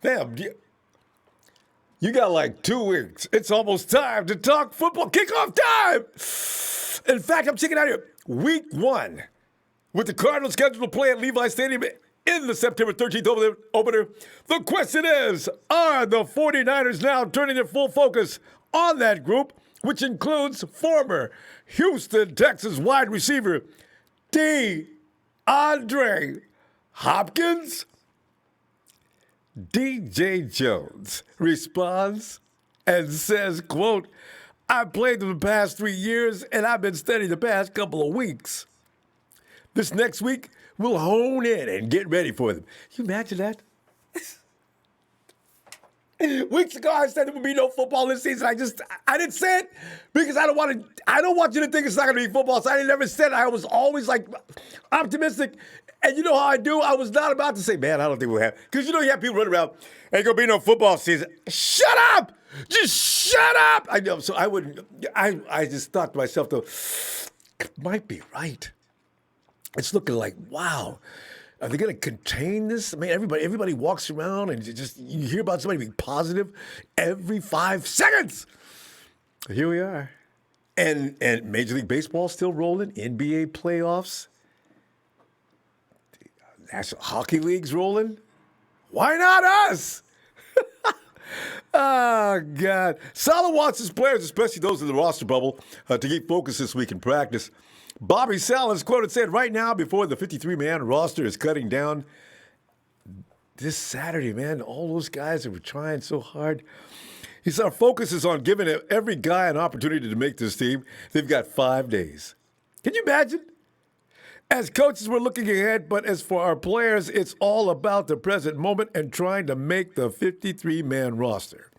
Damn, you got like 2 weeks. It's almost time to talk football. Kickoff time! In fact, I'm checking out here. Week 1, with the Cardinals scheduled to play at Levi Stadium in the September 13th opener. The question is, are the 49ers now turning their full focus on that group, which includes former Houston, Texas wide receiver DeAndre Hopkins? DJ Jones responds and says, quote, "I've played them the past 3 years, and I've been studying the past couple of weeks. This next week, we'll hone in and get ready for them." Can you imagine that? Weeks ago, I said there would be no football this season. I didn't say it because I don't want you to think it's not going to be football. So I never said it. I was always like optimistic. And you know how I do? I was not about to say, man, I don't think we'll have. Because you have people running around, ain't going to be no football season. Shut up! Just shut up! I know. So I wouldn't. I just thought to myself, though, might be right. It's looking like, wow. Are they going to contain this? I mean, everybody walks around and you hear about somebody being positive every 5 seconds. Here we are. And Major League Baseball still rolling. NBA playoffs. National Hockey League's rolling. Why not us? Oh, God. Saleh wants his players, especially those in the roster bubble, to keep focused this week in practice. Bobby Saleh is quoted saying, right now, before the 53-man roster is cutting down this Saturday, man, all those guys that were trying so hard. He said, our focus is on giving every guy an opportunity to make this team. They've got 5 days. Can you imagine? As coaches, we're looking ahead, but as for our players, it's all about the present moment and trying to make the 53-man roster.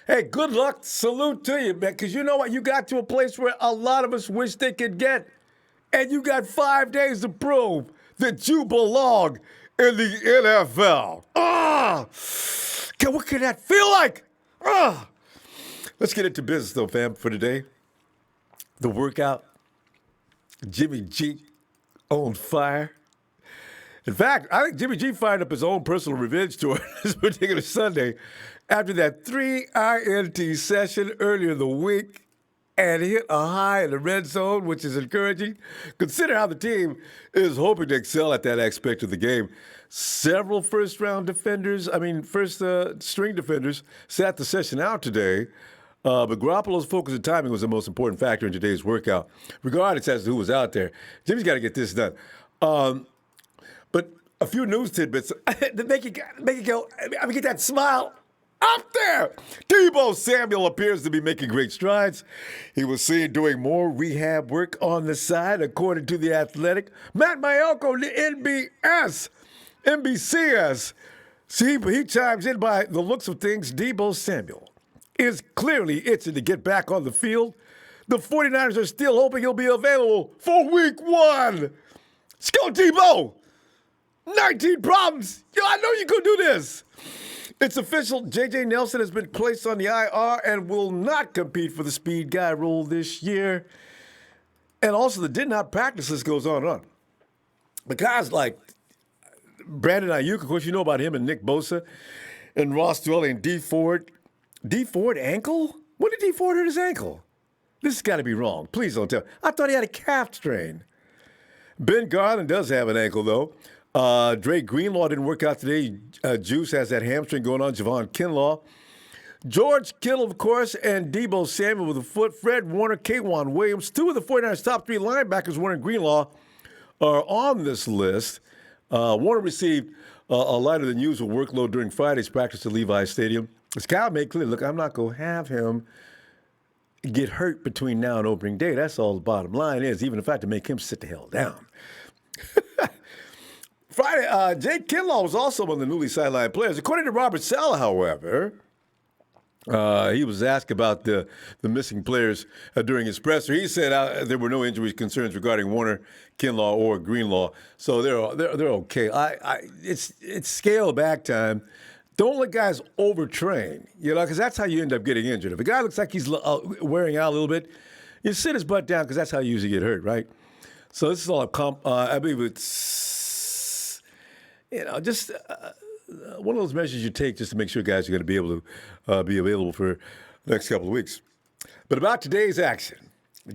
Hey, good luck. Salute to you, man, because you know what? You got to a place where a lot of us wish they could get, and you got 5 days to prove that you belong in the NFL. What can that feel like? Let's get into business, though, fam, for today. The workout. Jimmy G on fire. In fact, I think Jimmy G fired up his own personal revenge tour this particular Sunday after that 3 INT session earlier in the week and hit a high in the red zone, which is encouraging. Consider how the team is hoping to excel at that aspect of the game. Several first-string defenders sat the session out today. But Garoppolo's focus and timing was the most important factor in today's workout, regardless as to who was out there. Jimmy's got to get this done. But a few news tidbits to make it go, get that smile up there. Deebo Samuel appears to be making great strides. He was seen doing more rehab work on the side, according to The Athletic. Matt Maiocco, the NBCS. See, he chimes in by the looks of things. Deebo Samuel is clearly itching to get back on the field. The 49ers are still hoping he'll be available for week 1. Let's go, Deebo! 19 problems. Yo, I know you could do this. It's official. J.J. Nelson has been placed on the IR and will not compete for the speed guy role this year. And also, the did not practice list goes on and on. The guys like Brandon Ayuk, of course, you know about him, and Nick Bosa, and Ross Dwelly and Dee Ford. Dee Ford ankle? When did Dee Ford hurt his ankle? This has got to be wrong. Please don't tell. I thought he had a calf strain. Ben Garland does have an ankle, though. Dre Greenlaw didn't work out today. Juice has that hamstring going on. Javon Kinlaw. George Kittle, of course, and Deebo Samuel with a foot. Fred Warner, K'Wan Williams. 2 of the 49ers' top 3 linebackers, Warner and Greenlaw, are on this list. Warner received a lighter than usual workload during Friday's practice at Levi Stadium. As Kyle made clear, look, I'm not going to have him get hurt between now and opening day. That's all the bottom line is, even if I have to make him sit the hell down. Friday, Jake Kinlaw was also one of the newly sidelined players. According to Robert Saleh, however, he was asked about the missing players during his presser. He said there were no injury concerns regarding Warner, Kinlaw, or Greenlaw, so they're okay. It's scale back time don't let guys overtrain, because that's how you end up getting injured. If a guy looks like he's wearing out a little bit, you sit his butt down because that's how you usually get hurt, right? So this is all I believe it's, just one of those measures you take just to make sure guys are going to be able to be available for the next couple of weeks. But about today's action,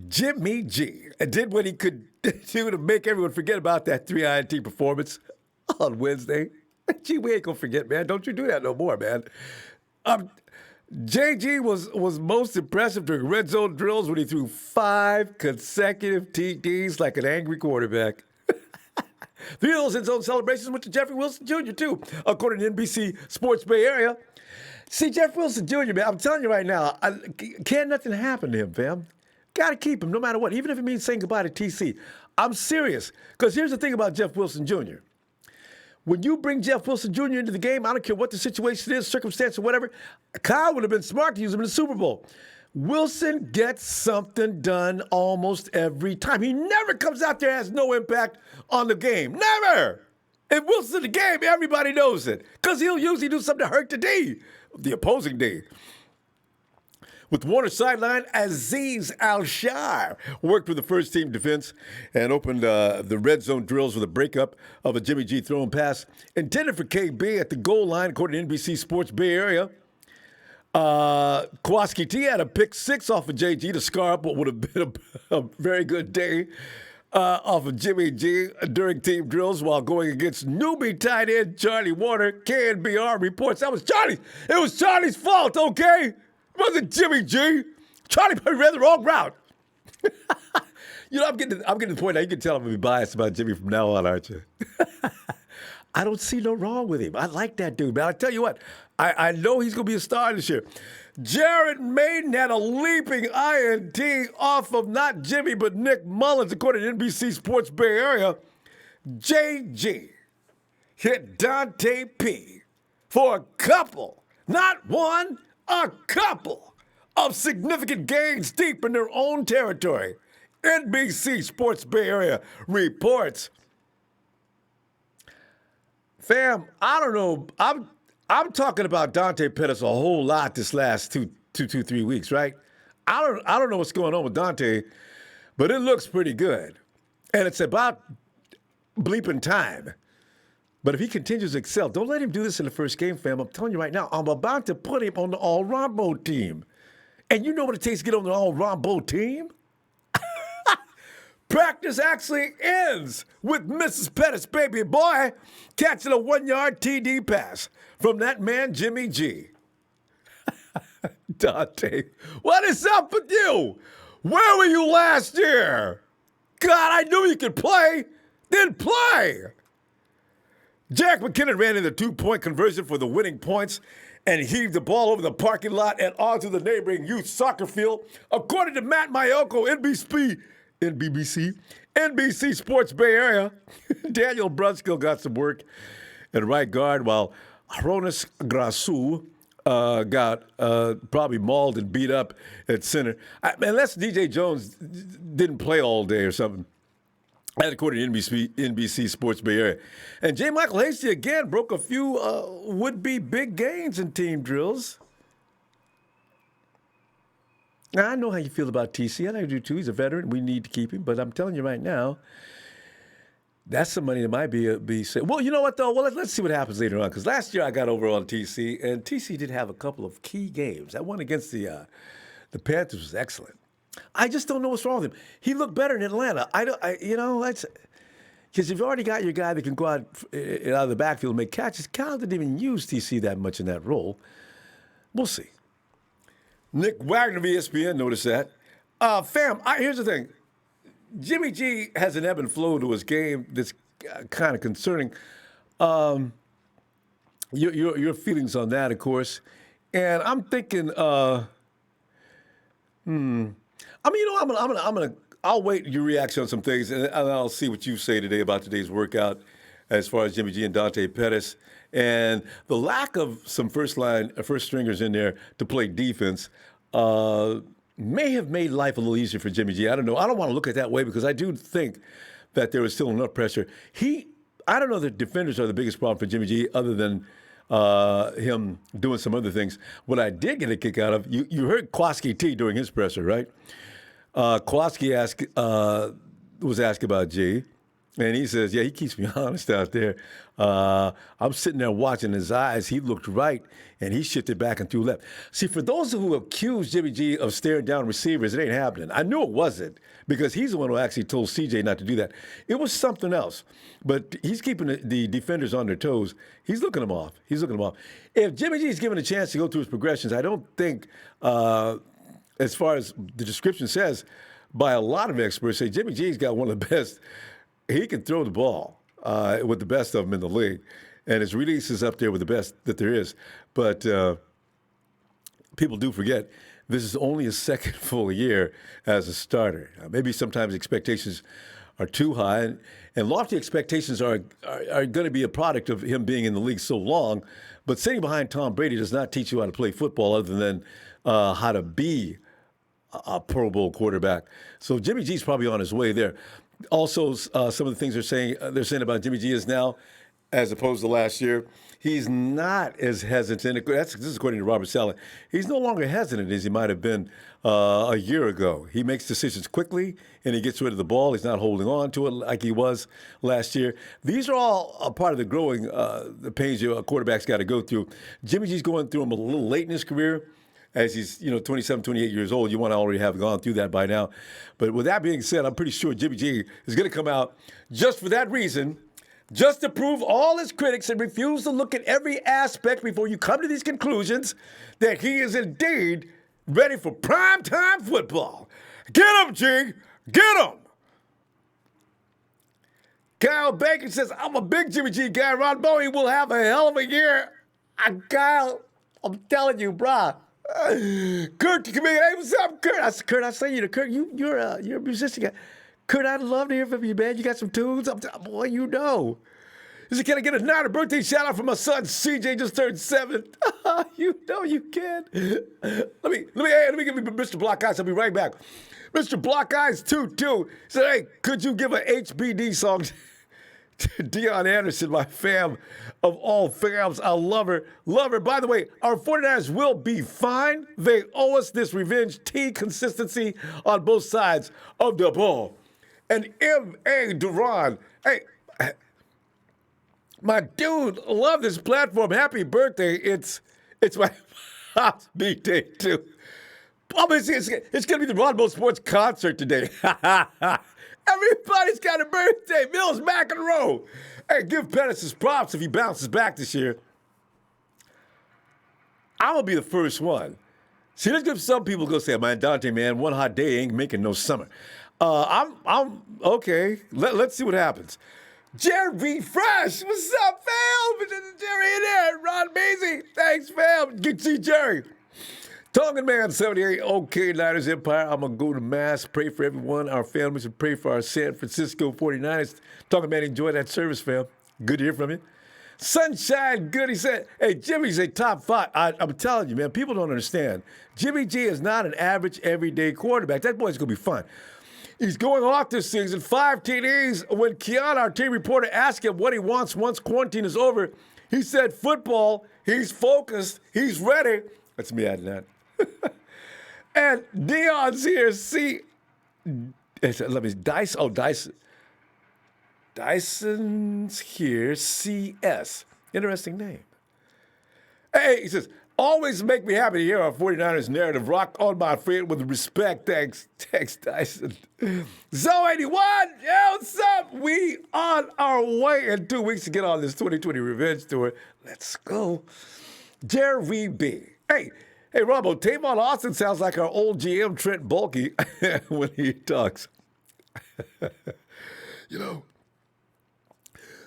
Jimmy G did what he could do to make everyone forget about that 3 INT performance on Wednesday. Gee, we ain't going to forget, man. Don't you do that no more, man. JG was most impressive during red zone drills when he threw 5 consecutive TDs like an angry quarterback. 3 of those end zone celebrations went to Jeffrey Wilson Jr., too, according to NBC Sports Bay Area. See, Jeff Wilson Jr., man, I'm telling you right now, can't nothing happen to him, fam. Got to keep him no matter what, even if it means saying goodbye to TC. I'm serious, because here's the thing about Jeff Wilson Jr. When you bring Jeff Wilson Jr. into the game, I don't care what the situation is, circumstance, or whatever, Kyle would have been smart to use him in the Super Bowl. Wilson gets something done almost every time. He never comes out there and has no impact on the game. Never! If Wilson's in the game, everybody knows it, because he'll usually do something to hurt the opposing D. With Warner sideline, Azeez Al-Shar worked with the first-team defense and opened the red zone drills with a breakup of a Jimmy G thrown pass intended for KB at the goal line, according to NBC Sports Bay Area. Kowalski T had a pick 6 off of JG to scar up what would have been a very good day off of Jimmy G during team drills while going against newbie tight end Charlie Warner. KNBR reports that was Charlie. It was Charlie's fault, okay? It wasn't Jimmy G. Charlie probably ran the wrong route. I'm getting to the point now. You can tell I'm going to be biased about Jimmy from now on, aren't you? I don't see no wrong with him. I like that dude, man. I tell you what, I know he's going to be a star this year. Jared Maiden had a leaping INT off of not Jimmy, but Nick Mullins, according to NBC Sports Bay Area. JG hit Dante P for a couple, not one, a couple of significant gains deep in their own territory. NBC Sports Bay Area reports. Fam, I don't know. I'm talking about Dante Pettis a whole lot this last 3 weeks, right? I don't know what's going on with Dante, but it looks pretty good. And it's about bleeping time. But if he continues to excel, don't let him do this in the first game, fam. I'm telling you right now, I'm about to put him on the all-Ronbo team. And you know what it takes to get on the all-Ronbo team? Practice actually ends with Mrs. Pettis, baby boy, catching a 1-yard TD pass from that man, Jimmy G. Dante, what is up with you? Where were you last year? God, I knew you could play. Then play. Jack McKinnon ran in the 2-point conversion for the winning points and heaved the ball over the parking lot and onto the neighboring youth soccer field. According to Matt Mayoko, NBC Sports Bay Area, Daniel Brunskill got some work at right guard, while Hronis Grasu got probably mauled and beat up at center. Unless DJ Jones didn't play all day or something. That according to NBC Sports Bay Area. And J. Michael Hasty again broke a few would-be big gains in team drills. Now, I know how you feel about TC. I do too. He's a veteran. We need to keep him. But I'm telling you right now, that's some money that might be saved. Well, you know what, though? Well, let's see what happens later on. Because last year I got over on TC, and TC did have a couple of key games. That one against the Panthers was excellent. I just don't know what's wrong with him. He looked better in Atlanta. That's because you've already got your guy that can go out of the backfield and make catches. Kyle didn't even use TC that much in that role. We'll see. Nick Wagner of ESPN noticed that. Fam, here's the thing. Jimmy G has an ebb and flow to his game that's kind of concerning. Your feelings on that, of course. And I'm thinking, I'll wait your reaction on some things, and I'll see what you say today about today's workout as far as Jimmy G and Dante Pettis. And the lack of some first stringers in there to play defense may have made life a little easier for Jimmy G. I don't know. I don't want to look at it that way because I do think that there was still enough pressure. I don't know that defenders are the biggest problem for Jimmy G other than him doing some other things. What I did get a kick out of, you heard Kowalski T during his presser, right? Kowalski was asked about G, and he says, yeah, he keeps me honest out there. I'm sitting there watching his eyes. He looked right, and he shifted back and threw left. See, for those who accuse Jimmy G of staring down receivers, it ain't happening. I knew it wasn't because he's the one who actually told CJ not to do that. It was something else. But he's keeping the defenders on their toes. He's looking them off. If Jimmy G is given a chance to go through his progressions, I don't think, as far as the description says, by a lot of experts, say Jimmy G's got one of the best. He can throw the ball with the best of them in the league. And his release is up there with the best that there is. But people do forget this is only his second full year as a starter. Maybe sometimes expectations are too high. And lofty expectations are going to be a product of him being in the league so long. But sitting behind Tom Brady does not teach you how to play football other than how to be a Pro Bowl quarterback. So Jimmy G's probably on his way there. Also, some of the things they're saying about Jimmy G is now, as opposed to last year, he's not as hesitant. This is according to Robert Saleh. He's no longer hesitant as he might have been a year ago. He makes decisions quickly, and he gets rid of the ball. He's not holding on to it like he was last year. These are all a part of the growing the pains a quarterback's got to go through. Jimmy G's going through them a little late in his career. As he's 27, 28 years old, you want to already have gone through that by now. But with that being said, I'm pretty sure Jimmy G is going to come out just for that reason, just to prove all his critics and refuse to look at every aspect before you come to these conclusions that he is indeed ready for primetime football. Get him, G! Get him! Kyle Bacon says, I'm a big Jimmy G guy. Ronbo, he will have a hell of a year. Kyle, I'm telling you, brah. Kurt, come here. Hey, what's up, Kurt? Kurt, I say you to Kurt. You're a musician guy. Kurt, I'd love to hear from you, man. You got some tunes? Boy, you know. He said, can I get a 9th birthday shout out from my son CJ? Just turned 7. You know you can. Let me give you Mr. Block Eyes. I'll be right back. Mr. Block Eyes 22 said, hey, could you give an HBD song to Deion Anderson, my fam of all fams? I love her. Love her. By the way, our 49ers will be fine. They owe us this revenge consistency on both sides of the ball. And M.A. Duran, hey, my dude, love this platform. Happy birthday. It's my pop's birthday, too. It's going to be the Ronbo Sports concert today. Everybody's got a birthday. Mills McEnroe. Hey, give Pettis his props if he bounces back this year. I'm going to be the first one. See, there's good some people go say, man, Dante, man, one hot day ain't making no summer. I'm okay. Let's see what happens. Jerry Fresh, what's up, fam? Jerry in there. Ron Mazy, thanks, fam. Good to see Jerry. Tongan Man 78, okay, Niners Empire. I'm going to go to Mass, pray for everyone, our families, and pray for our San Francisco 49ers. Tongan Man, enjoy that service, fam. Good to hear from you. Sunshine Good, he said, hey, Jimmy's a top 5. I'm telling you, man, people don't understand. Jimmy G is not an average, everyday quarterback. That boy's going to be fine. He's going off this season, 5 TDs. When Keon, our team reporter, asked him what he wants once quarantine is over, he said football, he's focused, he's ready. That's me adding that. And Dion's here. Let me Dice. Oh, Dyson. Dyson's here. CS. Interesting name. Hey, he says, always make me happy to hear our 49ers narrative. Rock on, my friend, with respect. Thanks, Dyson. Zoe81, yeah, what's up? We on our way in 2 weeks to get on this 2020 revenge tour. Let's go. Jerry B. Hey, Ronbo, Tavon Austin sounds like our old GM Trent Bulky when he talks.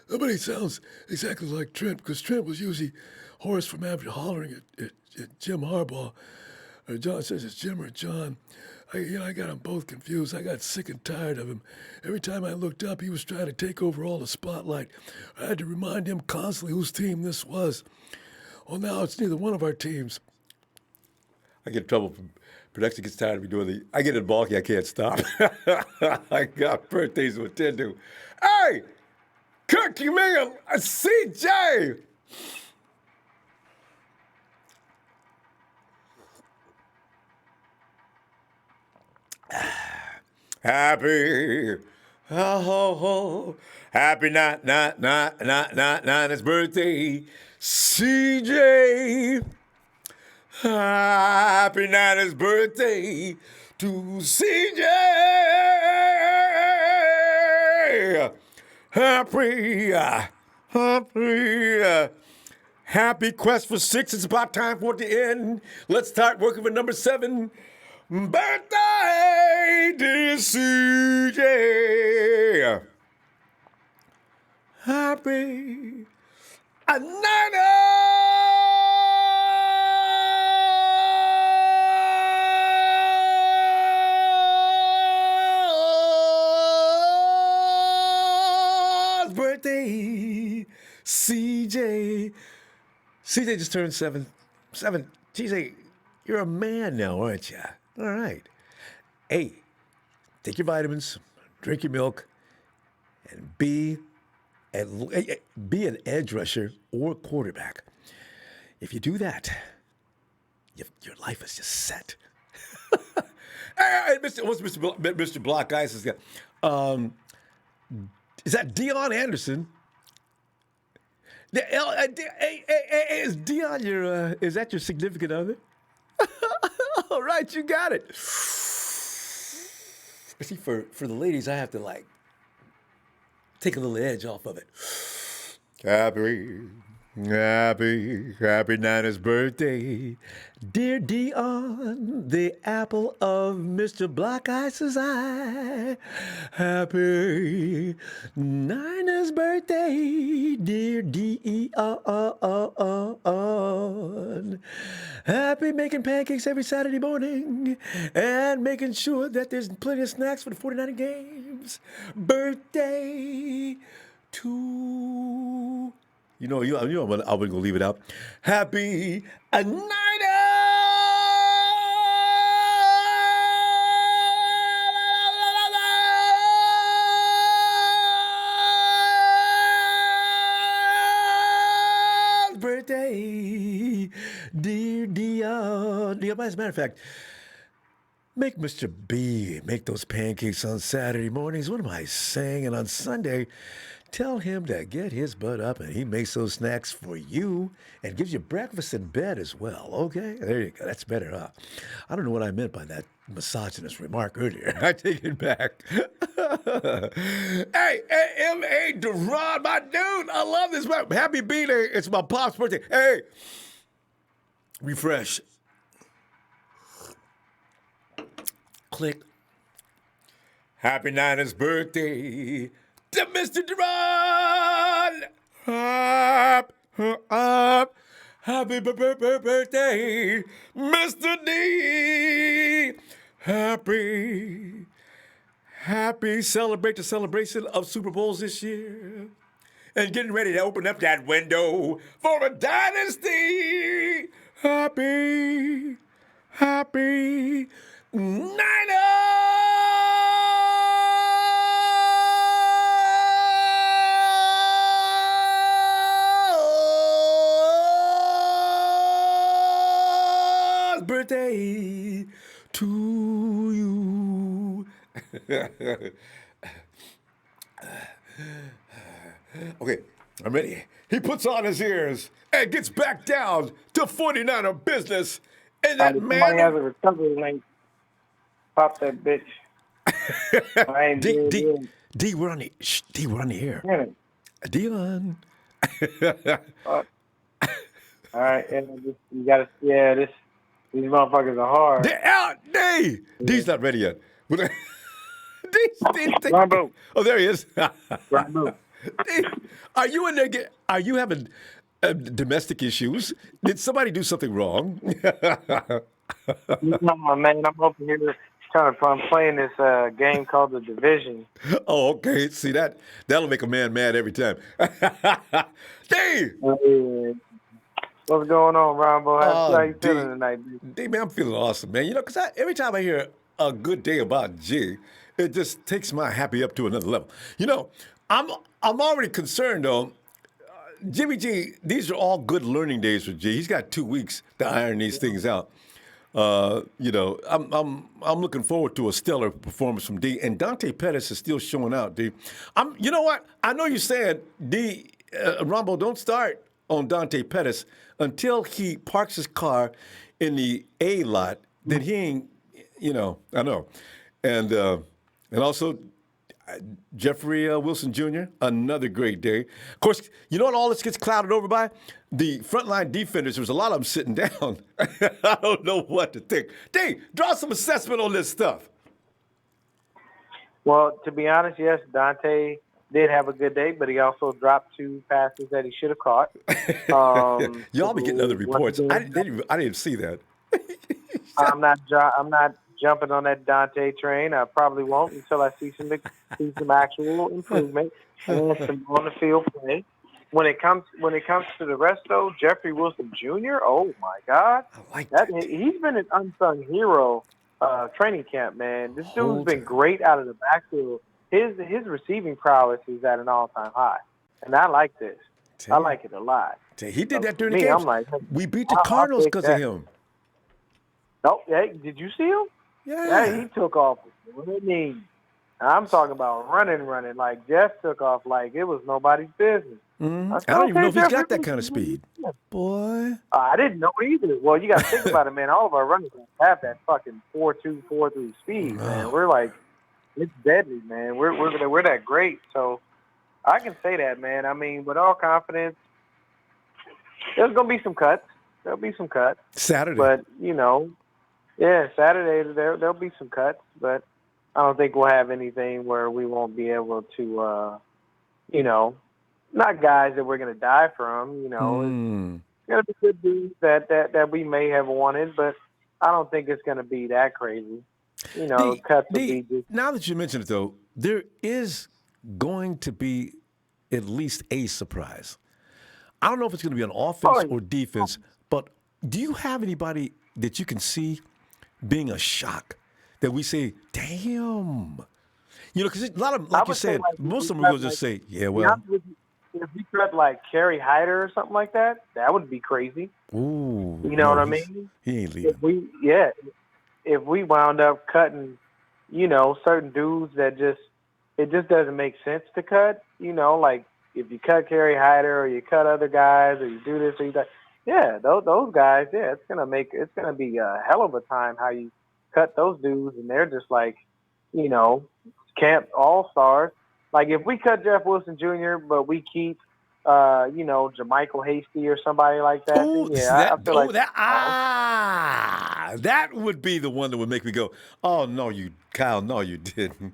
Nobody sounds exactly like Trent because Trent was usually hoarse from after hollering at Jim Harbaugh. Or John says it's Jim or John. I got them both confused. I got sick and tired of him. Every time I looked up, he was trying to take over all the spotlight. I had to remind him constantly whose team this was. Well, now it's neither one of our teams. I get in trouble from production gets tired of me doing I get it bulky, I can't stop. I got birthdays to attend to. Hey, Kirk Mingham, CJ. Happy, happy not his birthday, CJ. Happy not his birthday to CJ. Happy quest for 6. It's about time for it to end. Let's start working with number 7. Birthday, dear CJ. Happy a Niners birthday, CJ. CJ just turned 7. CJ, you're a man now, aren't you? All right. Hey, take your vitamins, drink your milk, and be an edge rusher or quarterback. If you do that, your life is just set. Hey, what's Mr. Block Ice has got? Is that Dion Anderson? Is Dion is that your significant other? All right, you got it. See, for the ladies, I have to take a little edge off of it. Happy Niners birthday, dear Dion, the apple of Mr. Black Ice's eye. Happy Niners birthday, dear Dion. Happy making pancakes every Saturday morning and making sure that there's plenty of snacks for the 49er games. Birthday to... I'm going to leave it out. Happy Niners birthday, dear Dion. As a matter of fact, make Mr. B make those pancakes on Saturday mornings. What am I saying? And on Sunday, tell him to get his butt up and he makes those snacks for you and gives you breakfast in bed as well. Okay? There you go. That's better, huh? I don't know what I meant by that misogynist remark earlier. I take it back. Hey, M.A. Duran, my dude. I love this. Happy B-Day. It's my pop's birthday. Hey, refresh. Click. Happy Niners birthday to Mr. Duran. Happy birthday, Mr. D. Happy celebrate the celebration of Super Bowls this year. And getting ready to open up that window for a dynasty. Happy Niners birthday to you. Okay, I'm ready. He puts on his ears and gets back down to 49er business. And that man... Somebody has a recovery link. Pop that bitch. I ain't D, we're on the air. Dion. All right, you gotta. Yeah, these motherfuckers are hard. They're out. D's not ready yet. Ronbo. Oh, there he is. Ronbo. D, are you in there? Are you having domestic issues? Did somebody do something wrong? No, man, I'm over here I'm playing this game called The Division. Oh, okay. See, that'll make a man mad every time. D! What's going on, Ronbo? How you feeling tonight, dude? D, man, I'm feeling awesome, man. Because every time I hear a good day about G, it just takes my happy up to another level. I'm already concerned, though. Jimmy G, these are all good learning days for G. He's got 2 weeks to iron these things out. I'm looking forward to a stellar performance from D. And Dante Pettis is still showing out, D. You know what? I know you're saying, D. Ronbo, don't start on Dante Pettis until he parks his car in the A lot. Then he ain't. I know, and also Jeffrey Wilson Jr., another great day. Of course, you know what all this gets clouded over by? The frontline defenders, there was a lot of them sitting down. I don't know what to think. D, draw some assessment on this stuff. Well, to be honest, yes, Dante did have a good day, but he also dropped 2 passes that he should have caught. Y'all be getting other reports. I didn't see that. I'm not jumping on that Dante train. I probably won't until I see some actual improvement and some on the field play. When it comes to the rest, though, Jeffrey Wilson Jr. Oh my God, I like that. He's been an unsung hero training camp, man. This dude's been great out of the backfield. His receiving prowess is at an all-time high, and I like this. I like it a lot. He did that during the game. I'm like, we beat the Cardinals because of him. Oh, hey, did you see him? Yeah, he took off. I'm talking about running. Like Jeff took off like it was nobody's business. Mm-hmm. I don't even know if he's got that kind of speed. Boy. I didn't know either. Well, you got to think about it, man. All of our runners have that fucking 4.2, 4.3 speed, man. We're like, it's deadly, man. We're that great. So I can say that, man. I mean, with all confidence, there's going to be some cuts. There'll be some cuts. Saturday. But, Saturday there'll be some cuts, but I don't think we'll have anything where we won't be able to, not guys that we're going to die from, It's going to be good dudes that we may have wanted, but I don't think it's going to be that crazy. Cuts will be just... Now that you mention it, though, there is going to be at least a surprise. I don't know if it's going to be on offense or defense, but do you have anybody that you can see being a shock that we say, damn? Because a lot of, like you said, most of them will just say, yeah, well. If we cut like Kerry Hyder or something like that, that would be crazy. Ooh. You know what I mean? He ain't leaving. If we wound up cutting, certain dudes that it just doesn't make sense to cut, like if you cut Kerry Hyder or you cut other guys or you do this or you that, those guys, it's gonna be a hell of a time how you cut those dudes and they're just like, camp all-stars. Like if we cut Jeff Wilson Jr., but we keep, Jermichael Hasty or somebody like that. That would be the one that would make me go, oh no, Kyle, no, you didn't.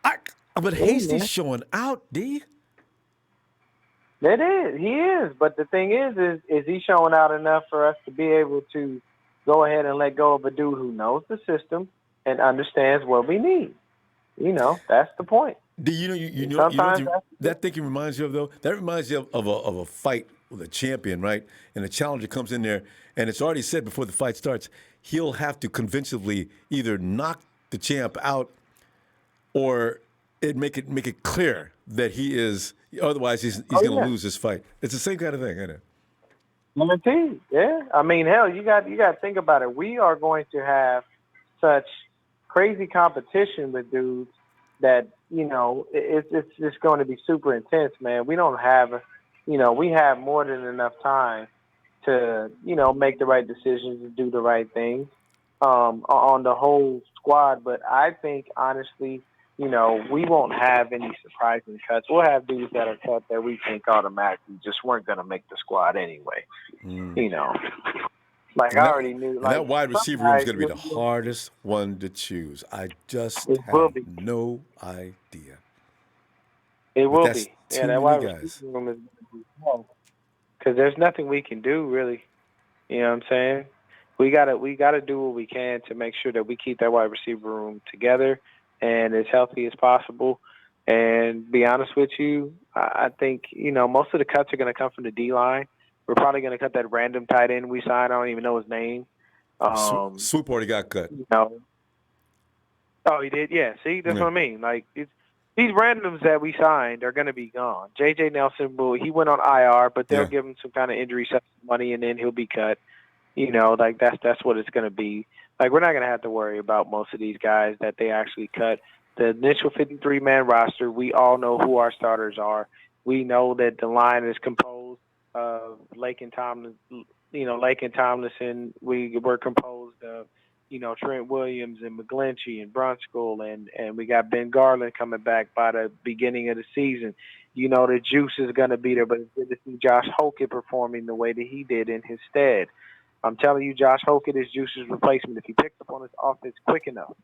But Hasty's showing out, D. It is. He is. But the thing is he showing out enough for us to be able to go ahead and let go of a dude who knows the system and understands what we need? That's the point. Do you know that thinking reminds you of, though? That reminds you of a fight with a champion, right? And the challenger comes in there, and it's already said before the fight starts, he'll have to convincingly either knock the champ out or make it clear that he is. Otherwise, he's going to lose this fight. It's the same kind of thing, isn't it? Guaranteed, yeah. I mean, hell, you got to think about it. We are going to have such crazy competition with dudes that, it's just going to be super intense, man. We don't have, we have more than enough time to, make the right decisions and do the right things on the whole squad. But I think, honestly, we won't have any surprising cuts. We'll have dudes that are cut that we think automatically just weren't going to make the squad anyway. Like I already knew. Like, that wide receiver room is going to be the hardest one to choose. I just have no idea. It will be. Yeah, that wide receiver room is because there's nothing we can do really. You know what I'm saying? We gotta do what we can to make sure that we keep that wide receiver room together and as healthy as possible. And be honest with you, I think most of the cuts are going to come from the D line. We're probably going to cut that random tight end we signed. I don't even know his name. Swoop already got cut. Oh, he did? Yeah. See, that's what I mean. Like, these randoms that we signed are going to be gone. J.J. Nelson, he went on IR, but they'll give him some kind of injury money, and then he'll be cut. Like that's what it's going to be. Like we're not going to have to worry about most of these guys that they actually cut. The initial 53-man roster, we all know who our starters are. We know that the line is composed of Lake and Tomlinson. We're composed of, Trent Williams and McGlinchey and Brunskill, and we got Ben Garland coming back by the beginning of the season. The juice is going to be there, but it's good to see Josh Hokett performing the way that he did in his stead. I'm telling you, Josh Hokett is Juice's replacement. If he picks up on his offense quick enough,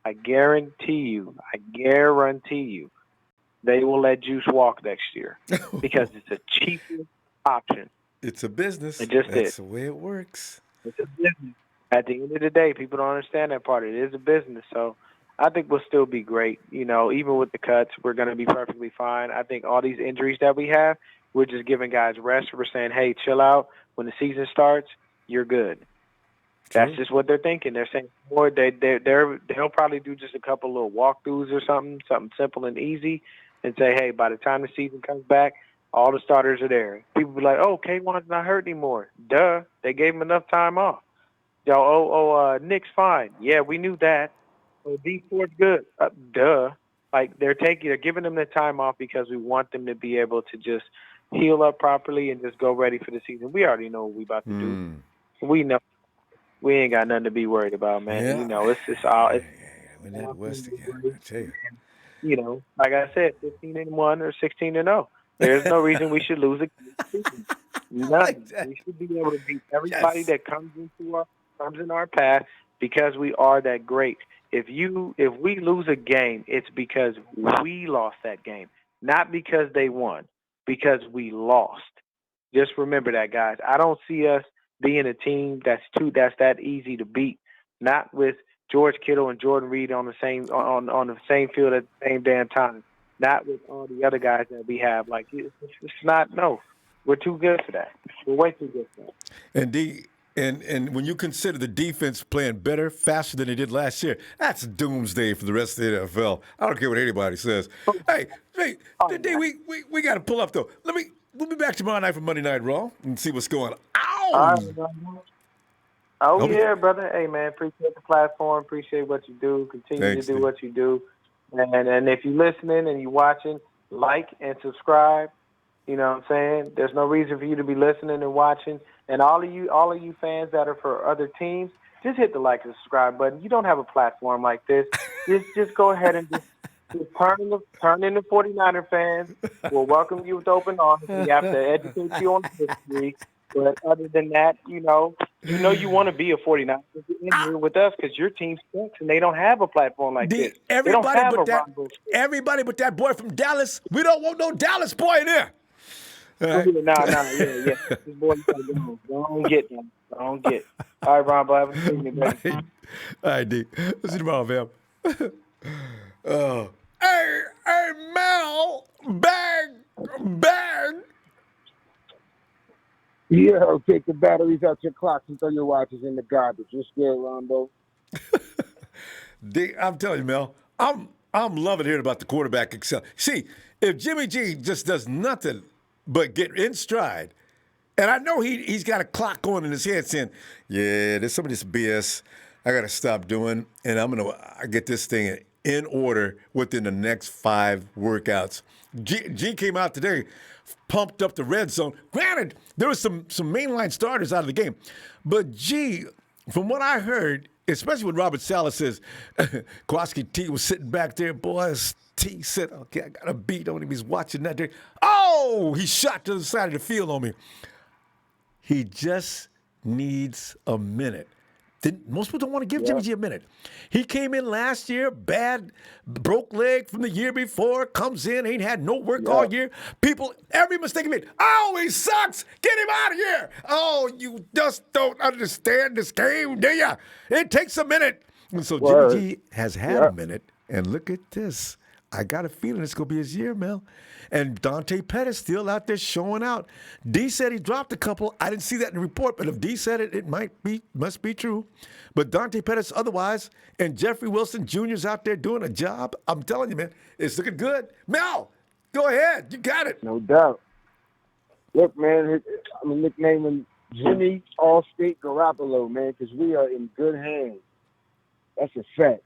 I guarantee you, they will let Juice walk next year because it's a cheaper option. It's a business. That's the way it works. It's a business. At the end of the day, people don't understand that part. It is a business. So I think we'll still be great. Even with the cuts, we're going to be perfectly fine. I think all these injuries that we have, we're just giving guys rest. We're saying, hey, chill out. When the season starts, you're good. That's just what they're thinking. They're saying more. They'll probably do just a couple little walkthroughs or something simple and easy, and say, hey, by the time the season comes back, all the starters are there. People be like, oh, K1's not hurt anymore. Duh, they gave him enough time off. Nick's fine. Yeah, we knew that. Oh, D4's good. Duh. Like they're giving them the time off because we want them to be able to just heal up properly and just go ready for the season. We already know what we about to do. We know. We ain't got nothing to be worried about, man. Yeah. It's all. We're that West again, I tell you. Like I said, 15-1 or 16-0. There's no reason we should lose a season. None. We should be able to beat everybody that comes in our path because we are that great. If we lose a game, it's because we lost that game, not because they won, because we lost. Just remember that, guys. I don't see us being a team that's that easy to beat. Not with George Kittle and Jordan Reed on the same field at the same damn time. Not with all the other guys that we have. Like it's not. No, we're too good for that. We're way too good for that. And when you consider the defense playing better, faster than they did last year, that's doomsday for the rest of the NFL. I don't care what anybody says. Hey, D, we got to pull up though. We'll be back tomorrow night for Monday Night Raw and see what's going on. Yeah, brother. Hey, man, appreciate the platform. Appreciate what you do. Continue to do what you do. And if you're listening and you're watching, like and subscribe. You know what I'm saying? There's no reason for you to be listening and watching. And all of you fans that are for other teams, just hit the like and subscribe button. You don't have a platform like this. Just go ahead and just turn into 49er fans. We'll welcome you with open arms. We have to educate you on history. But other than that, you want to be a 49er in here with us because your team sucks and they don't have a platform like this. Everybody but that boy from Dallas. We don't want no Dallas boy in there. Yeah. This boy don't get them. Don't get. All right, Ronbo, have a good evening, baby. All right, D. See you tomorrow, fam. Hey, Mel, bang. Yeah, I'll take the batteries out your clocks and throw your watches in the garbage. You're scared, Ronbo. D, I'm telling you, Mel, I'm loving hearing about the quarterback excel. See, if Jimmy G just does nothing but get in stride, and I know he's got a clock going in his head saying, yeah, there's some of this BS I got to stop doing, and I'm going to get this thing in order within the next 5 workouts. G came out today, pumped up the red zone. Granted, there was some mainline starters out of the game, but G, from what I heard, especially when Robert Saleh says, Kowalski T was sitting back there, boys. T said, okay, I got a beat on him. He's watching that there. Oh, he shot to the side of the field on me. He just needs a minute. Most people don't want to give Jimmy G a minute. He came in last year, bad, broke leg from the year before, comes in, ain't had no work all year. People, every mistake he made, oh, he sucks. Get him out of here. Oh, you just don't understand this game, do you? It takes a minute. And so Jimmy G has had a minute, and look at this. I got a feeling it's going to be his year, Mel. And Dante Pettis still out there showing out. D said he dropped a couple. I didn't see that in the report, but if D said it, it must be true. But Dante Pettis otherwise, and Jeffrey Wilson Jr.'s out there doing a job. I'm telling you, man, it's looking good. Mel, go ahead. You got it. No doubt. Look, man, I'm nicknaming Jimmy All-State Garoppolo, man, because we are in good hands. That's a fact.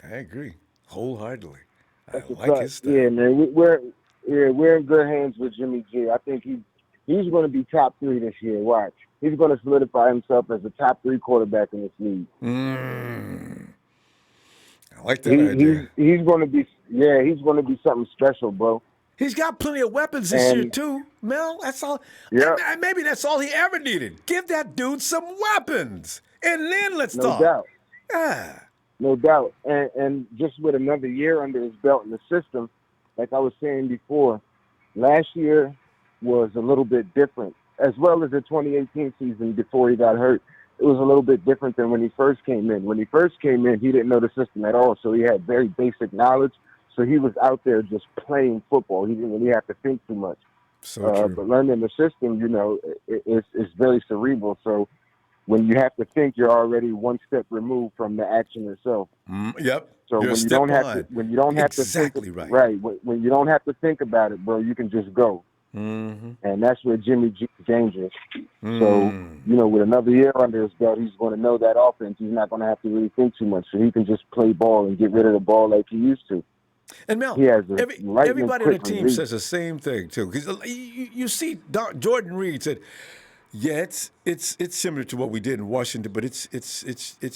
I agree wholeheartedly. I That's a like fact. his style. Yeah, man. We're in good hands with Jimmy G. I think he's going to be top 3 this year. Watch. He's going to solidify himself as a top 3 quarterback in this league. I like that idea. He's going to be he's going to be something special, bro. He's got plenty of weapons this year, And too, Mel. That's all. yeah, And maybe that's all he ever needed. Give that dude some weapons, and then let's no talk. doubt. Yeah. No doubt. And just with another year under his belt in the system, like I was saying before, last year was a little bit different, as well as the 2018 season before he got hurt. It was a little bit different than when he first came in. When he first came in, he didn't know the system at all, so he had very basic knowledge. So he was out there just playing football. He didn't really have to think too much. So true. But learning the system, it's very cerebral. So when you have to think, you're already one step removed from the action itself. Yep. So You're when you don't have to, exactly think, right. When you don't have to think about it, bro, you can just go. Mm-hmm. And that's where Jimmy G is dangerous. So with another year under his belt, he's going to know that offense. He's not going to have to really think too much, so he can just play ball and get rid of the ball like he used to. And Mel, He has everybody on the team says the same thing too. Because you see, Jordan Reed said, "Yeah, it's similar to what we did in Washington, but it's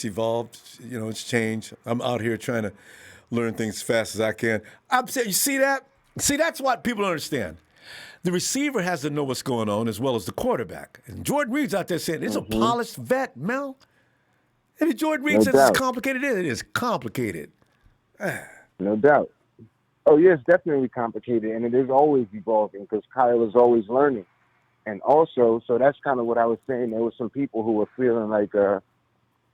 evolved. It's changed. I'm out here trying to learn things as fast as I can." I'm saying, you see that? See, that's what people don't understand. The receiver has to know what's going on as well as the quarterback. And Jordan Reed's out there saying, "It's a polished vet, Mel." And Jordan Reed says it's complicated. It is complicated. No doubt. Oh, yeah, it's definitely complicated, and it is always evolving because Kyle is always learning. And also, so that's kind of what I was saying. There were some people who were feeling like,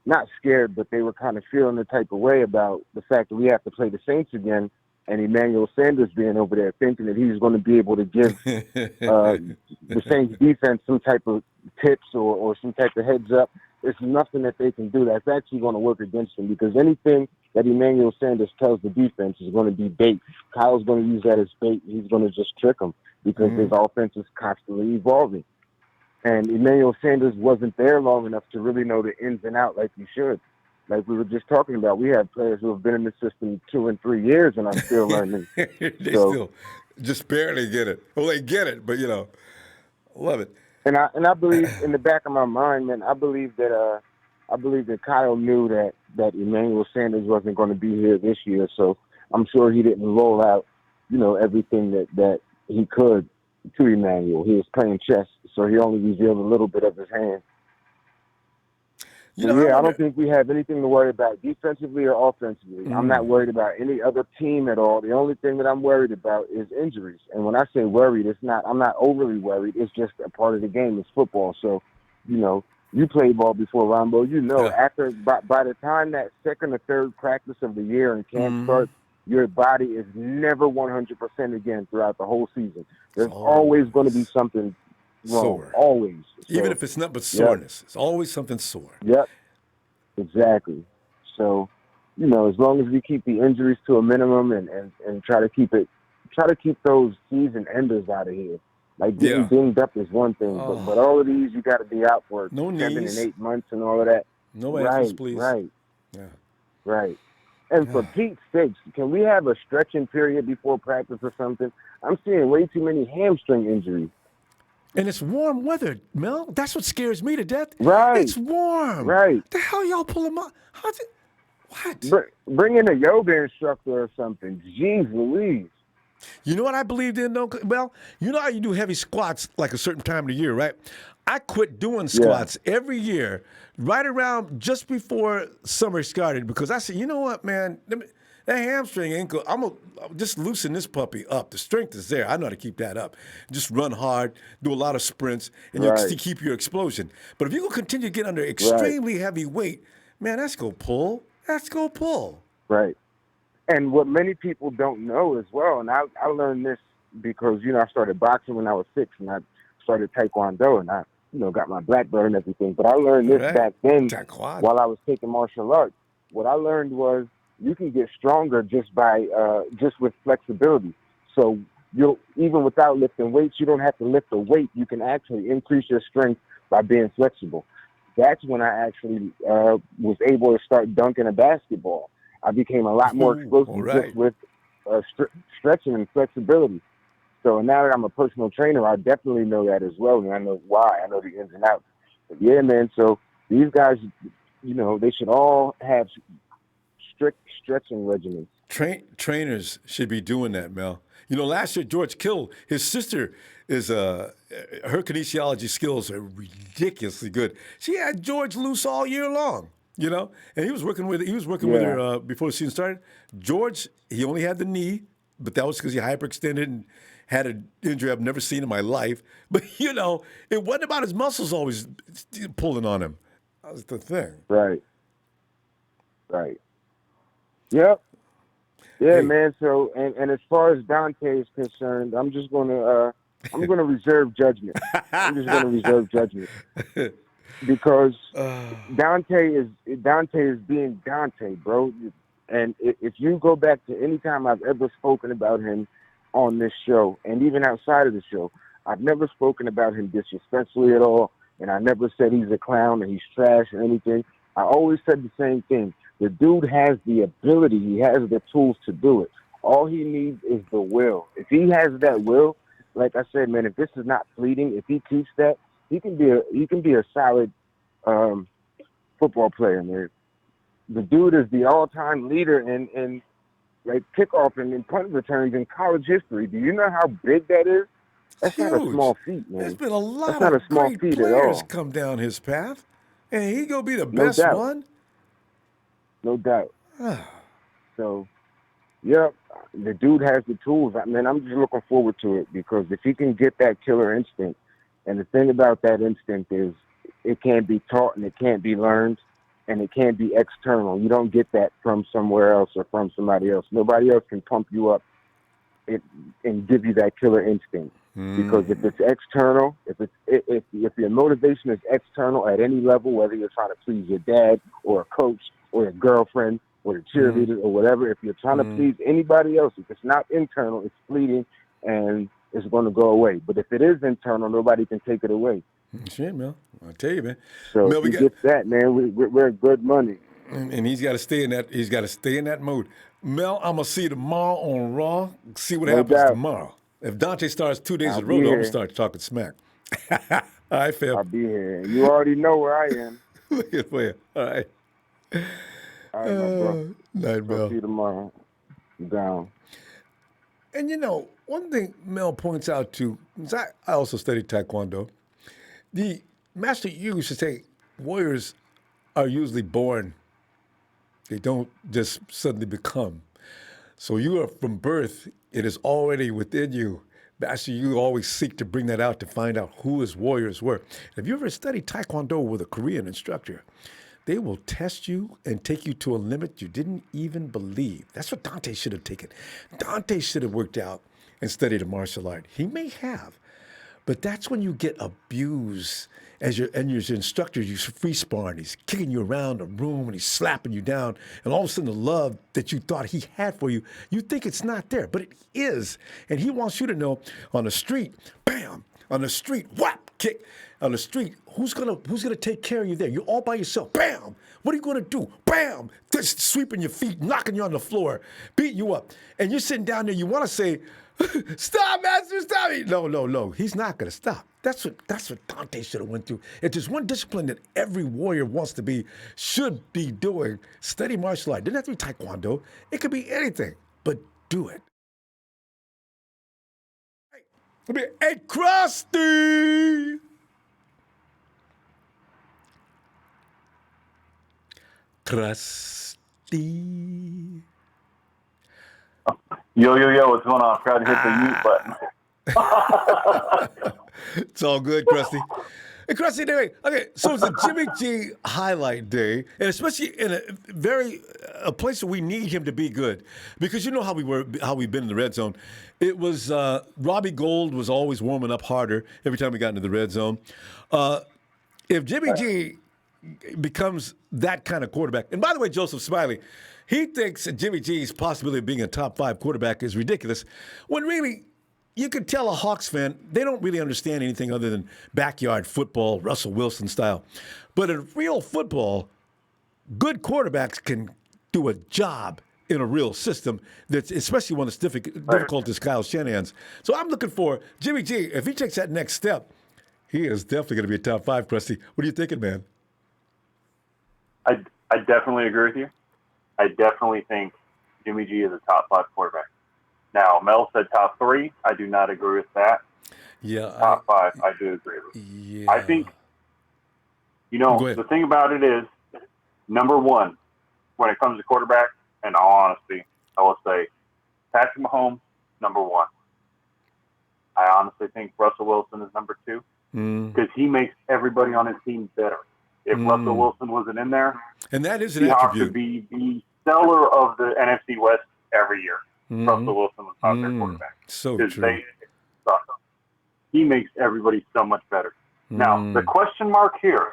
not scared, but they were kind of feeling the type of way about the fact that we have to play the Saints again, and Emmanuel Sanders being over there thinking that he's going to be able to give the Saints defense some type of tips or some type of heads up. There's nothing that they can do that's actually going to work against them because anything that Emmanuel Sanders tells the defense is going to be bait. Kyle's going to use that as bait. He's going to just trick them because his offense is constantly evolving. And Emmanuel Sanders wasn't there long enough to really know the ins and outs like he should. Like we were just talking about, we have players who have been in the system 2 and 3 years and are still learning. They still just barely get it. Well, they get it, but love it. And I believe in the back of my mind, man, I believe that Kyle knew that Emmanuel Sanders wasn't going to be here this year. So I'm sure he didn't roll out, everything that he could to Emmanuel. He was playing chess, so he only revealed a little bit of his hand. I don't think we have anything to worry about defensively or offensively. I'm not worried about any other team at all. The only thing that I'm worried about is injuries. And when I say worried, I'm not overly worried. It's just a part of the game. It's football. So, you played ball before, Ronbo. After by the time that second or third practice of the year and camp starts, your body is never 100% again throughout the whole season. There's always going to be something wrong. Sore. Always. Even if it's not but soreness. It's always something sore. Yep. Exactly. So, as long as we keep the injuries to a minimum and try to keep those season enders out of here. Like getting dinged up is one thing, but all of these you got to be out for 7 and 8 months and all of that. No ankles, please. Right. Yeah. Right. And for Pete's sakes, can we have a stretching period before practice or something? I'm seeing way too many hamstring injuries. And it's warm weather, Mel. That's what scares me to death. Right. It's warm. Right. The hell y'all pull them up? What? Bring in a yoga instructor or something. Jeez Louise. You know what I believed in, though? Well, you know how you do heavy squats like a certain time of the year, right? I quit doing squats every year right around just before summer started because I said, you know what, man? That hamstring ankle, I'm just loosen this puppy up. The strength is there. I know how to keep that up. Just run hard, do a lot of sprints, and you keep your explosion. But if you will continue to get under extremely heavy weight, man, that's going to pull. That's going to pull. Right. And what many people don't know as well, and I learned this because, I started boxing when I was 6, and I started Taekwondo, and I, got my black belt and everything. But I learned this back then while I was taking martial arts. What I learned was you can get stronger just with flexibility. So you'll even without lifting weights, you don't have to lift a weight. You can actually increase your strength by being flexible. That's when I actually was able to start dunking a basketball. I became a lot more explosive just with stretching and flexibility. So now that I'm a personal trainer, I definitely know that as well, and I know why. I know the ins and outs. But yeah, man. So these guys, they should all have strict stretching regimens. Trainers should be doing that, Mel. Last year George Kittle, his sister is her kinesiology skills are ridiculously good. She had George loose all year long, and he was working with her before the season started. George, he only had the knee, but that was because he hyperextended and had an injury I've never seen in my life. But it wasn't about his muscles always pulling on him. That was the thing. Right. Yep. Yeah, man. So, and as far as Dante is concerned, I'm just gonna reserve judgment. I'm just gonna reserve judgment because Dante is being Dante, bro. And if you go back to any time I've ever spoken about him on this show, and even outside of the show, I've never spoken about him disrespectfully at all, and I never said he's a clown and he's trash or anything. I always said the same thing. The dude has the ability. He has the tools to do it. All he needs is the will. If he has that will, like I said, man, if this is not fleeting, if he keeps that, he can be a solid football player, man. The dude is the all-time leader in like kickoff and punt returns in college history. Do you know how big that is? That's huge. Not a small feat, man. There's been a lot of great players come down his path, and he gonna be the best one. No doubt. So, yep, the dude has the tools. I mean, I'm just looking forward to it because if he can get that killer instinct, and the thing about that instinct is it can't be taught and it can't be learned and it can't be external. You don't get that from somewhere else or from somebody else. Nobody else can pump you up and give you that killer instinct. Because if it's external, if your motivation is external at any level, whether you're trying to please your dad or a coach or a girlfriend or a cheerleader or whatever, if you're trying to please anybody else, if it's not internal, it's fleeting and it's going to go away. But if it is internal, nobody can take it away. Shit, Mel. I tell you, man. So Mel, if he gets that, man, we're good money. And he's got to stay in that. He's got to stay in that mode. Mel, I'm gonna see you tomorrow on Raw. See what happens tomorrow. If Dante starts 2 days in a row, I'm gonna start talking smack. All right, Phil. I'll be here. You already know where I am. Looking for you. All right. All right, my bro. Night, Mel. See you tomorrow. I'm down. And one thing Mel points out too, is I also studied Taekwondo. The master used to say warriors are usually born. They don't just suddenly become. So you are from birth, it is already within you. Master, you always seek to bring that out to find out who his warriors were. If you ever studied Taekwondo with a Korean instructor, they will test you and take you to a limit you didn't even believe. That's what Dante should have taken. Dante should have worked out and studied a martial art. He may have, but that's when you get abused as your instructor. You free sparring. He's kicking you around the room and he's slapping you down. And all of a sudden, the love that you thought he had for you, you think it's not there, but it is. And he wants you to know on the street, bam, on the street, whap, kick. On the street, who's gonna take care of you there? You're all by yourself. Bam! What are you gonna do? Bam! Just sweeping your feet, knocking you on the floor, beating you up. And you're sitting down there, you wanna say, stop, master, stop me. No. He's not gonna stop. That's what Dante should have went through. If there's one discipline that every warrior should be doing, study martial art. It doesn't have to be Taekwondo. It could be anything, but do it. Hey, Krusty! Krusty. Yo, what's going on? Proud to hit the mute button. It's all good, Krusty. Hey, Krusty, anyway, okay, so it's a Jimmy G highlight day, and especially in a place where we need him to be good, because you know how we've been in the red zone. It was Robbie Gould was always warming up harder every time we got into the red zone. If Jimmy G becomes that kind of quarterback, and by the way, Joseph Smiley, he thinks that Jimmy G's possibility of being a top 5 quarterback is ridiculous, when really you could tell a Hawks fan, they don't really understand anything other than backyard football, Russell Wilson style. But in real football, good quarterbacks can do a job in a real system, that's especially one that's difficult as Kyle Shanahan's. So I'm looking for Jimmy G. If he takes that next step, he is definitely going to be a top 5, Krusty. What are you thinking, man? I definitely agree with you. I definitely think Jimmy G is a top 5 quarterback. Now, Mel said top 3. I do not agree with that. Yeah. Top 5, I do agree with. Yeah. I think, the thing about it is, number 1, when it comes to quarterback, in all honesty, I will say Patrick Mahomes, number 1. I honestly think Russell Wilson is number 2 because he makes everybody on his team better. If Russell Wilson wasn't in there, and that is an Seahawks attribute. would be the seller of the NFC West every year. Russell Wilson was not their quarterback. So because true. they suck. He makes everybody so much better. Now, the question mark here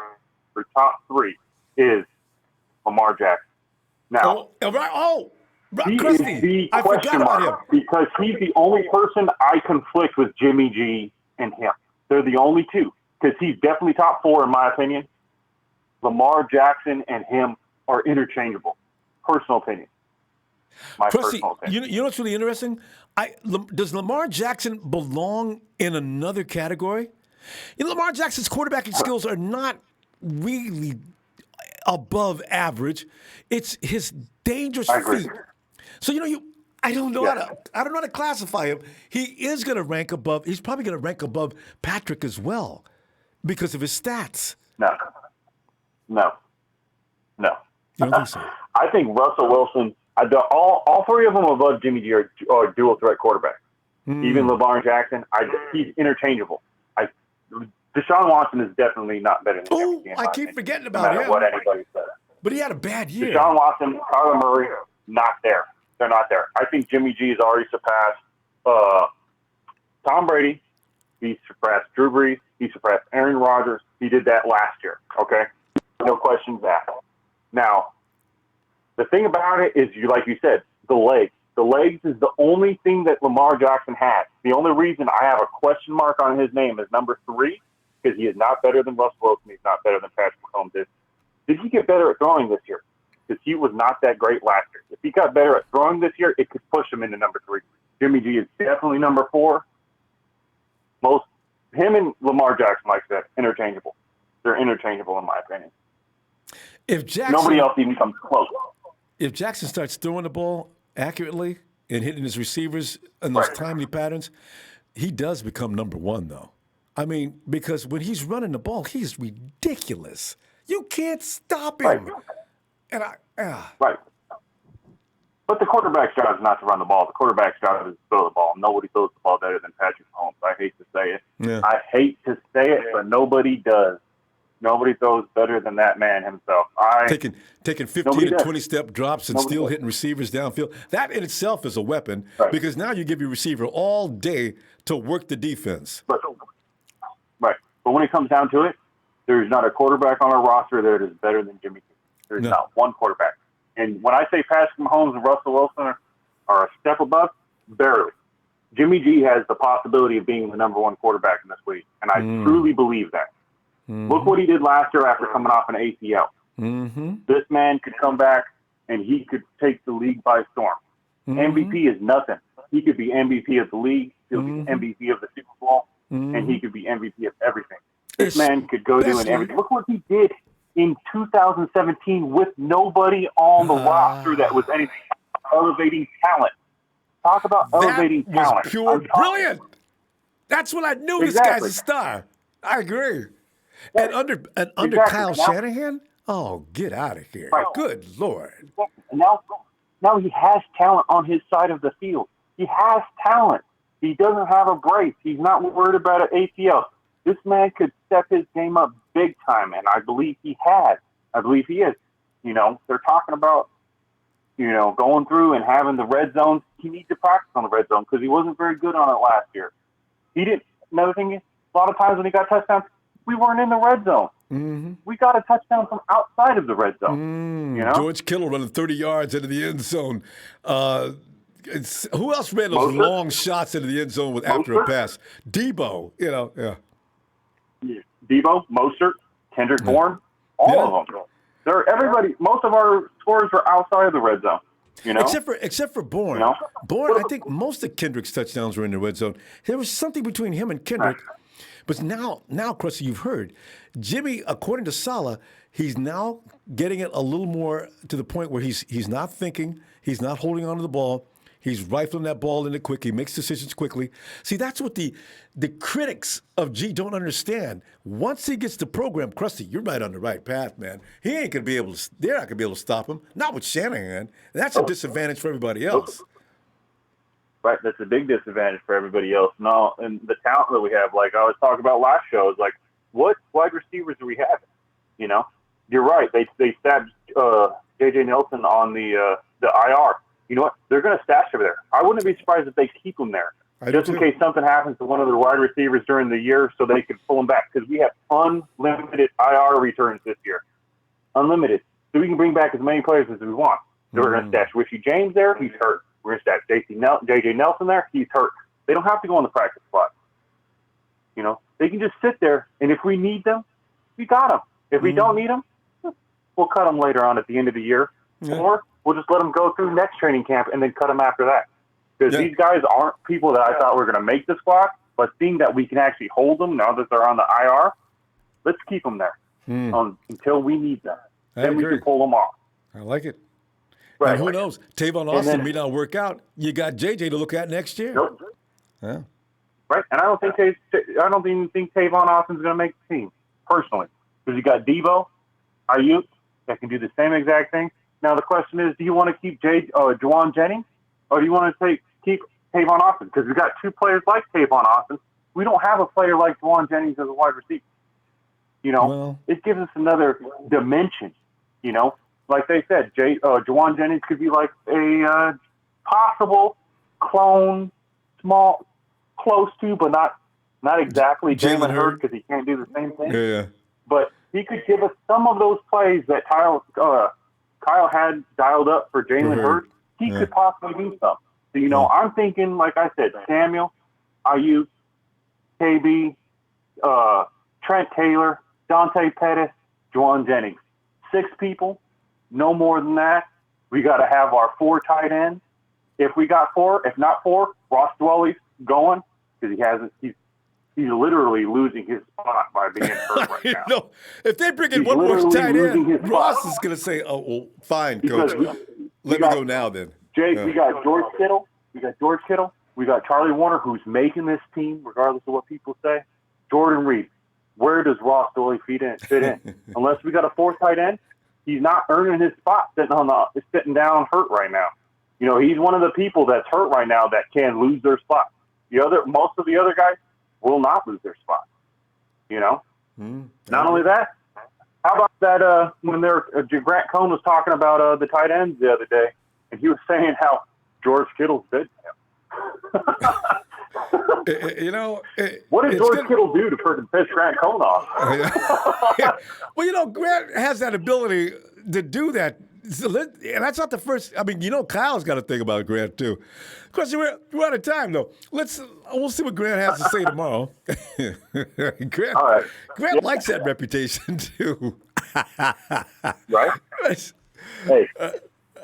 for top 3 is Lamar Jackson. Now, he Krusty, is the I question forgot about him. mark because he's the only person I conflict with Jimmy G and him. They're the only two because he's definitely top 4 in my opinion. Lamar Jackson and him are interchangeable. Personal opinion. My Krusty, personal opinion. you know what's really interesting? Does Lamar Jackson belong in another category? Lamar Jackson's quarterbacking skills are not really above average. It's his dangerous feet. So I don't know how to classify him. He is going to rank above. He's probably going to rank above Patrick as well because of his stats. No. You don't think so? I think Russell Wilson. All 3 of them above Jimmy G are dual threat quarterbacks. Even Lamar Jackson, he's interchangeable. Deshaun Watson is definitely not better than Jimmy G. I keep forgetting about no matter him. what anybody says. But he had a bad year. Deshaun Watson, Kyler Murray, not there. They're not there. I think Jimmy G has already surpassed Tom Brady. He surpassed Drew Brees. He surpassed Aaron Rodgers. He did that last year. Okay, no questions asked. Now, the thing about it is, like you said, the legs. The legs is the only thing that Lamar Jackson has. The only reason I have a question mark on his name is number 3, because he is not better than Russell Wilson. He's not better than Patrick Mahomes is. Did he get better at throwing this year? Because he was not that great last year. If he got better at throwing this year, it could push him into number 3. Jimmy G is definitely number 4. Him and Lamar Jackson, like I said, interchangeable. They're interchangeable in my opinion. Nobody else even comes close. If Jackson starts throwing the ball accurately and hitting his receivers in those timely patterns, he does become number 1, though. I mean, because when he's running the ball, he's ridiculous. You can't stop him. Right. Right. But the quarterback's job is not to run the ball. The quarterback's job is to throw the ball. Nobody throws the ball better than Patrick Mahomes. I hate to say it. Yeah. I hate to say it, but nobody does. Nobody throws better than that man himself. Taking 15 and 20-step drops and still hitting receivers downfield. That in itself is a weapon because now you give your receiver all day to work the defense. Right. But when it comes down to it, there's not a quarterback on our roster that is better than Jimmy G. There's not one quarterback. And when I say Patrick Mahomes and Russell Wilson are a step above, barely. Jimmy G has the possibility of being the number 1 quarterback in this league, and I truly believe that. Look what he did last year after coming off an ACL. This man could come back, and he could take the league by storm. MVP is nothing. He could be MVP of the league. He'll be MVP of the Super Bowl, and he could be MVP of everything. This man could go doing everything. Look what he did in 2017 with nobody on the roster that was anything. Elevating talent. Talk about elevating talent. That was pure brilliant. That's when I knew this guy's a star. I agree. And under Kyle Shanahan, get out of here. Right. Good Lord. Now he has talent on his side of the field. He has talent. He doesn't have a brace. He's not worried about an ACL. This man could step his game up big time, and I believe he has. I believe he is. They're talking about, going through and having the red zone. He needs to practice on the red zone because he wasn't very good on it last year. He didn't. Another thing is, a lot of times when he got touchdowns, we weren't in the red zone. We got a touchdown from outside of the red zone. George Kittle running 30 yards into the end zone. Who else ran those Mostert? long shots into the end zone with after a Mostert? pass? Debo, yeah. Debo, Mostert, Kendrick Bourne, all of them. Everybody. Most of our scores were outside of the red zone. Except for Bourne. Bourne, I think most of Kendrick's touchdowns were in the red zone. There was something between him and Kendrick. But now, Krusty, you've heard. Jimmy, according to Saleh, he's now getting it a little more to the point where he's not thinking, he's not holding on to the ball. He's rifling that ball into quick. He makes decisions quickly. See, that's what the critics of G don't understand. Once he gets the program, Krusty, you're right on the right path, man. He ain't gonna be able to. They're not gonna be able to stop him. Not with Shanahan. That's a disadvantage for everybody else. Right, that's a big disadvantage for everybody else. No, and the talent that we have, like I was talking about last show, is like, what wide receivers do we have? You're right. They stabbed J.J. Nelson on the IR. You know what? They're going to stash over there. I wouldn't be surprised if they keep him there, just in case something happens to one of their wide receivers during the year, so they can pull him back, because we have unlimited IR returns this year, unlimited. So we can bring back as many players as we want. So we're going to stash Richie James there. He's hurt. We're going to stash J.J. Nelson there. He's hurt. They don't have to go on the practice squad. They can just sit there, and if we need them, we got them. If we don't need them, we'll cut them later on at the end of the year, or we'll just let them go through next training camp and then cut them after that. Because these guys aren't people that I thought were going to make the squad, but seeing that we can actually hold them now that they're on the IR, let's keep them there until we need them. Then we can pull them off. I like it. Right. And who knows? Tavon Austin may not work out. You got JJ to look at next year. Nope. Yeah. Right, and I don't even think Tavon Austin's going to make the team personally, because you got Debo, Ayuk that can do the same exact thing. Now the question is, do you want to keep Juwan Jennings, or do you want to keep Tavon Austin? Because we got two players like Tavon Austin. We don't have a player like Juwan Jennings as a wide receiver. It gives us another dimension. Like they said, Juwan Jennings could be like a possible clone, small, close to, but not exactly Jalen Hurd, because he can't do the same thing. Yeah. But he could give us some of those plays that Kyle had dialed up for Jalen Hurd. He could possibly do some. So, I'm thinking, like I said, Samuel, Ayuk, KB, Trent Taylor, Dante Pettis, Juwan Jennings. 6 people, no more than that. We got to have our 4 tight ends. If we got 4, if not 4, Ross Dwelly's going, because he's literally losing his spot by being hurt right now. If they bring in one more tight end, Ross is going to say, "Oh, well, fine, coach. Let me go now then." Jake, we got George Kittle. We got Charlie Warner, who's making this team, regardless of what people say. Jordan Reed. Where does Ross Dwelly fit in? Unless we got a 4th tight end, he's not earning his spot sitting down hurt right now. He's one of the people that's hurt right now that can lose their spot. Most of the other guys will not lose their spot. Not only that, how about that when Grant Cohn was talking about the tight ends the other day, and he was saying how George Kittle's good to him. What did George Kittle do to piss Grant Cohn off? Well, Grant has that ability to do that. And that's not the first. I mean, Kyle's got to think about Grant too. Of course, we're out of time though. We'll see what Grant has to say tomorrow. Grant likes that reputation too. Right? Hey,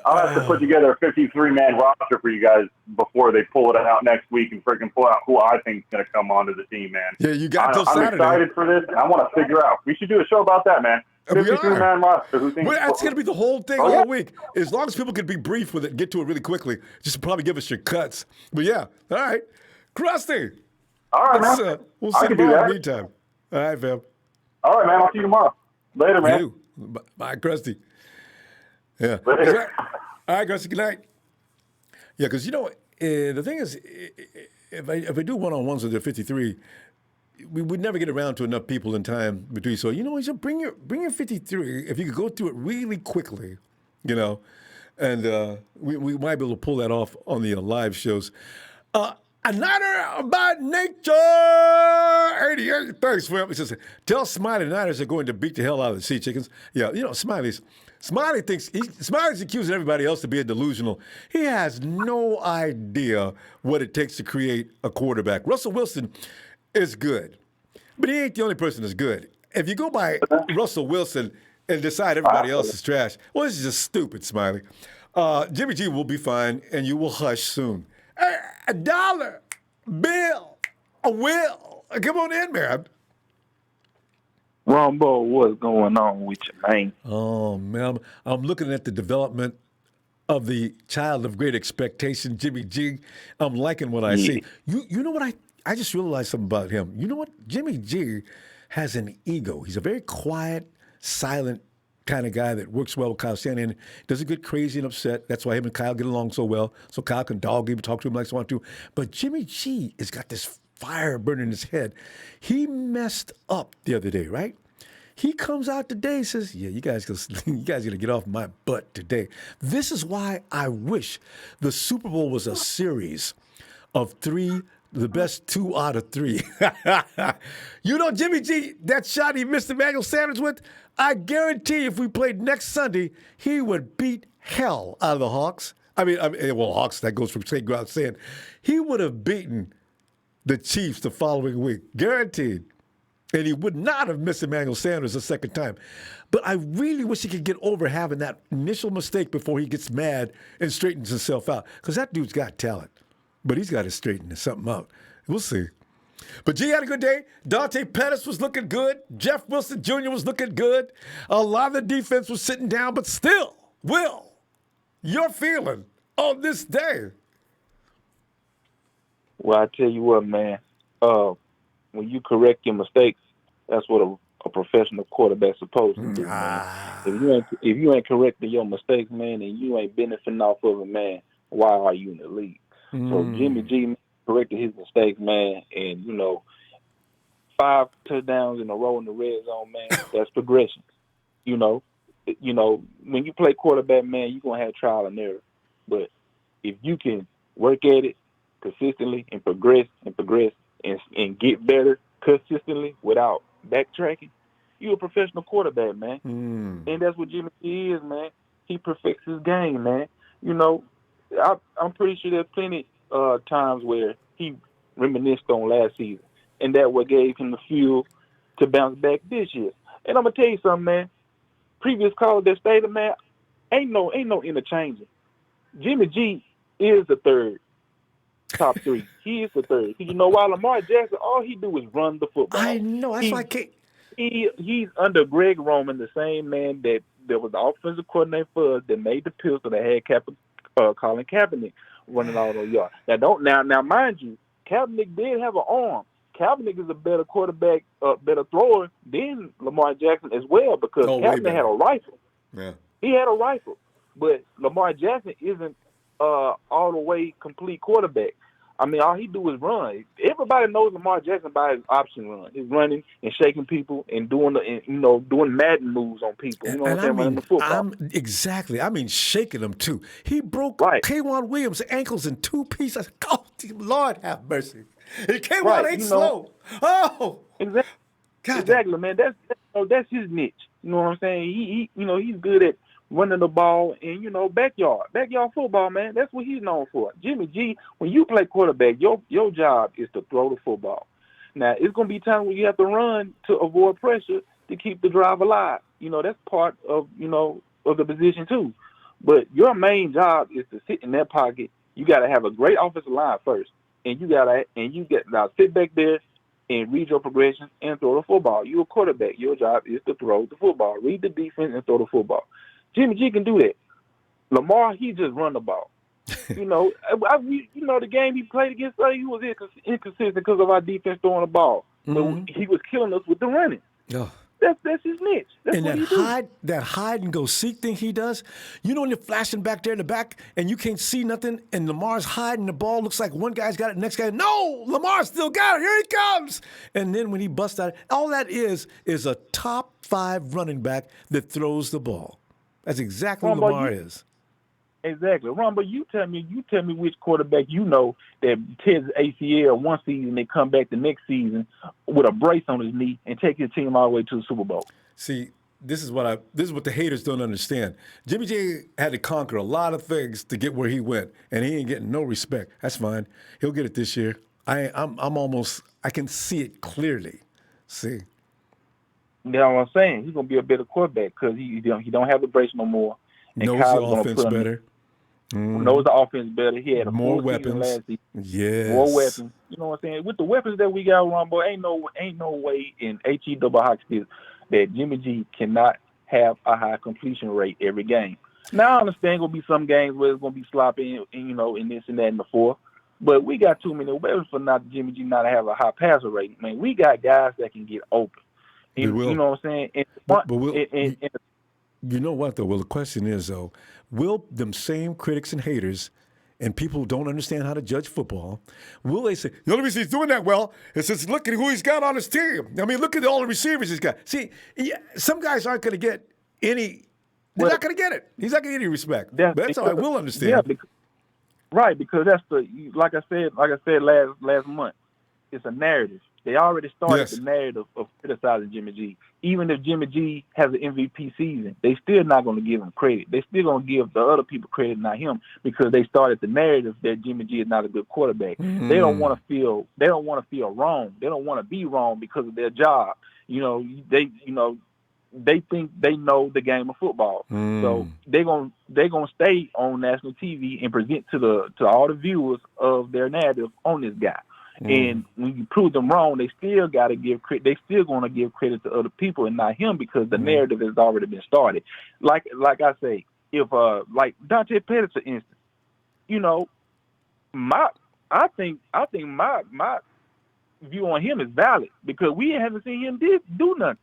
I'll have to put together a 53-man roster for you guys before they pull it out next week and freaking pull out who I think is going to come onto the team, man. Yeah, you got till Saturday. I'm excited for this, and I want to figure out. We should do a show about that, man. 53-man roster. That's going to be the whole thing all week. As long as people can be brief with it, get to it really quickly. Just probably give us your cuts. But yeah, all right. Krusty. All right, man. We'll see you tomorrow in the meantime. All right, fam. All right, man. I'll see you tomorrow. Later, man. Bye, Krusty. Yeah. Later. All right, Krusty. Good night. Yeah, because, the thing is, if I do one-on-ones with the 53, we would never get around to enough people in time between. So, bring your 53. If you could go through it really quickly, and we might be able to pull that off on the live shows. A Niner by nature. 88. Thanks, Phil. He says, tell Smiley the Niners are going to beat the hell out of the Sea Chickens. Yeah, Smiley thinks Smiley's accusing everybody else of being delusional. He has no idea what it takes to create a quarterback. Russell Wilson is good, but he ain't the only person that's good. If you go by Russell Wilson and decide everybody else is trash, well, this is just stupid, Smiley. Jimmy G will be fine, and you will hush soon. Hey, a dollar, bill, a will. Come on in, man. Ronbo, what's going on with you, man? Oh, man. I'm looking at the development of the child of great expectation, Jimmy G. I'm liking what I see. You know what? I just realized something about him. You know what? Jimmy G has an ego. He's a very quiet, silent kind of guy that works well with Kyle Shanahan, doesn't get crazy and upset. That's why him and Kyle get along so well. So Kyle can dog him, talk to him like he wants to. But Jimmy G has got this fire burning in his head. He messed up the other day, right? He comes out today and says, yeah, you guys gonna get off my butt today. This is why I wish the Super Bowl was a series of three, the best 2 out of 3. You know, Jimmy G, that shot he missed Emmanuel Sanders with, I guarantee if we played next Sunday, he would beat hell out of the Hawks. Hawks, that goes from St. Ground saying, he would have beaten the Chiefs the following week, guaranteed. And he would not have missed Emmanuel Sanders a second time. But I really wish he could get over having that initial mistake before he gets mad and straightens himself out. Because that dude's got talent. But he's got to straighten something out. We'll see. But G had a good day. Dante Pettis was looking good. Jeff Wilson Jr. was looking good. A lot of the defense was sitting down. But still, Will, your feeling on this day? Well, I tell you what, man. When you correct your mistakes, that's what a professional quarterback's supposed to do, man. If you ain't correcting your mistakes, man, and you ain't benefiting off of it, man, why are you in the league? So Jimmy G corrected his mistakes, man, and 5 touchdowns in a row in the red zone, man, that's progression. When you play quarterback, man, you're gonna have trial and error. But if you can work at it consistently and progress and get better consistently without backtracking, you're a professional quarterback, man. And that's what Jimmy G is, man. He perfects his game, man. I'm pretty sure there's plenty times where he reminisced on last season, and that what gave him the fuel to bounce back this year. And I'm gonna tell you something, man. Previous caller that stated, man, ain't no interchanging. Jimmy G is the third. Top 3. He is the third. You know why? Lamar Jackson, all he do is run the football. I know. That's why I can't. He's under Greg Roman, the same man that was the offensive coordinator for us, that made the pistol, that had Colin Kaepernick running all those yards. Now, mind you, Kaepernick did have an arm. Kaepernick is a better quarterback, better thrower than Lamar Jackson as well, because Kaepernick had a rifle. Yeah. He had a rifle. But Lamar Jackson isn't all the way complete quarterback. I mean, all he do is run. Everybody knows Lamar Jackson by his option run. He's running and shaking people and doing Madden moves on people. You know what I'm saying? Running the football. Exactly. I mean, shaking them too. He broke K'Wan Williams' ankles in 2 pieces. Oh, Lord have mercy. And K'Wan ain't slow. Oh, exactly, man. That's his niche. You know what I'm saying? He he's good at running the ball and, backyard football, man. That's what he's known for. Jimmy G, when you play quarterback, your job is to throw the football. Now, it's going to be times when you have to run to avoid pressure to keep the drive alive. That's part of the position too. But your main job is to sit in that pocket. You got to have a great offensive line first. And you got to sit back there and read your progression and throw the football. You're a quarterback. Your job is to throw the football. Read the defense and throw the football. Jimmy G can do that. Lamar, he just run the ball. The game he played against us, he was inconsistent because of our defense throwing the ball. But he was killing us with the running. Oh. That's his niche. That's and what that hide and go seek thing he does. When you're flashing back there in the back and you can't see nothing, and Lamar's hiding the ball, looks like one guy's got it, next guy, no, Lamar still got it. Here he comes. And then when he busts out, all that is a top 5 running back that throws the ball. That's exactly what Lamar is. Exactly. Ronbo, you tell me which quarterback you know that tears ACL one season, they come back the next season with a brace on his knee and take his team all the way to the Super Bowl. See, this is what the haters don't understand. Jimmy G had to conquer a lot of things to get where he went, and he ain't getting no respect. That's fine. He'll get it this year. I can see it clearly. See. You know what I'm saying? He's gonna be a better quarterback because he don't have the brace no more. And Knows Kyle's the gonna offense put him, better. knows the offense better. He had a More full season weapons. last season. Yes. More weapons. You know what I'm saying? With the weapons that we got, Ronbo, ain't no way in HE double hockey that Jimmy G cannot have a high completion rate every game. Now I understand gonna be some games where it's gonna be sloppy and in this and that and the fourth. But we got too many weapons for Jimmy G not to have a high passer rate. Man, we got guys that can get open. We will. You know what I'm saying? But you know what, though? Well, the question is, though, will them same critics and haters and people who don't understand how to judge football, will they say, the only reason he's doing that well is just look at who he's got on his team. I mean, look at all the receivers he's got. See, some guys aren't going to get any – they're not going to get it. He's not going to get any respect. That's how I will understand. Yeah, because that's like I said last month, it's a narrative. They already started the narrative of criticizing Jimmy G. Even if Jimmy G has an MVP season, they still not going to give him credit. They still going to give the other people credit, not him, because they started the narrative that Jimmy G is not a good quarterback. Mm-hmm. They don't want to feel wrong. They don't want to be wrong because of their job. They think they know the game of football. So they're gonna stay on national TV and present to all the viewers of their narrative on this guy. And when you prove them wrong, they still got to give credit. They still going to give credit to other people and not him because the narrative has already been started. Like I say, if like Dante Pettis, for instance, I think my view on him is valid because we haven't seen him do nothing.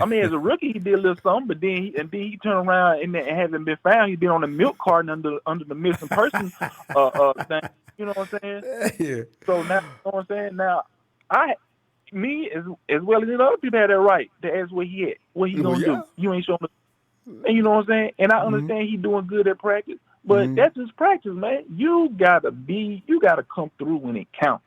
I mean, as a rookie, he did a little something, but then he turned around and hasn't been found. He's been on the milk carton under the missing person thing. You know what I'm saying? Yeah. So now, you know what I'm saying? Now, me as well as other people have that right to ask where he at, what he gonna do. You ain't showing and you know what I'm saying? And I understand he's doing good at practice, but that's just practice, man. You gotta come through when it counts.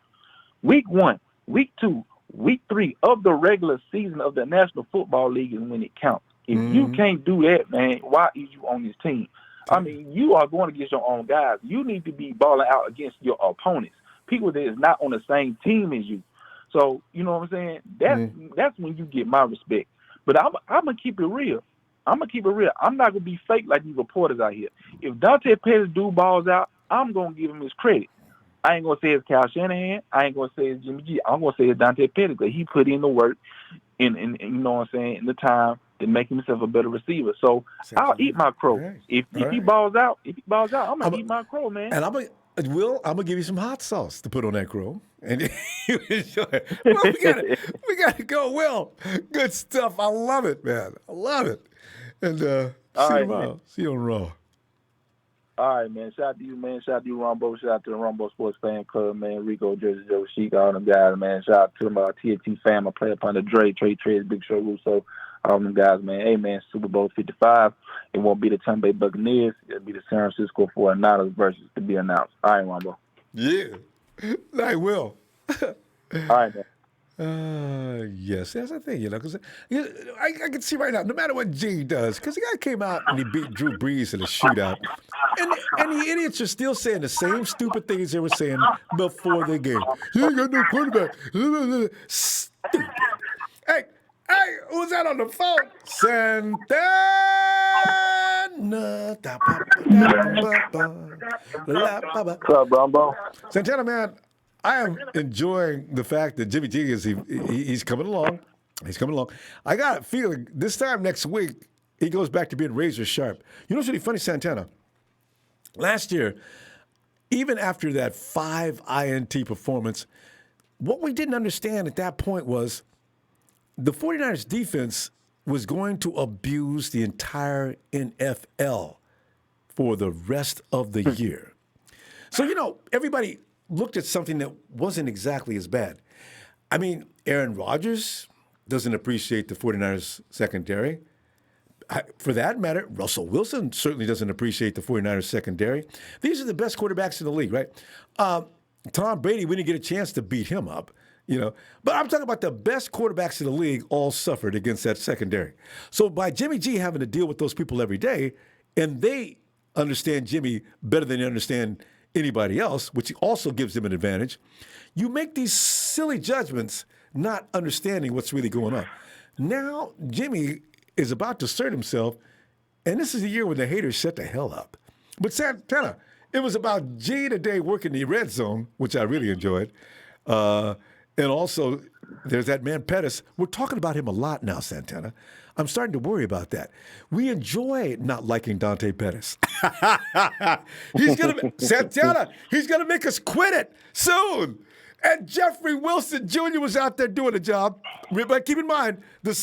Week 1, week 2, week 3 of the regular season of the National Football League is when it counts. If you can't do that, man, why is you on this team? I mean, you are going against your own guys. You need to be balling out against your opponents, people that is not on the same team as you. So, you know what I'm saying? That's when you get my respect. But I'm going to keep it real. I'm not going to be fake like these reporters out here. If Dante Pettis do balls out, I'm going to give him his credit. I ain't going to say it's Kyle Shanahan. I ain't going to say it's Jimmy G. I'm going to say it's Dante Pettis because he put in the work and you know what I'm saying, in the time to make himself a better receiver. So I'll eat my crow. Right. If he balls out, I'm going to eat my crow, man. And I'm gonna give you some hot sauce to put on that crow, and you enjoy it. Well, we gotta go. Will, good stuff. I love it, man. I love it. And see you tomorrow. See you on Raw. All right, man. Shout out to you, man. Shout out to you, Ronbo. Shout out to the Ronbo Sports Fan Club, man. Rico, Jersey Joe, Sheik, all them guys, man. Shout out to them, TNT fam. I play up under Dre, Trey, Big Show, Russo, all them guys, man. Hey, man, Super Bowl 55. It won't be the Tampa Bay Buccaneers. It'll be the San Francisco 49ers versus to be announced. All right, Ronbo. Yeah. I will. All right, man. Yes, that's the thing, because I can see right now, no matter what G does, because the guy came out and he beat Drew Brees in a shootout, and the idiots are still saying the same stupid things they were saying before the game. He ain't got no quarterback. Stupid. Hey, who's that on the phone? Santana. What's up, Ronbo? Santana, man. I am enjoying the fact that Jimmy G he's coming along. He's coming along. I got a feeling this time next week he goes back to being razor sharp. You know what's really funny, Santana? Last year, even after that 5 INT performance, what we didn't understand at that point was the 49ers defense was going to abuse the entire NFL for the rest of the year. So, everybody looked at something that wasn't exactly as bad. I mean, Aaron Rodgers doesn't appreciate the 49ers secondary. for that matter, Russell Wilson certainly doesn't appreciate the 49ers secondary. These are the best quarterbacks in the league, right? Tom Brady, we didn't get a chance to beat him up, But I'm talking about the best quarterbacks in the league all suffered against that secondary. So by Jimmy G having to deal with those people every day, and they understand Jimmy better than they understand anybody else, which also gives them an advantage, you make these silly judgments not understanding what's really going on. Now, Jimmy is about to assert himself, and this is the year when the haters shut the hell up. But Santana, it was about G today working the red zone, which I really enjoyed. And also, there's that man Pettis. We're talking about him a lot now, Santana. I'm starting to worry about that. We enjoy not liking Dante Pettis. He's gonna make us quit it soon. And Jeffrey Wilson Jr. was out there doing a job. But keep in mind, a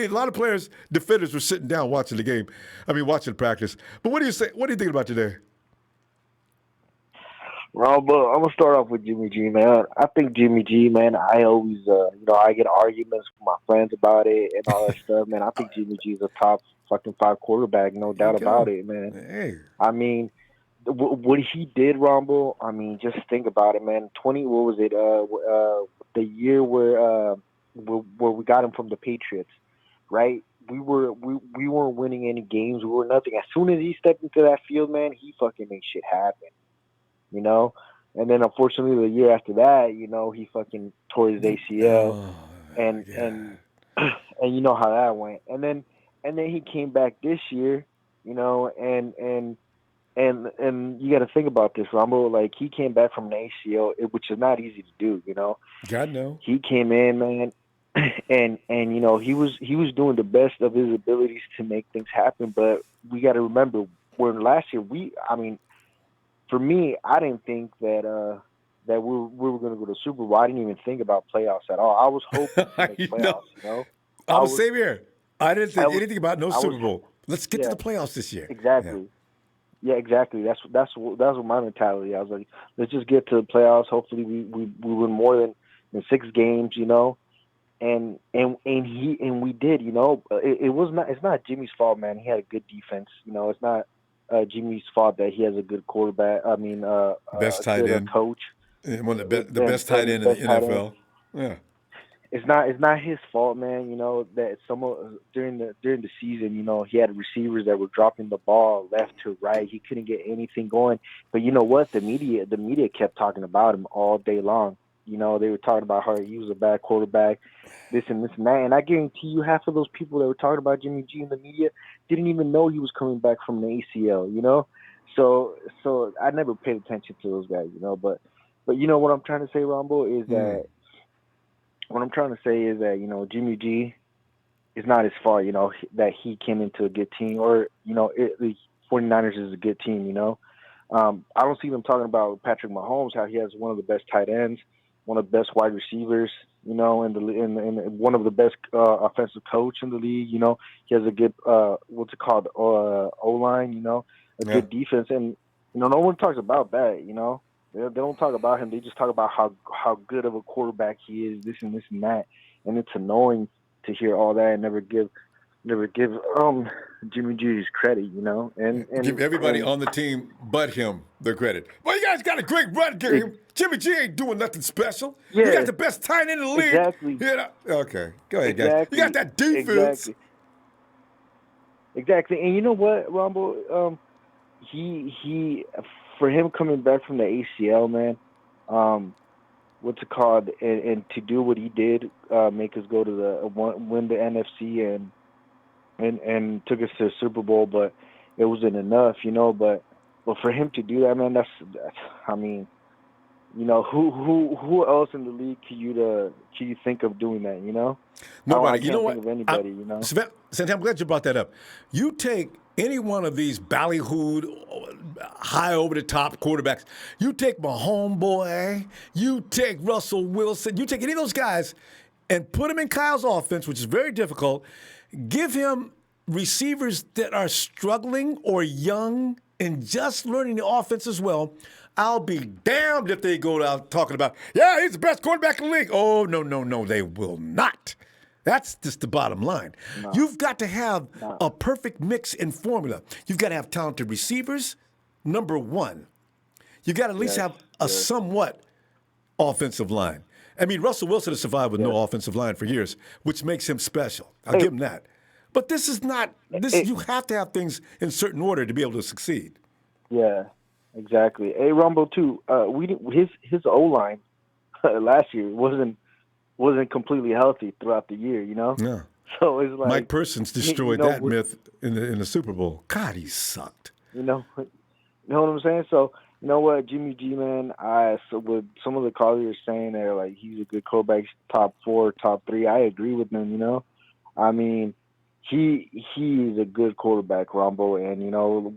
lot of players, defenders were sitting down watching the game. Watching practice. But what do you say? What do you think about today? Ronbo, I'm gonna start off with Jimmy G, man. I think Jimmy G, man. I always, I get arguments with my friends about it and all that stuff, man. I think Jimmy G is a top fucking 5 quarterback, no doubt about it, man. Hey. What he did, Ronbo. Just think about it, man. What was it? The year where we got him from the Patriots, right? We weren't winning any games. We were nothing. As soon as he stepped into that field, man, he fucking made shit happen. And then unfortunately the year after that, he fucking tore his ACL, and you know how that went. And then he came back this year, and you got to think about this, Ronbo. Like, he came back from an ACL, which is not easy to do, God no. He came in, man, and he was doing the best of his abilities to make things happen. But we got to remember, where last year for me, I didn't think that we were going to go to the Super Bowl. I didn't even think about playoffs at all. I was hoping to make playoffs. I was same here. I didn't think anything about Super Bowl. Let's get to the playoffs this year. Exactly. Yeah, exactly. That's what my mentality. I was like, let's just get to the playoffs. Hopefully, we win more than 6 games. And we did. It's not Jimmy's fault, man. He had a good defense. It's not Jimmy's fault that he has a good quarterback. Best tight end coach. One of the best tight end in the NFL. Yeah. It's not his fault, man. That during the season, he had receivers that were dropping the ball left to right. He couldn't get anything going. But you know what? The media kept talking about him all day long. They were talking about how he was a bad quarterback, this and that. And I guarantee you, half of those people that were talking about Jimmy G in the media didn't even know he was coming back from the ACL. So I never paid attention to those guys. But what I'm trying to say, Ronbo, is that. What I'm trying to say is that, Jimmy G is not his fault, that he came into a good team, or, the 49ers is a good team, I don't see them talking about Patrick Mahomes, how he has one of the best tight ends, one of the best wide receivers, and one of the best offensive coach in the league, he has a good, O-line, a good defense. And, no one talks about that, They don't talk about him. They just talk about how good of a quarterback he is, this and that. And it's annoying to hear all that and never give Jimmy G his credit, and give everybody on the team but him the credit. Well, you guys got a great run game. Jimmy G ain't doing nothing special. Yeah, you got the best tight end in the league. Exactly. Okay, go ahead, guys. You got that defense. Exactly. And you know what, Ronbo? He for him coming back from the ACL, man, and to do what he did, make us go to win the NFC and took us to the Super Bowl, but it wasn't enough, But for him to do that, man, that's who else in the league can you think of doing that? Nobody. I can't think of anybody. Santana, I'm glad you brought that up. You take any one of these ballyhooed, high over the top quarterbacks. You take Mahomes, boy. You take Russell Wilson. You take any of those guys and put them in Kyle's offense, which is very difficult. Give him receivers that are struggling or young and just learning the offense as well. I'll be damned if they go out talking about, he's the best quarterback in the league. Oh, no, they will not. That's just the bottom line. No. You've got to have a perfect mix and formula. You've got to have talented receivers, number one. You've got to at least have a somewhat offensive line. I mean, Russell Wilson has survived with no offensive line for years, which makes him special. I'll give him that. But this is not this. You have to have things in certain order to be able to succeed. Yeah, exactly. Hey, Ronbo too. His O-line last year wasn't completely healthy throughout the year. You know. Yeah. So it's like Mike Persons destroyed that myth in the Super Bowl. God, he sucked. You know what I'm saying? So you know what, Jimmy G, man. So with some of the callers are saying they're like he's a good quarterback, top 4, top 3. I agree with them. You know, I mean, he is a good quarterback, Ronbo, and you know,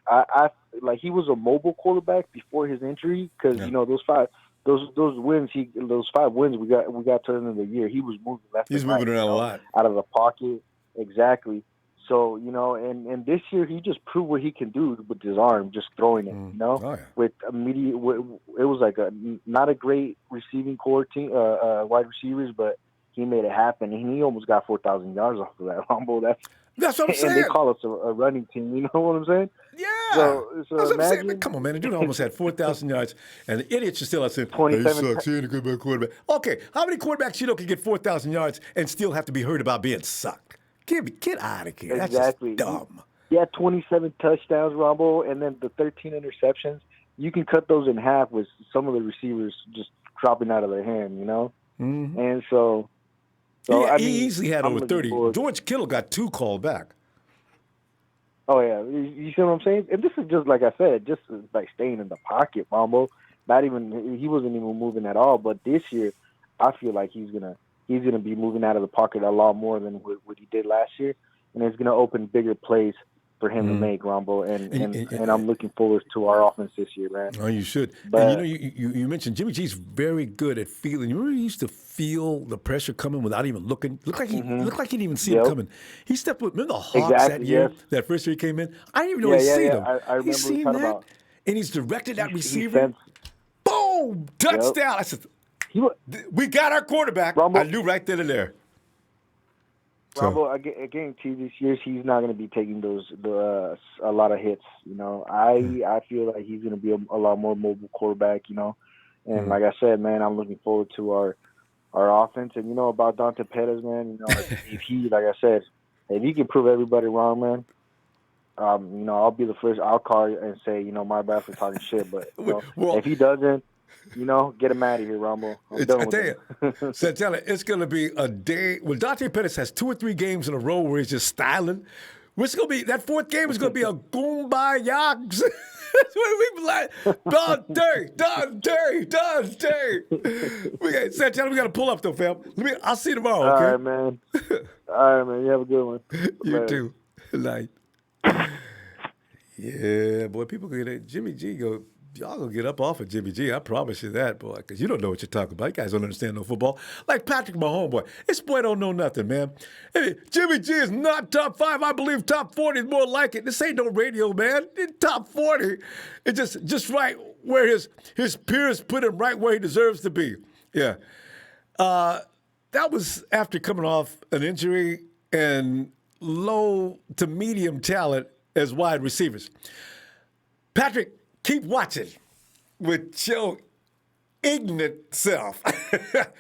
I like he was a mobile quarterback before his injury because you know those 5 wins we got to the end of the year. He was moving left. He's moving around a lot out of the pocket, exactly. So, you know, and this year he just proved what he can do with his arm, just throwing it, you know, with immediate. It was like not a great receiving core team, wide receivers, but he made it happen. And he almost got 4,000 yards off of that. Rumble. That's what I'm saying. And they call us a running team. You know what I'm saying? Yeah. So That's what I'm imagine, saying. Come on, man. The dude almost had 4,000 yards, and the idiots are still out saying, he sucks. He ain't a good quarterback. Okay, how many quarterbacks you know can get 4,000 yards and still have to be heard about being sucked? Get out of here. Exactly. That's just dumb. He had 27 touchdowns, Ronbo, and then the 13 interceptions. You can cut those in half with some of the receivers just dropping out of their hand, you know? Mm-hmm. And so he easily had over 30. George Kittle got 2 called back. Oh, yeah. You see what I'm saying? And this is just, like I said, just like staying in the pocket, Ronbo. He wasn't even moving at all. But this year, I feel like he's gonna be moving out of the pocket a lot more than what he did last year, and it's going to open bigger plays for him to make, Ronbo. And I'm looking forward to our offense this year, man. Oh, you should. But, and you mentioned Jimmy G's very good at feeling. You remember he used to feel the pressure coming without even looking. Looked like he didn't even see it coming. He stepped with remember the Hawks that year, that first year he came in. I didn't even know he'd seen him. I remember he's seen that, about. And he's directed that receiver. Boom! Touchdown! I said, we got our quarterback. Ronbo, I knew right then and there. Ronbo, I guarantee this year he's not going to be taking a lot of hits. You know, I feel like he's going to be a lot more mobile quarterback. You know, and like I said, man, I'm looking forward to our offense. And you know about Dante Pettis, man. You know, if he can prove everybody wrong, man. You know, I'll be the first. I'll call and say, you know, my bad for talking shit. But you know, if he doesn't. You know, get him out of here, Ronbo. I'm done with him. Santana, it's going to be a day. Well, Dante Pettis has 2 or 3 games in a row where he's just styling. It's going to be that 4th game is going to be a kumbaya. That's what we be like. Dante. Santana, we got to pull up though, fam. I'll see you tomorrow. Okay. All right, man. All right, man. You have a good one. You too. Night. Yeah, boy. People get it. Jimmy G go. Y'all gonna get up off of Jimmy G. I promise you that, boy, because you don't know what you're talking about. You guys don't understand no football. Like Patrick Mahomes, boy. This boy don't know nothing, man. Hey, Jimmy G is not top 5. I believe top 40 is more like it. This ain't no radio, man. In top 40. It's just right where his peers put him right where he deserves to be. Yeah. That was after coming off an injury and low to medium talent as wide receivers. Patrick, keep watching with your ignorant self.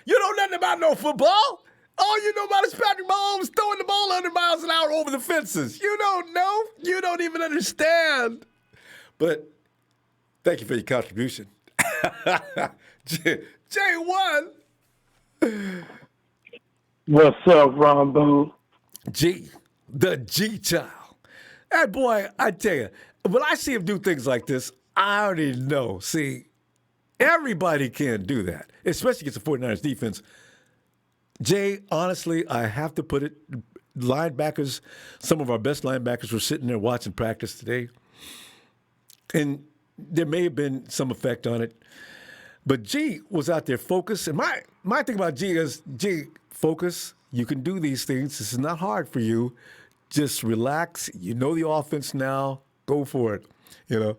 You know nothing about no football. All you know about is Patrick Mahomes throwing the ball 100 miles an hour over the fences. You don't know. You don't even understand. But thank you for your contribution. J1. What's up, Ronbo? G, the G child. Hey, boy, I tell you, when I see him do things like this, I already know. See, everybody can't do that, especially against the 49ers defense. Jay, honestly, I have to put it, linebackers, some of our best linebackers were sitting there watching practice today. And there may have been some effect on it. But G was out there focused. And my thing about G is, G, focus. You can do these things. This is not hard for you. Just relax. You know the offense now. Go for it. You know.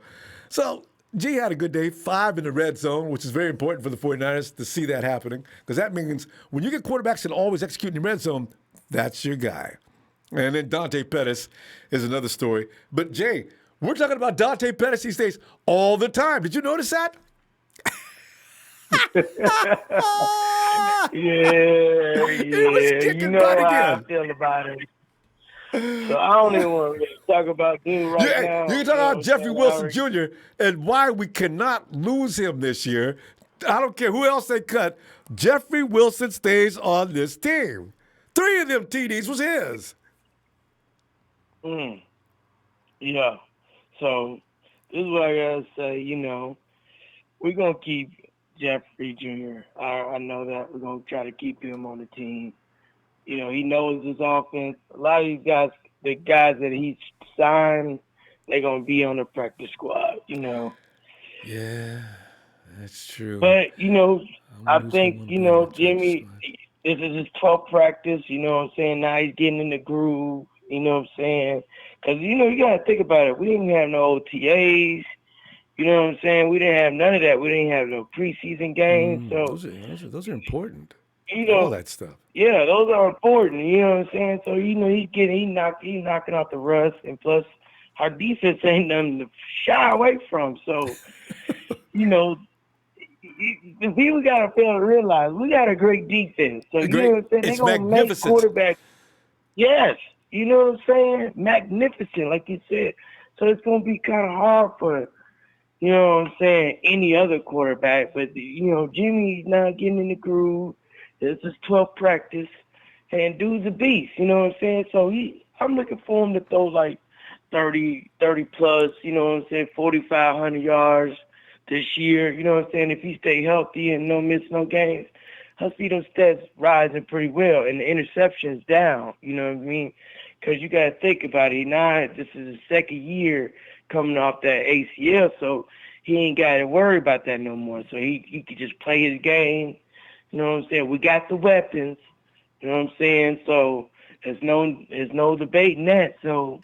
So G had a good day, 5 in the red zone, which is very important for the 49ers to see that happening, because that means when you get quarterbacks that always execute in the red zone, that's your guy. And then Dante Pettis is another story. But, Jay, we're talking about Dante Pettis these days all the time. Did you notice that? He was kicking You know butt how again. I feel about it. So I don't even want to talk about dude right now. You can talk about Jeffrey Wilson Jr. and why we cannot lose him this year. I don't care who else they cut. Jeffrey Wilson stays on this team. 3 of them TDs was his. Yeah. So this is what I gotta say. You know, we're gonna keep Jeffrey Jr. I know that we're gonna try to keep him on the team. You know, he knows his offense. A lot of these guys, the guys that he's signed, they're gonna be on the practice squad. You know. Yeah, that's true. But you know, I think you know Jimmy. This is his 12th practice. You know what I'm saying? Now he's getting in the groove. You know what I'm saying? Because, you know, you got to think about it. We didn't have no OTAs. You know what I'm saying? We didn't have none of that. We didn't have no preseason games. So those are important. You know, all that stuff. Yeah, those are important. You know what I'm saying? So, you know, he's knocking out the rust. And plus, our defense ain't nothing to shy away from. So, you know, we got to fail to realize we got a great defense. So, you know what I'm saying? They're going to make quarterback. Yes. You know what I'm saying? Magnificent, like you said. So it's going to be kind of hard for, you know what I'm saying, any other quarterback. But, you know, Jimmy's not getting in the groove. This is 12th practice. And dude's a beast, you know what I'm saying? So I'm looking for him to throw like 30 plus, you know what I'm saying, 4,500 yards this year. You know what I'm saying? If he stay healthy and no miss no games, I see those stats rising pretty well, and the interceptions down. You know what I mean? Because you got to think about it. Now this is his second year coming off that ACL, so he ain't got to worry about that no more. So he could just play his game. You know what I'm saying? We got the weapons. You know what I'm saying? So there's no debating that. So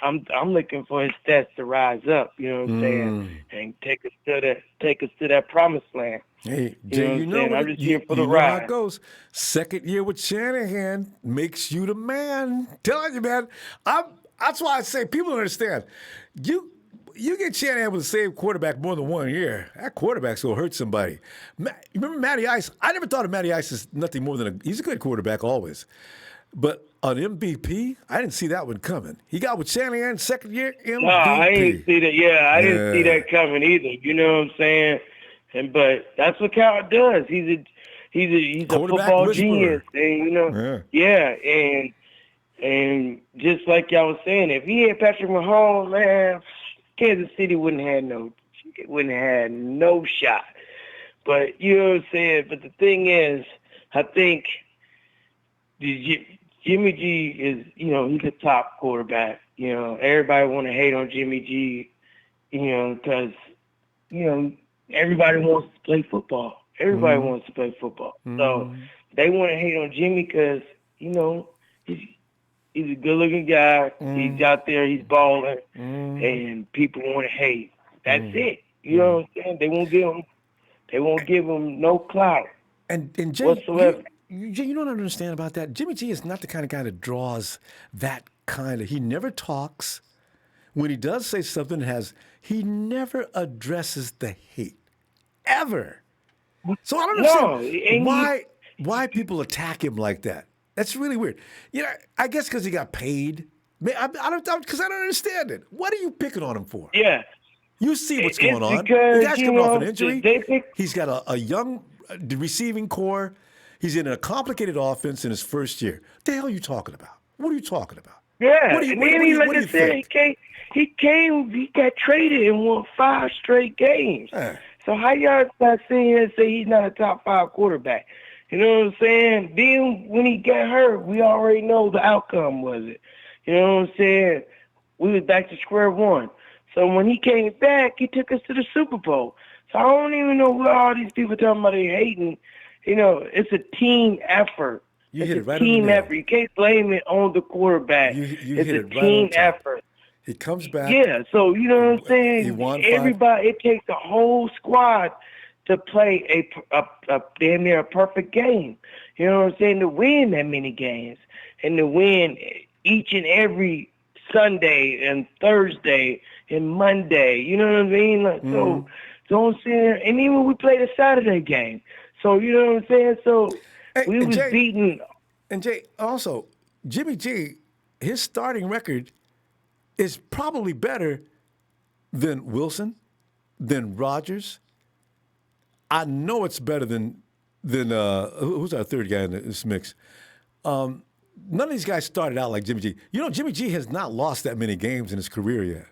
I'm looking for his stats to rise up. You know what I'm saying? And take us to that promised land. Hey, Jay, you know what I'm just here for the you know ride. how it goes. Second year with Shanahan makes you the man. Telling you, man. That's why I say people don't understand. You get Shanahan with the same quarterback more than 1 year, that quarterback's going to hurt somebody. You remember Matty Ice? I never thought of Matty Ice as nothing more than he's a good quarterback always. But on MVP, I didn't see that one coming. He got with Shanahan, second year MVP. No, I didn't see that. Yeah, I didn't see that coming either. You know what I'm saying? But that's what Cal does. He's a football whisperer. genius, and you know, and just like y'all was saying, if he had Patrick Mahomes, man, Kansas City wouldn't have no shot. But you know what I'm saying. But the thing is, I think Jimmy G is, you know, he's a top quarterback. You know, everybody want to hate on Jimmy G, you know, because you know. Everybody wants to play football. Everybody wants to play football. So they want to hate on Jimmy because, you know, he's a good-looking guy. He's out there. He's balling. And people want to hate. That's it. You know what I'm saying? They won't give him no clout and Jay, whatsoever. You don't understand about that. Jimmy G is not the kind of guy that draws that kind of – he never talks. When he does say something, he never addresses the hate, ever. So I don't understand why people attack him like that. That's really weird. You know, I guess because he got paid. I don't understand it. What are you picking on him for? Yeah, you see what's going on. Because, the guy's coming off an injury. He's got a young receiving core. He's in a complicated offense in his first year. What the hell are you talking about? What are you talking about? Yeah, what do you think? He got traded and won 5 straight games. So how y'all not sitting here and say he's not a top 5 quarterback? You know what I'm saying? Then when he got hurt, we already know the outcome was it. You know what I'm saying? We was back to square one. So when he came back, he took us to the Super Bowl. So I don't even know what all these people talking about they hating. You know, it's a team effort. You hit it right team on the nail. effort. You can't blame it on the quarterback. You it's hit a it right team on top. effort. He comes back. Yeah, so you know what I'm saying? He won 5. Everybody, it takes a whole squad to play a damn near a perfect game. You know what I'm saying? To win that many games and to win each and every Sunday and Thursday and Monday. You know what I mean? Like, so I'm saying, and even we played a Saturday game. So you know what I'm saying? So we was beating. And Jay, also, Jimmy G, his starting record is probably better than Wilson, than Rodgers. I know it's better than who's our third guy in this mix. None of these guys started out like Jimmy G. You know, Jimmy G has not lost that many games in his career yet.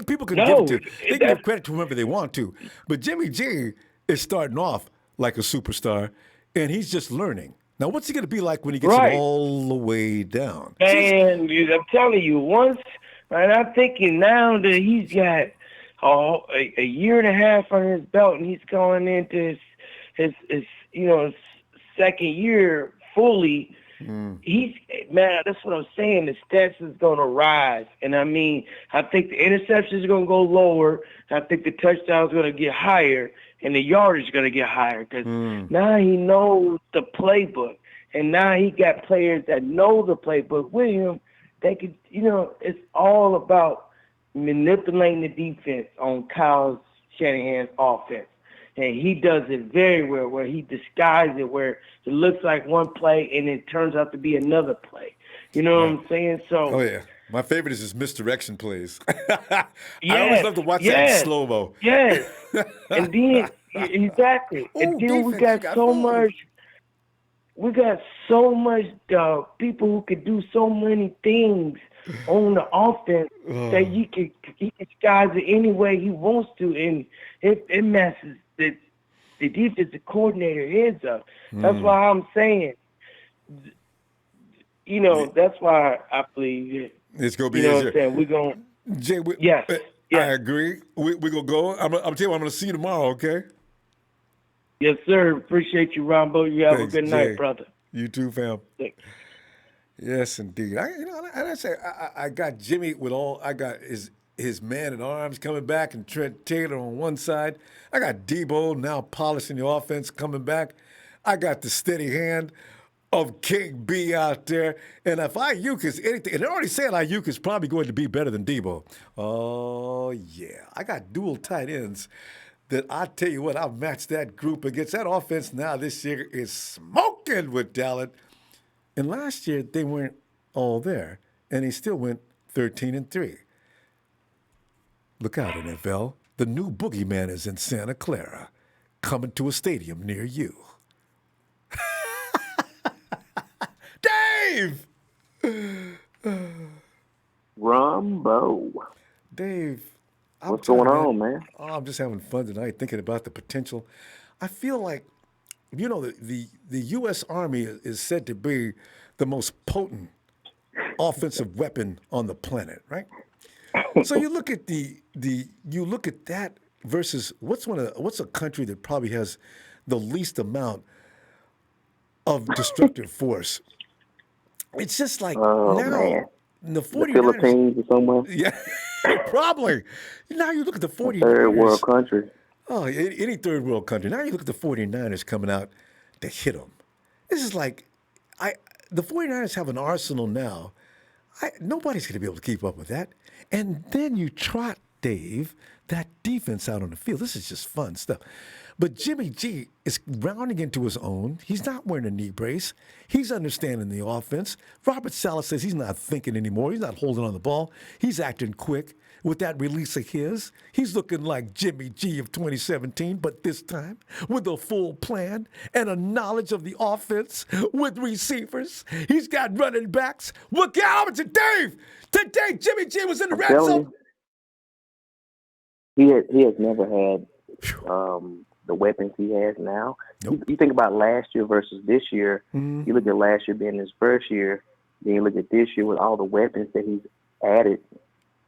People could give it to. They can give credit to whoever they want to, but Jimmy G is starting off like a superstar, and he's just learning. Now, what's he going to be like when he gets all the way down? Man, I'm telling you, and I'm thinking now that he's got a year and a half on his belt, and he's going into his second year fully. That's what I'm saying. The stats is going to rise, and I mean, I think the interceptions are going to go lower. I think the touchdowns are going to get higher, and the yardage is going to get higher because now he knows the playbook, and now he got players that know the playbook with him. They could, it's all about manipulating the defense on Kyle Shanahan's offense. And he does it very well, where he disguises it, where it looks like one play and it turns out to be another play. You know what I'm saying? So. Oh, yeah. My favorite is his misdirection plays. I always love to watch that in slow-mo. Yes. And then, exactly. And then we got so much people who could do so many things on the offense that he can disguise it any way he wants to, and it messes the defensive coordinator heads up. That's why I'm saying, that's why I believe it's going to be easier. What I'm saying? We're going to. Jay, yes. I agree. We're going to go. I'm telling you, I'm going to see you tomorrow, okay? Yes, sir. Appreciate you, Ronbo. You have Thanks, a good night, brother. You too, fam. Thanks. Yes, indeed. I got Jimmy with I got his man at arms coming back and Trent Taylor on one side. I got Debo now polishing the offense coming back. I got the steady hand of King B out there. And if Ayuk is anything, and they're already saying Ayuk is probably going to be better than Debo. Oh, yeah. I got dual tight ends that I tell you what, I'll match that group against. That offense now this year is smoking with talent. And last year, they weren't all there, and they still went 13-3. Look out, NFL. The new boogeyman is in Santa Clara, coming to a stadium near you. Dave! Ronbo. Dave. What's going on, man? Oh, I'm just having fun tonight thinking about the potential. I feel like, the U.S. Army is said to be the most potent offensive weapon on the planet, right? So you look at you look at that versus what's a country that probably has the least amount of destructive force. It's just like man. The 49ers, the Philippines or somewhere. Yeah, probably. Now you look at the 49ers. Third world country. Oh, any third world country. Now you look at the 49ers coming out to hit them. This is like, the 49ers have an arsenal now. Nobody's going to be able to keep up with that. And then you trot, Dave, that defense out on the field. This is just fun stuff. But Jimmy G is rounding into his own. He's not wearing a knee brace. He's understanding the offense. Robert Saleh says he's not thinking anymore. He's not holding on the ball. He's acting quick. With that release of his, he's looking like Jimmy G of 2017, but this time with a full plan and a knowledge of the offense with receivers. He's got running backs. Look out to Dave! Today, Jimmy G was in the red zone. He has never had the weapons he has now. Nope. You think about last year versus this year. You look at last year being his first year, then you look at this year with all the weapons that he's added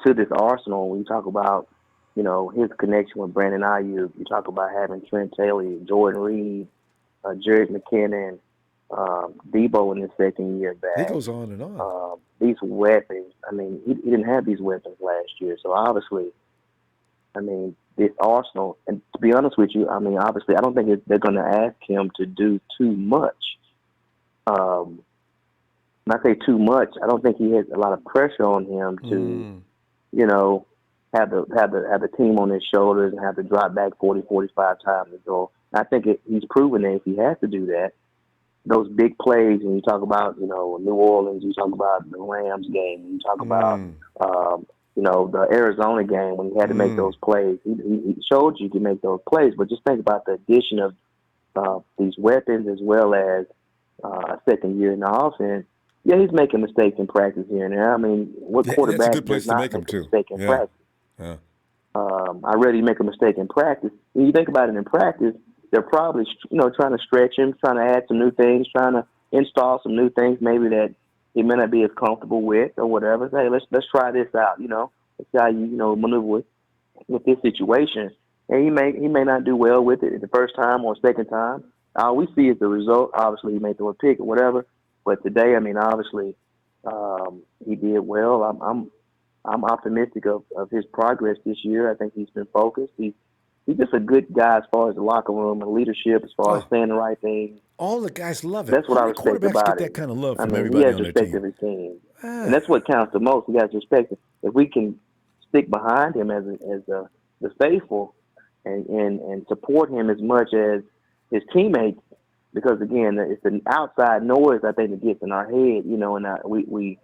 to this arsenal. When you talk about, his connection with Brandon Ayuk, you talk about having Trent Taylor, Jordan Reed, Jared McKinnon, Debo in his second year back. He goes on and on. these weapons. I mean, he didn't have these weapons last year, so obviously, I mean, this Arsenal. And to be honest with you, I mean, obviously, I don't think they're going to ask him to do too much. When I say too much, I don't think he has a lot of pressure on him to, you know, have the team on his shoulders and have to drop back 40, 45 times to go. I think he's proven that if he has to do that, those big plays, when you talk about, you know, New Orleans, you talk about the Rams game, you talk about, you know, the Arizona game when he had to make those plays. He showed you can make those plays, but just think about the addition of these weapons as well as a second year in the offense. Yeah, he's making mistakes in practice here and there. I mean, what quarterback does not make a mistake in practice? Yeah. I read he make a mistake in practice. When you think about it in practice, they're probably, you know, trying to stretch him, trying to add some new things, trying to install some new things maybe that he may not be as comfortable with or whatever. Hey, let's try this out, you know. Let's see how you know, maneuver with this situation. And he may not do well with it the first time or second time. All we see is the result. Obviously, he may throw a pick or whatever. But today, I mean, obviously, he did well. I'm optimistic of his progress this year. I think he's been focused. He's just a good guy as far as the locker room and leadership, as far as saying the right thing. All the guys love it. That's what I respect quarterbacks about get it. that kind of love from I mean, everybody he has on their respect team. of his team, and that's what counts the most. He has respect. If we can stick behind him as the faithful and support him as much as his teammates, because again, it's an outside noise I think that gets in our head, you know, and we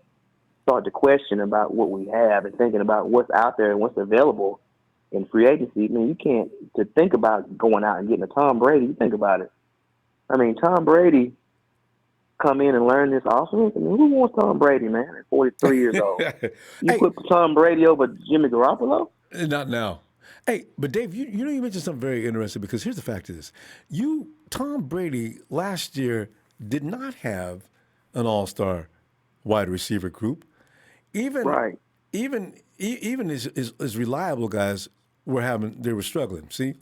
start to question about what we have and thinking about what's out there and what's available in free agency. I mean, you can't to think about going out and getting a Tom Brady. You think about it. I mean, Tom Brady come in and learn this offense. I mean, who wants Tom Brady, man? At 43 years old, you put Tom Brady over Jimmy Garoppolo? Not now. Hey, but Dave, you know you mentioned something very interesting because here's the fact of this: Tom Brady last year did not have an all-star wide receiver group. Even his reliable guys they were struggling. See,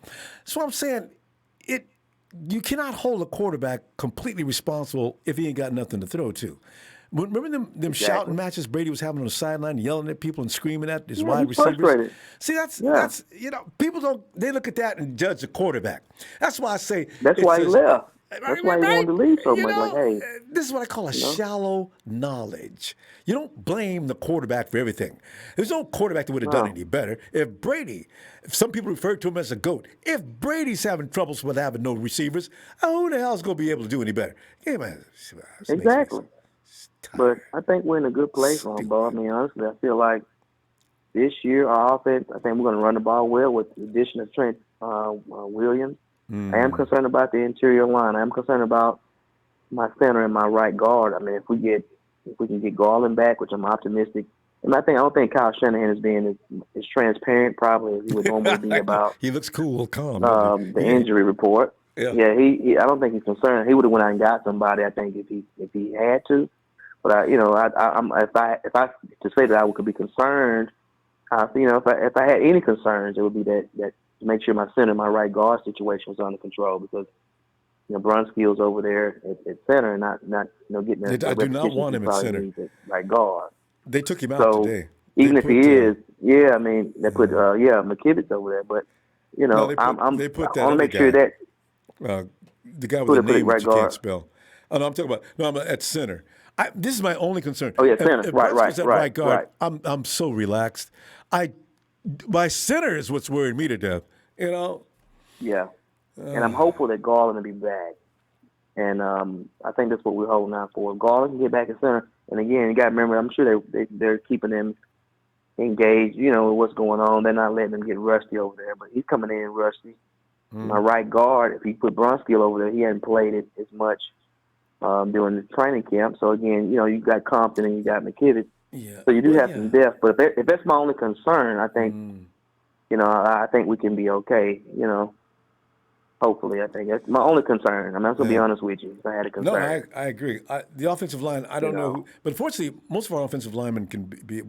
so I'm saying you cannot hold a quarterback completely responsible if he ain't got nothing to throw to. Remember them shouting matches Brady was having on the sideline, yelling at people and screaming at his wide receivers? Frustrated. See, that's you know, people they look at that and judge the quarterback. That's why I say that's why he left. That's why he wanted to leave so much. Know, like, hey, this is what I call a shallow knowledge. You don't blame the quarterback for everything. There's no quarterback that would have done any better. If some people refer to him as a GOAT. If Brady's having troubles with having no receivers, who the hell's going to be able to do any better? Yeah, man. Exactly. But I think we're in a good place, Ronbo. I mean, honestly, I feel like this year our offense, I think we're going to run the ball well with the addition of Trent Williams. I am concerned about the interior line. I am concerned about my center and my right guard. I mean, if we can get Garland back, which I'm optimistic, and I don't think Kyle Shanahan is being as transparent probably as he would normally be about. He looks cool, calm. The injury report. Yeah. He I don't think he's concerned. He would have went out and got somebody. I think if he had to. But if I to say that I could be concerned, if I had any concerns, it would be that to make sure my center, my right guard situation was under control, because Brunskill's over there at center and not getting. I do not want him at center. Right guard. They took him out today. Even if he is, I mean they put McKivitz over there, but I want to make sure that the guy with the name that you can't spell. Oh no, I'm talking about I'm at center. This is my only concern. Oh yeah, center. If Right guard, I'm so relaxed. My center is what's worrying me to death. Yeah, and I'm hopeful that Garland will be back, and I think that's what we're holding out for. If Garland can get back in center, and again, you got to remember, I'm sure they're keeping him engaged. With what's going on. They're not letting him get rusty over there, but he's coming in rusty. My right guard, if he put Brunskill over there, he hadn't played it as much during the training camp. So again, you got Compton and you got McKivitz. Yeah. So you do have some depth, but if that's my only concern, I think, I think we can be okay. Hopefully, I think that's my only concern. I'm going to be honest with you. If I had a concern. No, I agree. The offensive line, I don't know who, but fortunately, most of our offensive linemen can be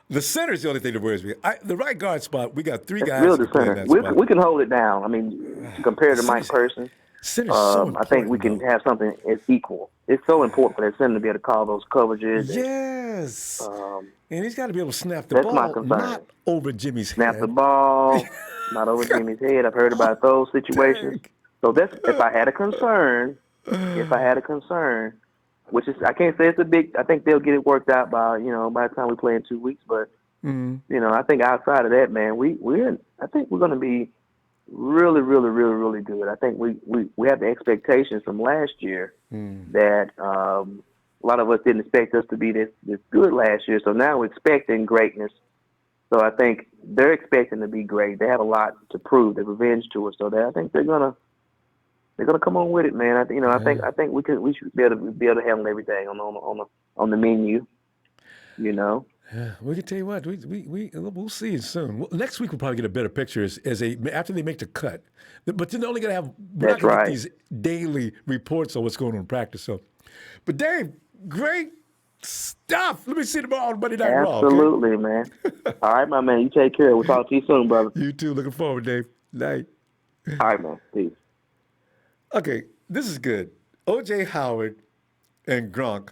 the center is the only thing that worries me. The right guard spot, we got three guys. Real the center. We can hold it down. I mean, compared to Mike Person. Center's so important, I think we can though. have something as equal. It's so important for that center to be able to call those coverages. Yes. And he's got to be able to snap the That's my ball, concern. not over Jimmy's Snap head. the ball, not over Jimmy's head. I've heard about those situations. So that's if I had a concern, which is I can't say it's a big. I think they'll get it worked out by the time we play in 2 weeks. But I think outside of that, man, I think we're going to be really, really, really, really good. I think we have the expectations from last year that a lot of us didn't expect us to be this good last year. So now we're expecting greatness. So I think they're expecting to be great. They have a lot to prove. They're revenge to us. So I think they're gonna come on with it, man. I think we should be able to handle everything on the menu. Yeah, we can tell you what we'll see it soon. Well, next week we'll probably get a better picture after they make the cut. But they're only gonna That's right. get these daily reports on what's going on in practice. So, but Dave, great stuff. Let me see tomorrow on Monday Night Raw. Absolutely, man. All right, my man. You take care. We'll talk to you soon, brother. You too. Looking forward, Dave. Night. All right, man. Peace. Okay, this is good. O.J. Howard and Gronk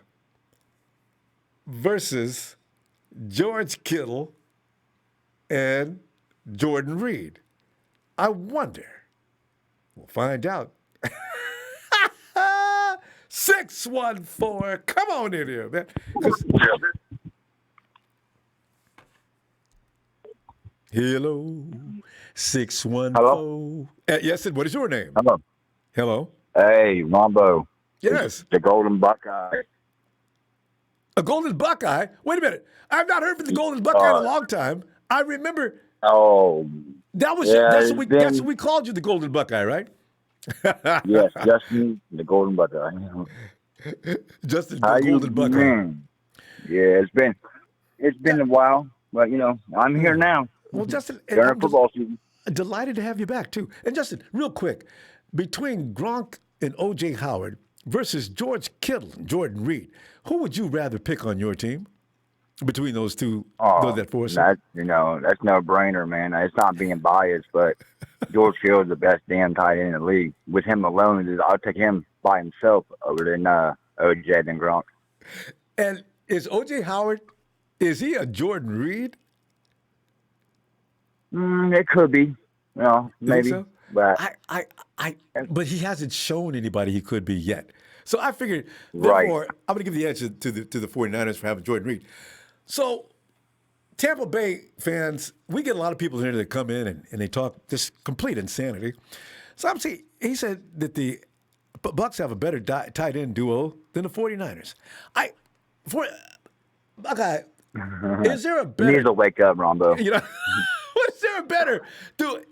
versus George Kittle and Jordan Reed. I wonder. We'll find out. 614. Come on in here, man. Hello. 614. Hello? Yes, and what is your name? Hello. Hello. Hey, Ronbo. Yes. The Golden Buckeye. A Golden Buckeye? Wait a minute. I've not heard from the Golden Buckeye in a long time. I remember Oh, that's what we called you, the Golden Buckeye, right? yes, Justin, the Golden Buckeye. Justin, How the you Golden Buckeye. been? Yeah, it's been a while, but I'm here now. Well, Justin, During football season. delighted to have you back too. And Justin, real quick, between Gronk and O.J. Howard versus George Kittle and Jordan Reed, who would you rather pick on your team? Between those two, that force? That's no brainer, man. It's not being biased, but George Kittle's the best damn tight end in the league. With him alone, I'll take him by himself over than O.J. and Gronk. And is O.J. Howard, is he a Jordan Reed? It could be. Maybe. So? But but he hasn't shown anybody he could be yet. So I figured, Right. therefore, I'm going to give the edge to the 49ers for having Jordan Reed. So Tampa Bay fans, we get a lot of people here that come in and they talk just complete insanity. So he said that the Bucs have a better tight end duo than the 49ers. Buckeye, is there a he better... needs to wake up, Ronbo. Is there a better?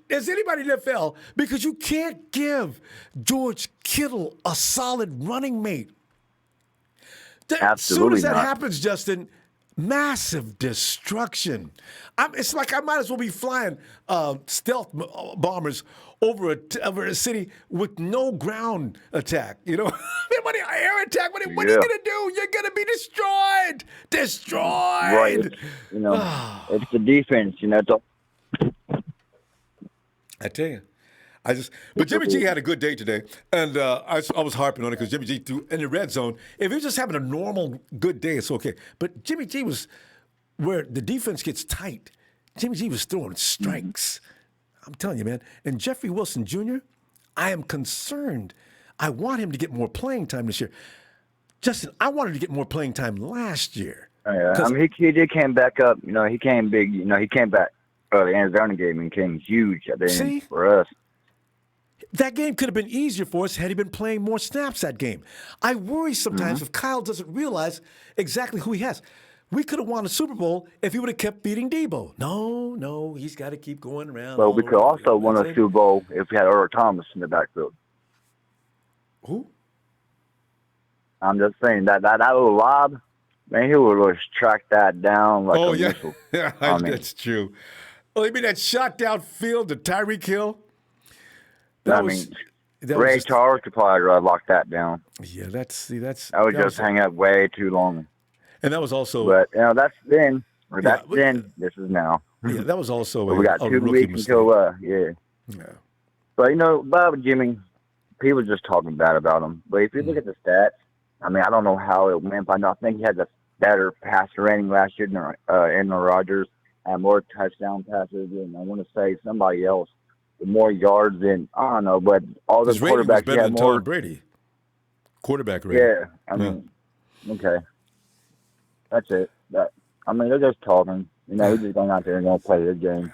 Is anybody in the NFL? Because you can't give George Kittle a solid running mate. As soon as that happens, Justin, massive destruction. It's like I might as well be flying stealth bombers over a city with no ground attack. Air attack. What are you going to do? You're going to be destroyed. Right. It's the defense. I tell you. But Jimmy G had a good day today, and I was harping on it because Jimmy G threw in the red zone. If he was just having a normal good day, it's okay. But Jimmy G was where the defense gets tight. Jimmy G was throwing strikes. I'm telling you, man. And Jeffrey Wilson Jr., I am concerned. I want him to get more playing time this year. Justin, I wanted to get more playing time last year. Yeah, he did came back up. He came big. He came back the Arizona game and came huge at the end for us. That game could have been easier for us had he been playing more snaps that game. I worry sometimes if Kyle doesn't realize exactly who he has. We could have won a Super Bowl if he would have kept beating Debo. No, he's got to keep going around. Well, we could also won a Super Bowl if we had Earl Thomas in the backfield. Who? I'm just saying that little lob, man, he would have tracked that down like a missile. Yeah, that's true. Oh, you mean that shot downfield to Tyreek Hill? Ray Charles could probably lock that down. Yeah, that would just hang up way too long. And that was also. But that's then. This is now. Yeah, that was also. We got 2 weeks until. Yeah. But Bob and Jimmy, people just talking bad about him. But if you look at the stats, I mean, I don't know how it went, but I think he had the better passer rating last year than Aaron Rodgers, had more touchdown passes than I want to say somebody else, with more yards than I don't know. But all the His rating was quarterbacks better had than more. Tom Brady. Quarterback rating. Yeah, I mean, okay, that's it. I mean, they're just talking. You know, he's just going out there and going to play his game.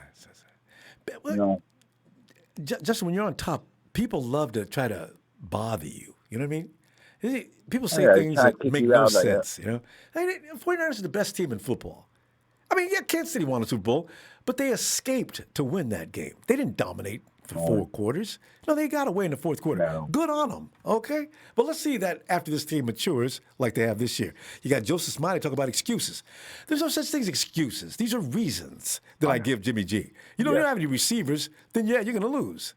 You know, Justin, when you're on top, people love to try to bother you. You know what I mean? People say Yeah, things trying to that kick make you no out like sense. You know, I mean, 49ers are the best team in football. I mean, yeah, Kansas City won a Super Bowl, but they escaped to win that game. They didn't dominate for 4 quarters. No, they got away in the fourth quarter. No. Good on them, okay? But let's see that after this team matures like they have this year. You got Joseph Smiley talking about excuses. There's no such thing as excuses. These are reasons that I give Jimmy G. You know, you don't have any receivers, then yeah, you're going to lose.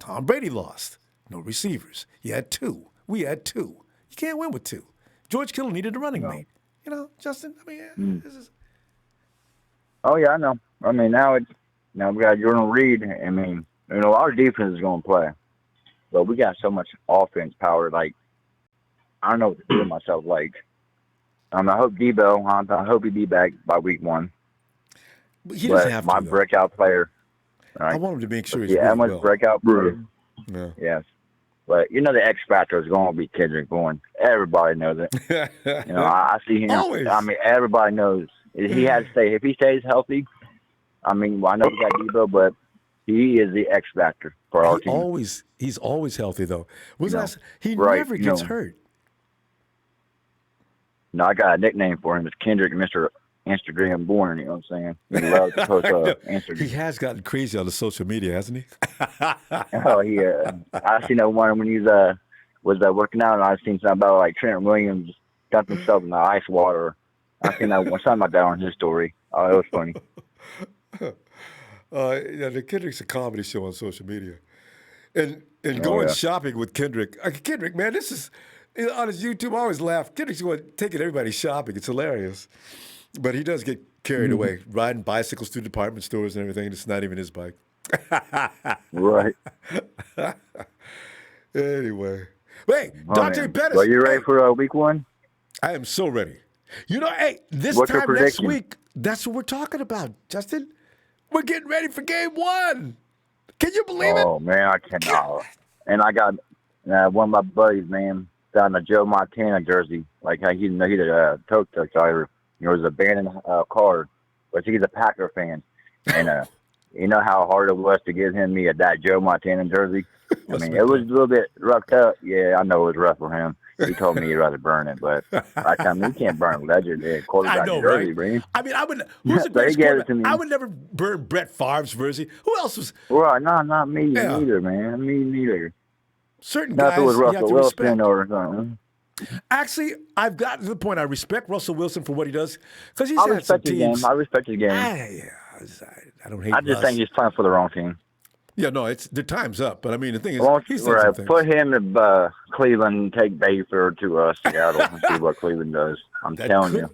Tom Brady lost. No receivers. He had 2. We had 2. You can't win with 2. George Kittle needed a running mate. You know, Justin, I mean, this is... Oh yeah, I know. I mean, now we got Jordan Reed. I mean, you know, our defense is going to play, but we got so much offense power. Like, I don't know what to do with myself. Like, I hope Debo. I hope he be back by week 1. But he doesn't have to. My breakout player. Right? I want him to make sure he's really well. much breakout player. Yeah. Yes. But you know the X factor is going to be Kendrick Bourne. Everybody knows it. You know, I see him. Always. I mean, everybody knows. He has to stay. If he stays healthy, I mean, I know we got Debo, but he is the X factor for our team. He's always healthy though. He right, never gets hurt. No, I got a nickname for him. It's Kendrick Mr. Instagram Born. You know what I'm saying? He loves to post Instagram. He has gotten crazy on the social media, hasn't he? Oh yeah, I seen that one when he was working out, and I seen something about like Trent Williams dumped himself in the ice water. I seen that one, something like that on his story. Oh, it was funny. Yeah, the Kendrick's a comedy show on social media, and going shopping with Kendrick. Kendrick, man, this is on his YouTube. I always laugh. Kendrick's taking everybody shopping. It's hilarious, but he does get carried away, riding bicycles through department stores and everything. It's not even his bike. Right. Anyway, hey, Dante Pettis. Well, you ready for week 1? I am so ready. You know, hey, this What's time next week, that's what we're talking about, Justin. We're getting ready for game 1. Can you believe it? Oh, man, I cannot. And I got one of my buddies, man, got a Joe Montana jersey. Like, he did a tow truck driver. It was a abandoned car, but he's a Packer fan. And you know how hard it was to get me that Joe Montana jersey? I mean, it was a little bit roughed up. Yeah, I know it was rough for him. He told me he'd rather burn it, but I tell him, you can't burn legendary quarterback jersey, right? I mean, I would. Who's the greatest quarterback? I would never burn Brett Favre's jersey. Who else was? Well, no, not me neither, man. Me neither. Certain guys, it was Russell Wilson or something. Actually, I've gotten to the point I respect Russell Wilson for what he does because he's had some teams. I respect his game. I don't hate. I just think he's playing for the wrong team. Yeah, no, their time's up. But I mean, the thing is, he's put him in Cleveland and take Baker to Seattle and see what Cleveland does. I'm telling you.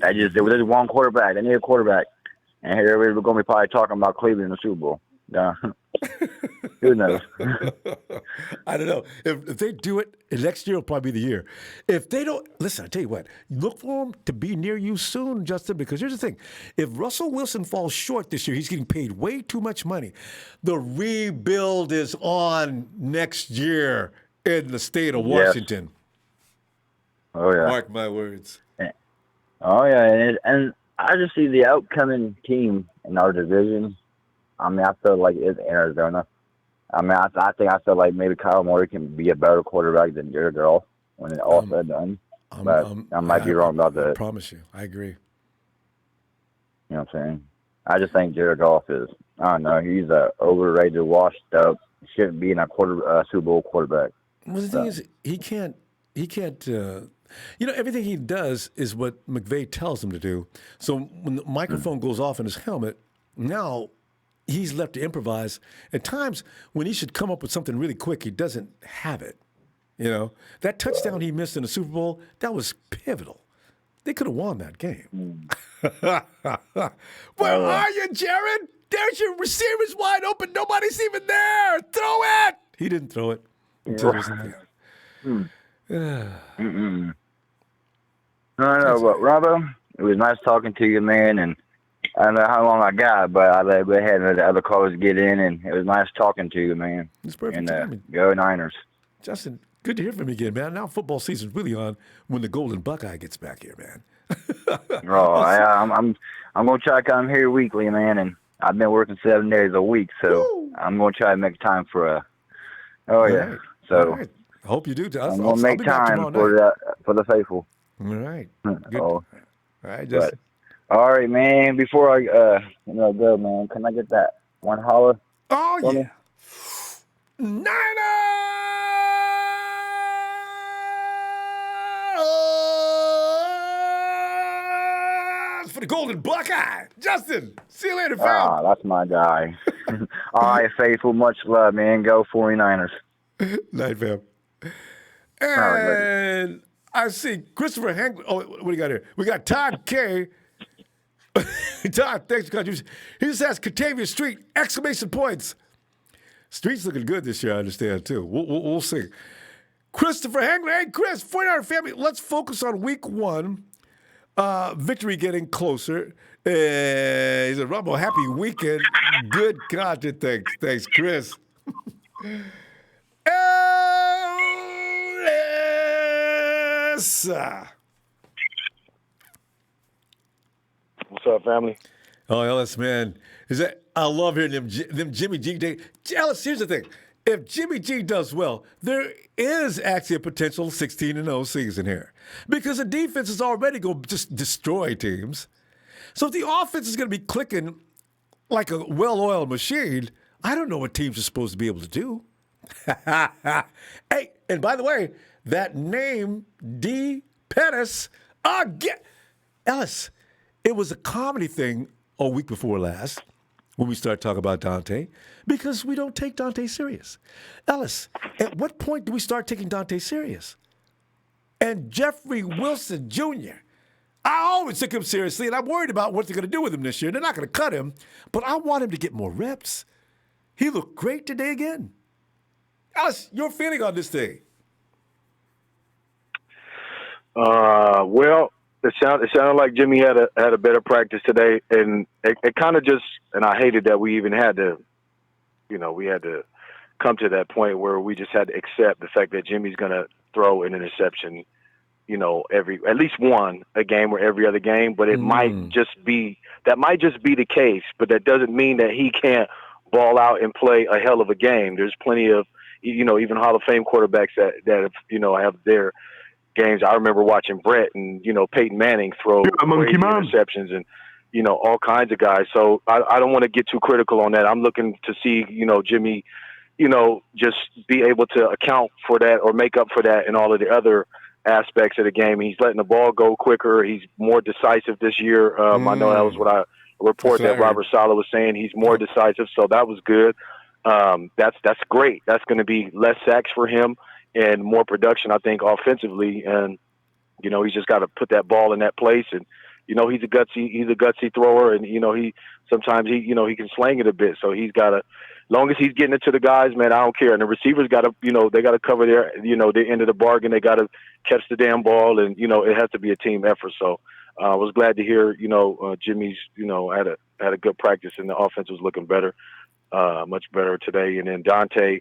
There's one quarterback. They need a quarterback. And here we're going to be probably talking about Cleveland in the Super Bowl. Yeah. Who knows? I don't know. If they do it, next year will probably be the year. If they don't, listen, I tell you what, look for them to be near you soon, Justin, because here's the thing. If Russell Wilson falls short this year, he's getting paid way too much money. The rebuild is on next year in the state of Washington. Yes. Oh, yeah. Mark my words. Oh, yeah. And I just see the outcoming team in our division. I mean, I feel like it's Arizona. I mean, I feel like maybe Kyle Murray can be a better quarterback than Jared Goff when it's all said and done. But I might be wrong about that. I promise you. I agree. You know what I'm saying? I just think Jared Goff is, I don't know, he's a overrated, washed up, shouldn't be in a Super Bowl quarterback. Well, the thing is, he can't, everything he does is what McVay tells him to do. So when the microphone goes off in his helmet, now he's left to improvise. At times, when he should come up with something really quick, he doesn't have it. You know, that touchdown he missed in the Super Bowl, that was pivotal. They could have won that game. Where are you, Jared? There's your receivers wide open. Nobody's even there. Throw it. He didn't throw it. Interesting. Hmm. Yeah. Mm-mm. No, but Ronbo, it was nice talking to you, man, and I don't know how long I got, but I let go ahead and let the other callers get in, and it was nice talking to you, man. It's perfect And timing. go Niners. Justin, good to hear from you again, man. Now football season's really on when the Golden Buckeye gets back here, man. Oh, I'm gonna try to come here weekly, man, and I've been working 7 days a week, so Woo! I'm gonna try to make time for a. Oh All yeah, right. so All right. I hope you do. I'm I'll gonna make be back time tomorrow night. for the faithful. All right. Good. Oh, All right, but Justin. all right, man. Before I go, man, can I get that one holler Oh, for yeah. me? Niners for the Golden Buckeye. Justin, see you later, fam. Ah, that's my guy. All right, faithful. Much love, man. Go 49ers. Night, fam. All right, later. And I see Christopher Hank. Oh, what do we got here? We got Todd K. Todd, thanks for contribution. He just has Catavia Street, exclamation points. Street's looking good this year, I understand, too. We'll see. Christopher Hangler. Hey, Chris, 49er family, let's focus on week one. Victory getting closer. He's a Ronbo. Happy weekend. Good content. Thanks, Chris. Ellis. What's up, family? Oh, Ellis, man. I love hearing them Jimmy G day. Ellis, here's the thing. If Jimmy G does well, there is actually a potential 16-0 season here. Because the defense is already going to just destroy teams. So if the offense is going to be clicking like a well-oiled machine, I don't know what teams are supposed to be able to do. Hey, and by the way, that name, D. Pettis, Ellis, it was a comedy thing a week before last when we started talking about Dante because we don't take Dante serious. Ellis, at what point do we start taking Dante serious? And Jeffrey Wilson Jr., I always took him seriously, and I'm worried about what they're going to do with him this year. They're not going to cut him, but I want him to get more reps. He looked great today again. Ellis, your feeling on this thing? Well, it sounded like Jimmy had a better practice today, and it kind of just, and I hated that we even had to, we had to come to that point where we just had to accept the fact that Jimmy's going to throw an interception, at least one a game or every other game, but it might just be the case, but that doesn't mean that he can't ball out and play a hell of a game. There's plenty of, even Hall of Fame quarterbacks that have their games. I remember watching Brett and, Peyton Manning throw crazy interceptions and, all kinds of guys. So I don't want to get too critical on that. I'm looking to see, Jimmy, just be able to account for that or make up for that in all of the other aspects of the game. He's letting the ball go quicker. He's more decisive this year. I know that was what I report that Robert Saleh was saying. He's more decisive. So that was good. That's great. That's going to be less sacks for him and more production, I think, offensively. And, he's just got to put that ball in that place. And, he's a gutsy thrower, and, he can slang it a bit. So he's got to, as long as he's getting it to the guys, man, I don't care. And the receivers got to, they got to cover their end of the bargain. They got to catch the damn ball, and, it has to be a team effort. So I was glad to hear, Jimmy's, had a good practice, and the offense was looking better, much better today. And then Dante,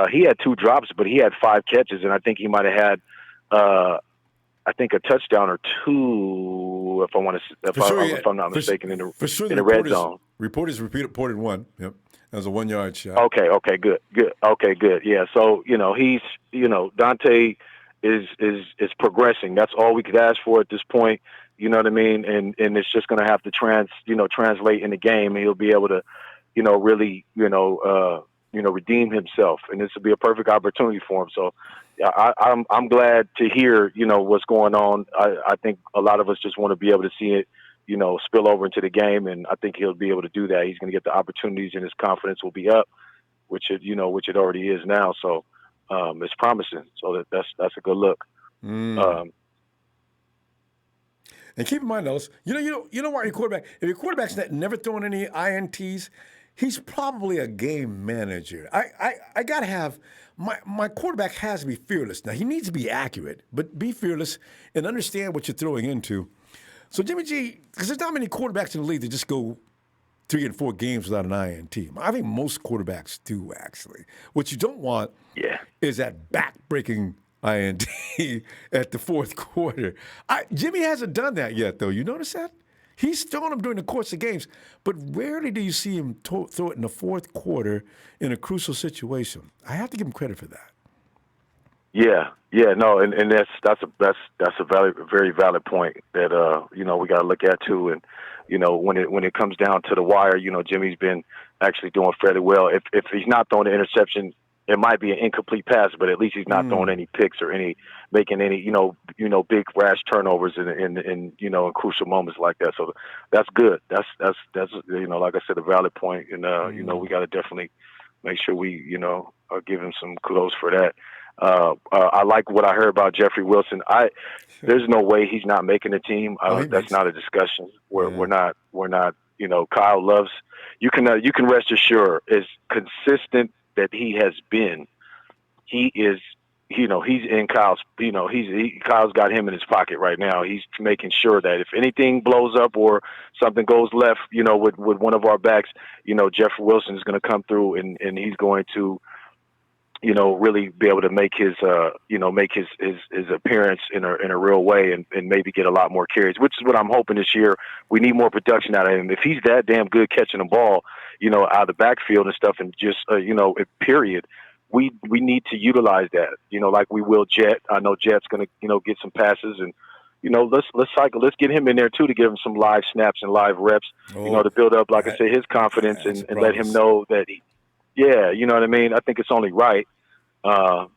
he had 2 drops, but he had 5 catches, and I think he might have had, a touchdown or 2, if I'm not mistaken, in the red zone. Reporters reported 1. Yep, that was a 1-yard shot. Okay, good. Okay, good. Yeah, so he's Dante is progressing. That's all we could ask for at this point. You know what I mean? And it's just going to have to translate in the game, and he'll be able to, really, redeem himself, and this will be a perfect opportunity for him. So, I'm glad to hear, what's going on. I think a lot of us just want to be able to see it, spill over into the game, and I think he'll be able to do that. He's going to get the opportunities, and his confidence will be up, which it already is now. So, it's promising. So that's a good look. And keep in mind, Ellis, you know why your quarterback, if your quarterback's never throwing any INTs, he's probably a game manager. I got to have my quarterback has to be fearless. Now, he needs to be accurate, but be fearless and understand what you're throwing into. So, Jimmy G, because there's not many quarterbacks in the league that just go 3 and 4 games without an INT. I think most quarterbacks do, actually. What you don't want is that back-breaking INT at the fourth quarter. Jimmy hasn't done that yet, though. You notice that? He's thrown them during the course of games, but rarely do you see him throw it in the fourth quarter in a crucial situation. I have to give him credit for that. Yeah, no, and that's a very valid point that we got to look at too. And when it comes down to the wire, Jimmy's been actually doing fairly well. If he's not throwing an interception, it might be an incomplete pass, but at least he's not throwing any picks or making any big rash turnovers in crucial moments like that. So that's good. That's like I said, a valid point. And we got to definitely make sure we give him some kudos for that. I like what I heard about Jeffrey Wilson. There's no way he's not making the team. That's not a discussion. We're not. Kyle loves. You can rest assured, as consistent that he has been, he is. He's in Kyle's. Kyle's got him in his pocket right now. He's making sure that if anything blows up or something goes left, with one of our backs, Jeffrey Wilson is going to come through and he's going to. Really be able to make his appearance in a real way and maybe get a lot more carries, which is what I'm hoping this year. We need more production out of him. If he's that damn good catching the ball, out of the backfield and stuff, and just, period, we need to utilize that, like we will Jet. I know Jet's going to, get some passes and, let's cycle. Let's get him in there too to give him some live snaps and live reps, to build up, like I said, his confidence and let him know that yeah, you know what I mean? I think it's only right. I'm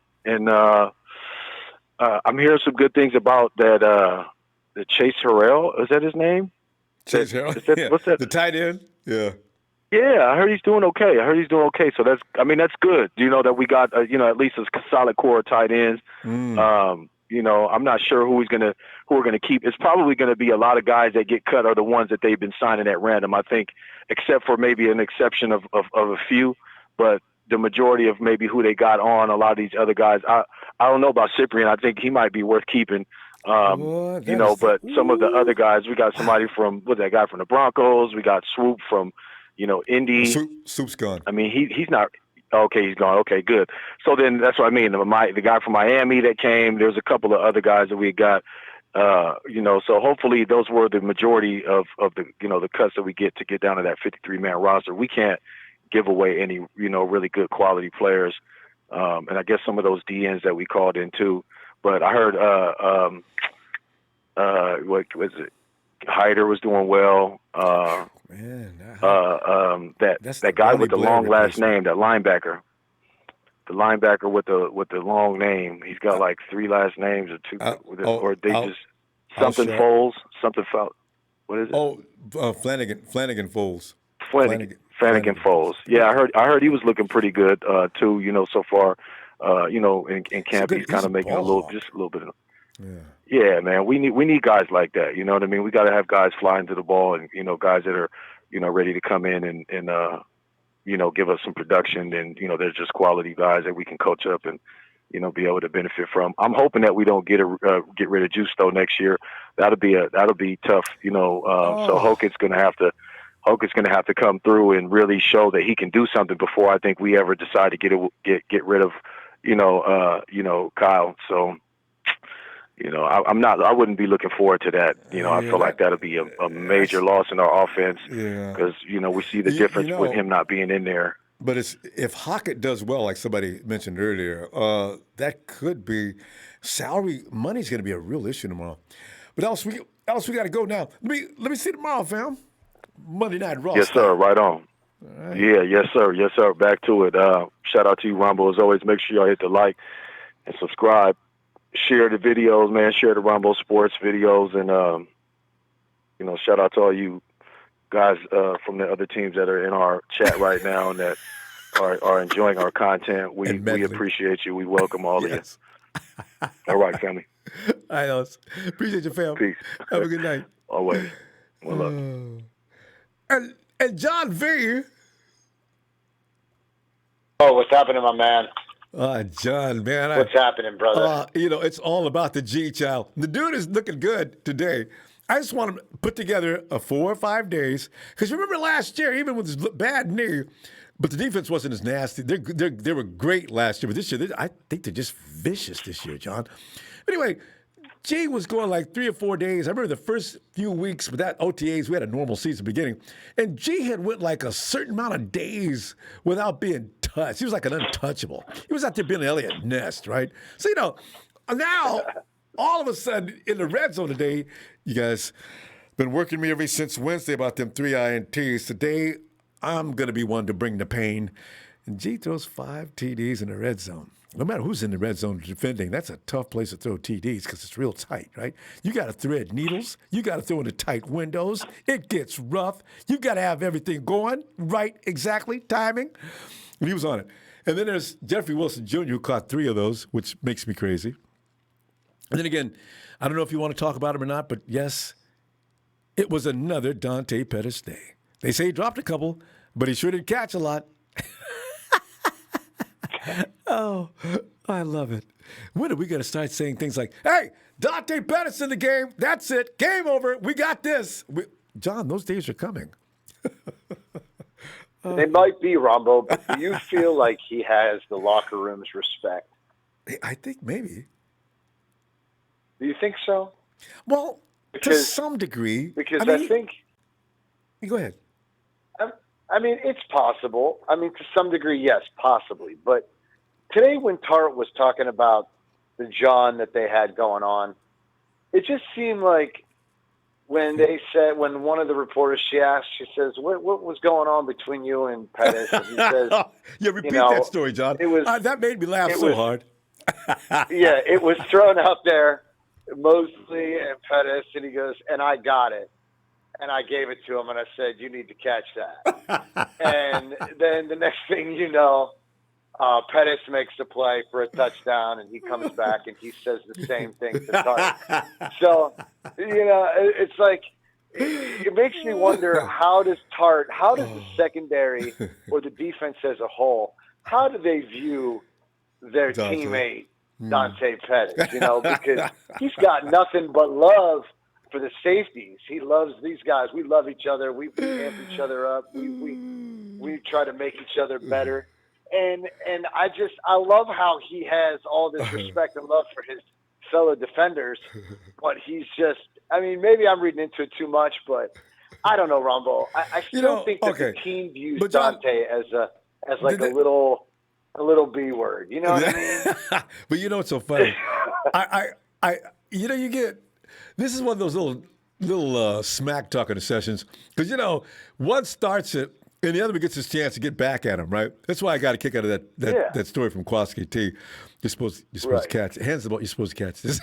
hearing some good things about that. The Chase Harrell, is that his name? Chase Harrell? Yeah. What's that? The tight end? Yeah. Yeah, I heard he's doing okay. So that's good. That we got, at least a solid core of tight ends. I'm not sure who we're gonna keep. It's probably gonna be a lot of guys that get cut are the ones that they've been signing at random. I think, except for maybe an exception of a few. But the majority of maybe who they got on, a lot of these other guys, I don't know about Cyprian. I think he might be worth keeping. But some of the other guys, we got somebody from that guy from the Broncos. We got Swoop from, Indy. Swoop's gone. I mean, he's not. Okay, he's gone. Okay, good. So then that's what I mean. The guy from Miami that came. There's a couple of other guys that we got. So hopefully those were the majority of the the cuts that we get to get down to that 53-man roster. We can't give away any, really good quality players. And I guess some of those DNs that we called in too. But I heard, what was it? Hyder was doing well. That guy with the long last name, that linebacker. The linebacker with the long name. He's got like 3 last names or 2, or they just something Foles, something Foles. What is it? Flanagan Foles. Flanagan Foles. Yeah, I heard he was looking pretty good too. So far, in camp he's kind of making a little bit of. Yeah, man. We need guys like that. You know what I mean? We got to have guys flying to the ball, and guys that are ready to come in and give us some production, and they're just quality guys that we can coach up and be able to benefit from. I'm hoping that we don't get rid of Juice though next year. That'll be tough. So Hokett's going to have to come through and really show that he can do something before I think we ever decide to get rid of Kyle. So I wouldn't be looking forward to that. I feel like that'll be a major loss in our offense because we see the difference with him not being in there. But if Hockett does well, like somebody mentioned earlier, that could be salary. Money's going to be a real issue tomorrow. But else we got to go now. Let me see tomorrow, fam. Monday Night Raw. Yes, sir. Right on. Right. Yeah, yes, sir. Yes, sir. Back to it. Shout out to you, Ronbo. As always, make sure y'all hit the like and subscribe. Share the videos, man. Share the Ronbo Sports videos. And, shout out to all you guys from the other teams that are in our chat right now and that are enjoying our content. We appreciate you. We welcome all of you. All right, family. All right, appreciate your fam. Peace. Have a good night. Always. One love. And John V, Oh, what's happening, my man? John, man. What's happening, brother? It's all about the G child. The dude is looking good today. I just want to put together a 4 or 5 days. Because remember last year, even with his bad knee, but the defense wasn't as nasty. They were great last year. But this year, I think they're just vicious this year, John. Anyway, G was going like 3 or 4 days. I remember the first few weeks with that OTAs, we had a normal season beginning. And G had went like a certain amount of days without being touched. He was like an untouchable. He was out there being Elliott Ness, right? So, now all of a sudden in the red zone today, you guys been working me ever since Wednesday about them 3 INTs. Today, I'm going to be one to bring the pain. And G throws 5 TDs in the red zone. No matter who's in the red zone defending, that's a tough place to throw TDs because it's real tight, right? You got to thread needles. You got to throw into tight windows. It gets rough. You got to have everything going right, exactly, timing. And he was on it. And then there's Jeffrey Wilson Jr., who caught 3 of those, which makes me crazy. And then again, I don't know if you want to talk about him or not, but yes, it was another Dante Pettis day. They say he dropped a couple, but he sure did catch a lot. Oh, I love it. When are we going to start saying things like, hey, Dante Pettis in the game. That's it. Game over. We got this. John, those days are coming. They might be, Ronbo, but do you feel like he has the locker room's respect? I think maybe. Do you think so? Well, to some degree. Because I think... Go ahead. I mean, it's possible. I mean, to some degree, yes, possibly. But today when Tart was talking about the John that they had going on, it just seemed like when one of the reporters, she says, what was going on between you and Pettis? And he says, yeah, repeat that story, John. It was, that made me laugh so hard. Yeah, it was thrown out there, Mosley and Pettis, and he goes, and I got it. And I gave it to him, and I said, you need to catch that. And then the next thing you know, Pettis makes the play for a touchdown, and he comes back, and he says the same thing to Tart. So, it's like, it makes me wonder, how does the secondary or the defense as a whole, how do they view their teammate, Dante Pettis? Because he's got nothing but love for the safeties. He loves these guys. We love each other. We amp each other up. We try to make each other better. And I love how he has all this respect and love for his fellow defenders. But he's just, I mean, maybe I'm reading into it too much, but I don't know, Ronbo. I still think that the team views Dante as like a little B word. You know what I mean? But it's so funny. You get. This is one of those little smack talking sessions because one starts it and the other one gets his chance to get back at him, right? That's why I got a kick out of that story from Kwaski T. You're supposed to catch it. Hands the ball. You're supposed to catch this.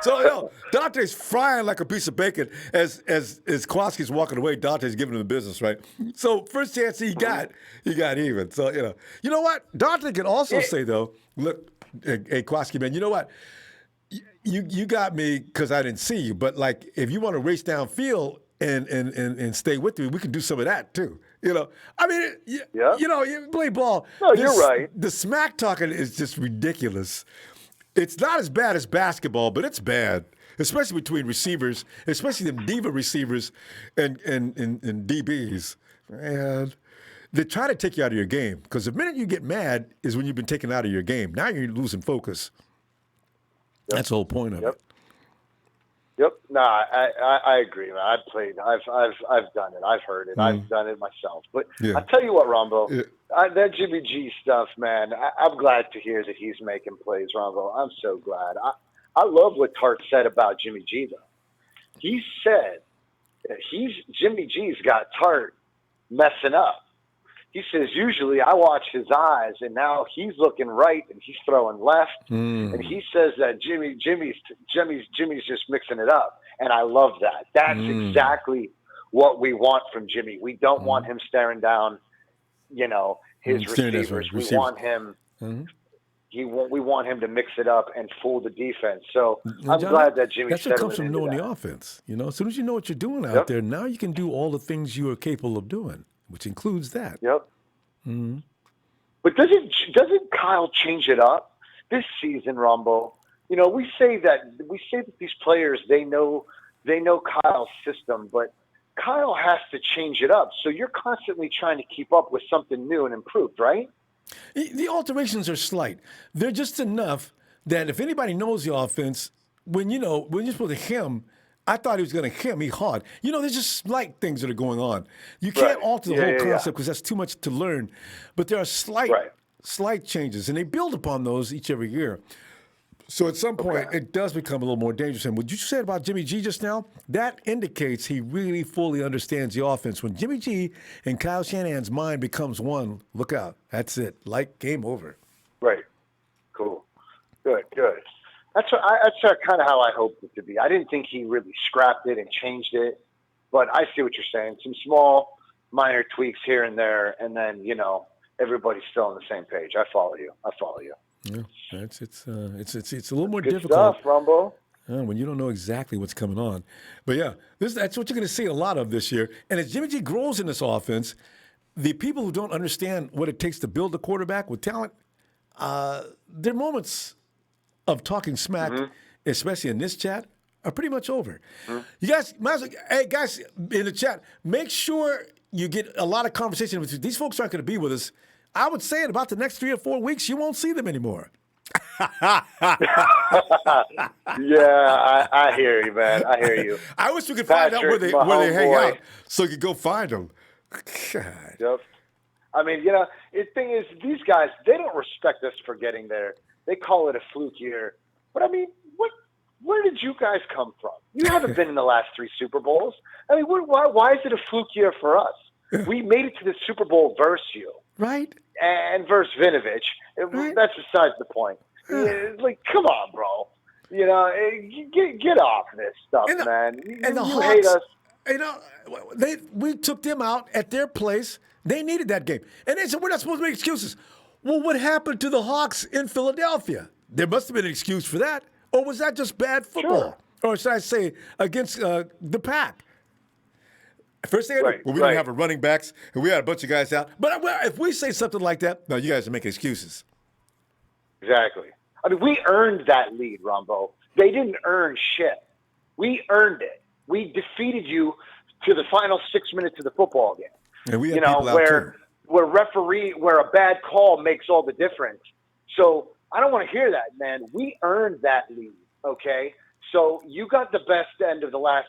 So Dante's frying like a piece of bacon as Kwaski's walking away. Dante's giving him the business, right? So first chance he got even. So you know what? Dante can also say though, look, hey Kwaski man, you know what? You got me because I didn't see you, but like if you want to race downfield and stay with me, we can do some of that too. I mean, you play ball. No, you're right. The smack talking is just ridiculous. It's not as bad as basketball, but it's bad, especially between receivers, especially them diva receivers and DBs. And they try to take you out of your game because the minute you get mad is when you've been taken out of your game. Now you're losing focus. Yep. That's the whole point of it. Yep. No, I agree, man. I've played. I've done it. I've heard it. I've done it myself. But I tell you what, Ronbo, that Jimmy G stuff, man. I'm glad to hear that he's making plays, Ronbo. I'm so glad. I love what Tart said about Jimmy G, though. He said that Jimmy G's got Tart messing up. He says, usually I watch his eyes, and now he's looking right, and he's throwing left. And he says that Jimmy's just mixing it up, and I love that. That's exactly what we want from Jimmy. We don't want him staring down, his receivers. We want him. We want him to mix it up and fool the defense. So I'm glad that Jimmy. That's what comes from knowing the offense. As soon as you know what you're doing out there, now you can do all the things you are capable of doing. which includes that. Yep. Mm-hmm. But doesn't Kyle change it up this season, Ronbo? You know, we say that these players they know Kyle's system, but Kyle has to change it up. So you're constantly trying to keep up with something new and improved, right? The alterations are slight. They're just enough that if anybody knows the offense, when you're supposed to hem, I thought he was going to hem. He hard. There's just slight things that are going on. You can't alter the whole concept because that's too much to learn. But there are slight changes, and they build upon those every year. So at some point, it does become a little more dangerous. And what you said about Jimmy G just now, that indicates he really fully understands the offense. When Jimmy G and Kyle Shanahan's mind becomes one, look out. That's it. Game over. Right. Cool. Good. That's kind of how I hoped it to be. I didn't think he really scrapped it and changed it, but I see what you're saying. Some small, minor tweaks here and there, and then everybody's still on the same page. I follow you. Yeah, it's a little more Good difficult. stuff, Ronbo. When you don't know exactly what's coming on. But yeah, that's what you're going to see a lot of this year. And as Jimmy G grows in this offense, the people who don't understand what it takes to build a quarterback with talent, their moments of talking smack, especially in this chat, are pretty much over. You guys, hey guys in the chat, make sure you get a lot of conversation with you. These folks aren't going to be with us. I would say in about the next 3 or 4 weeks, you won't see them anymore. Yeah, I hear you, man. I hear you. I wish we could find out where they hang out so you could go find them. God. Yep. I mean, the thing is, these guys, they don't respect us for getting there. They call it a fluke year. But, I mean, where did you guys come from? You haven't been in the last 3 Super Bowls. I mean, why is it a fluke year for us? We made it to the Super Bowl versus you. Right. And versus Vinovich. Right. That's besides the point. It's like, come on, bro. Get off this stuff, man. And the you Hawks, hate us. We took them out at their place. They needed that game. And they said, we're not supposed to make excuses. Well, what happened to the Hawks in Philadelphia? There must have been an excuse for that. Or was that just bad football? Sure. Or should I say, against the Pack? First thing we didn't have a running backs, and we had a bunch of guys out. But if we say something like that, no, you guys are making excuses. Exactly. I mean, we earned that lead, Ronbo. They didn't earn shit. We earned it. We defeated you to the final 6 minutes of the football game. And we had people out too. Where a bad call makes all the difference. So I don't want to hear that, man. We earned that lead, okay? So you got the best end of the last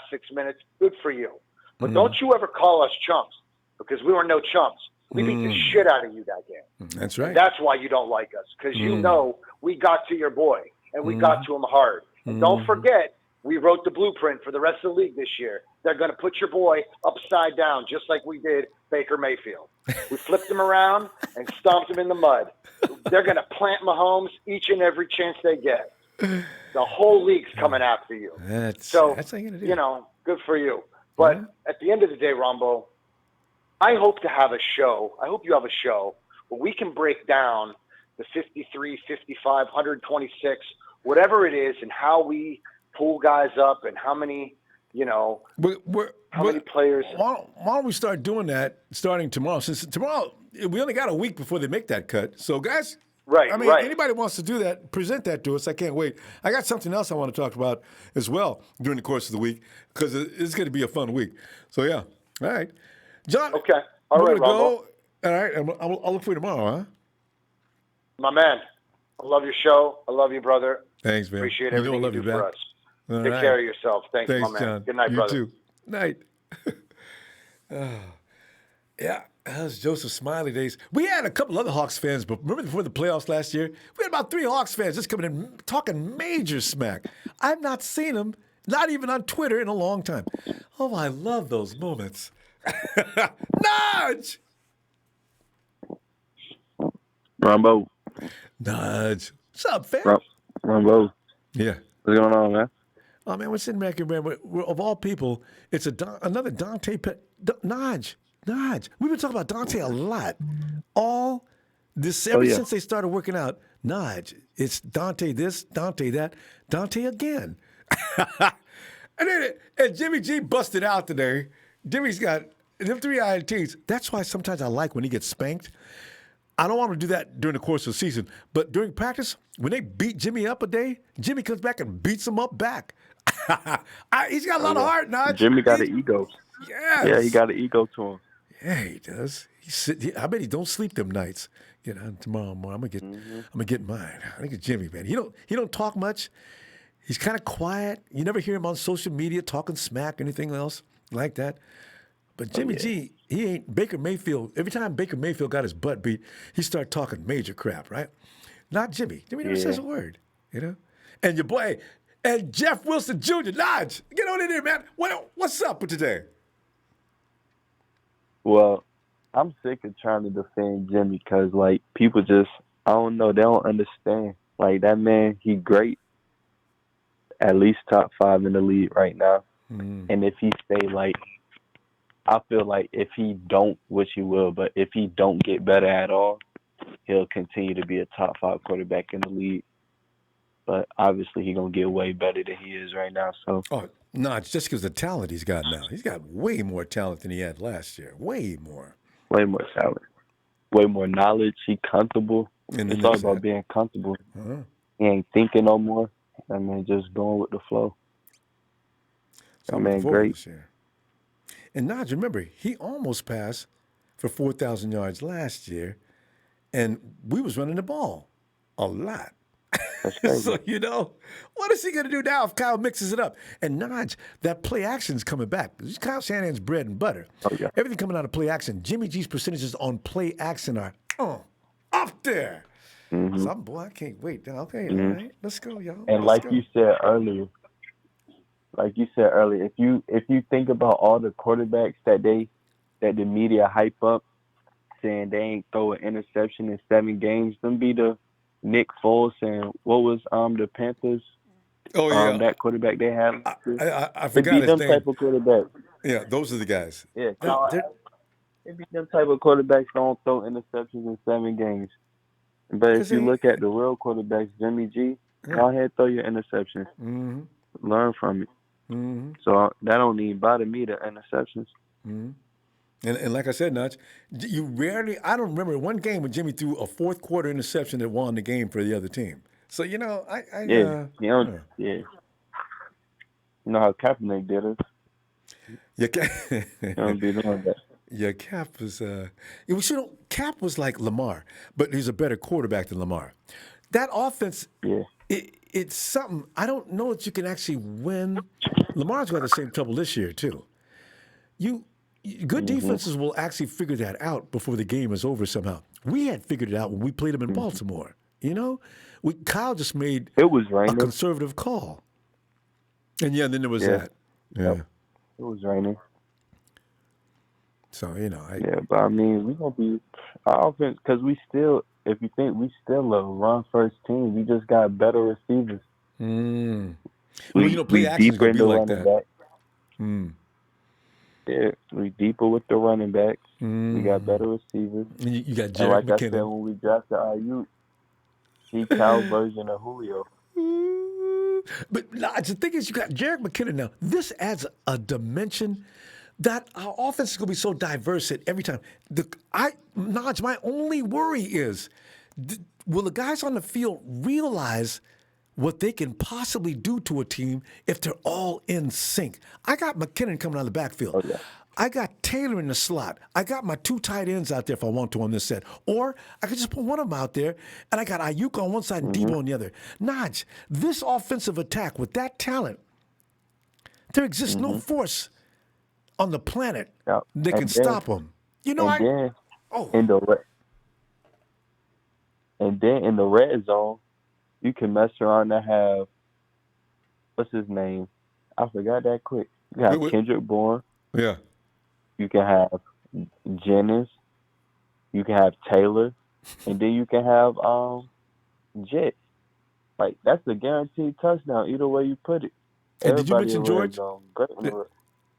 6 minutes. Good for you. But don't you ever call us chumps, because we were no chumps. We beat the shit out of you that game. That's right. And that's why you don't like us, because we got to your boy, and we got to him hard. And don't forget, we wrote the blueprint for the rest of the league this year. They're going to put your boy upside down, just like we did Baker Mayfield. We flipped him around and stomped him in the mud. They're going to plant Mahomes each and every chance they get. The whole league's coming after you. That's how you're going to do. Good for you. But at the end of the day, Ronbo, I hope to have a show. I hope you have a show where we can break down the 53, 55, 126, whatever it is, and how we pull guys up and how many, how many players. Why don't we start doing that starting tomorrow? Since tomorrow, we only got a week before they make that cut. So, guys, anybody wants to do that, present that to us. I can't wait. I got something else I want to talk about as well during the course of the week, because it's going to be a fun week. So, yeah. All right. John. Okay. All right, Ronbo. All right. I'll look for you tomorrow, huh? My man. I love your show. I love you, brother. Thanks, man. Appreciate everything you do for us. All Take care of yourself. Thanks, my man. John. Good night, brother. You too. Night. Yeah, that was Joseph Smiley days. We had a couple other Hawks fans, but remember before the playoffs last year? We had about 3 Hawks fans just coming in talking major smack. I've not seen them, not even on Twitter, in a long time. Oh, I love those moments. Nudge! Ronbo. Nudge. What's up, fam? Ronbo. Yeah. What's going on, man? Oh, man, we're sitting back here, man. Of all people, it's another Dante Pettis. Nudge. We've been talking about Dante a lot. Ever since they started working out, Nudge. It's Dante this, Dante that, Dante again. And Jimmy G busted out today. Jimmy's got them 3 INTs, that's why sometimes I like when he gets spanked. I don't want to do that during the course of the season, but during practice, when they beat Jimmy up a day, Jimmy comes back and beats him up back. He's got a lot of heart, Nudge. Jimmy got an ego. Yes. Yeah, he got an ego to him. Yeah, he does. I bet he don't sleep them nights. Tomorrow morning I'm gonna get mine. I think it's Jimmy, man. He don't talk much. He's kind of quiet. You never hear him on social media talking smack or anything else like that. But Jimmy G, he ain't Baker Mayfield. Every time Baker Mayfield got his butt beat, he started talking major crap, right? Not Jimmy. Jimmy never says a word, And your boy, and Jeff Wilson Jr., Lodge, get on in there, man. What's up with today? Well, I'm sick of trying to defend Jimmy because, like, people just, I don't know, they don't understand. Like, that man, he great. At least top 5 in the league right now. And if he stay, like, I feel like if he don't, which he will, but if he don't get better at all, he'll continue to be a top 5 quarterback in the league. But obviously he's going to get way better than he is right now. So. Oh, no, it's just because of the talent he's got now. He's got way more talent than he had last year. Way more. Way more talent. Way more knowledge. He's comfortable. It's all about being comfortable. He ain't thinking no more. I mean, just going with the flow. So great. And Naj, remember, he almost passed for 4,000 yards last year, and we was running the ball a lot. So, what is he going to do now if Kyle mixes it up? And Naj, that play action's coming back. This is Kyle Shanahan's bread and butter. Oh, yeah. Everything coming out of play action. Jimmy G's percentages on play action are up there. So, boy, I can't wait. Okay, all right, let's go, y'all. And let's go. You said earlier, if you think about all the quarterbacks that the media hype up, saying they ain't throw an interception in 7 games, them be the Nick Foles and what was the Panthers? Oh yeah, that quarterback they have. I forgot his them name. Type of quarterbacks. Yeah, those are the guys. Yeah, it be them type of quarterbacks don't throw interceptions in 7 games. But if you look at the real quarterbacks, Jimmy G, go ahead, throw your interceptions. Learn from it. So that don't even bother me, the interceptions. And like I said, Notch, I don't remember one game when Jimmy threw a fourth quarter interception that won the game for the other team. So, You know how Kaepernick did it. Don't be doing that. Yeah, Cap was Cap was like Lamar, but he's a better quarterback than Lamar. That offense, it's something. I don't know that you can actually win. Lamar's got the same trouble this year too. Good defenses will actually figure that out before the game is over somehow. We had figured it out when we played them in Baltimore. Kyle just made a conservative call. And then there was that. Yeah. It was raining. So, but I mean, we're going to be our offense because if you think we still a run-first team, we just got better receivers. Play action is going to be like that. Yeah, we deeper with the running backs. We got better receivers. You got Jarek McKinnon. I said, when we drafted Ayuk, he Cal version of Julio. But the thing is, you got Jarek McKinnon now. This adds a dimension that our offense is going to be so diverse at every time. Naj, my only worry is, will the guys on the field realize what they can possibly do to a team if they're all in sync? I got McKinnon coming out of the backfield. Oh, yeah. I got Taylor in the slot. I got my 2 tight ends out there if I want to on this set. Or I could just put one of them out there, and I got Ayuk on one side and Debo on the other. Naj, this offensive attack with that talent, there exists no force on the planet that can stop them. In the red zone, you can mess around and have, what's his name? I forgot that quick. You got Kendrick Bourne. Yeah. You can have Jennings. You can have Taylor. And then you can have Jet. Like, that's a guaranteed touchdown either way you put it. And did you mention George?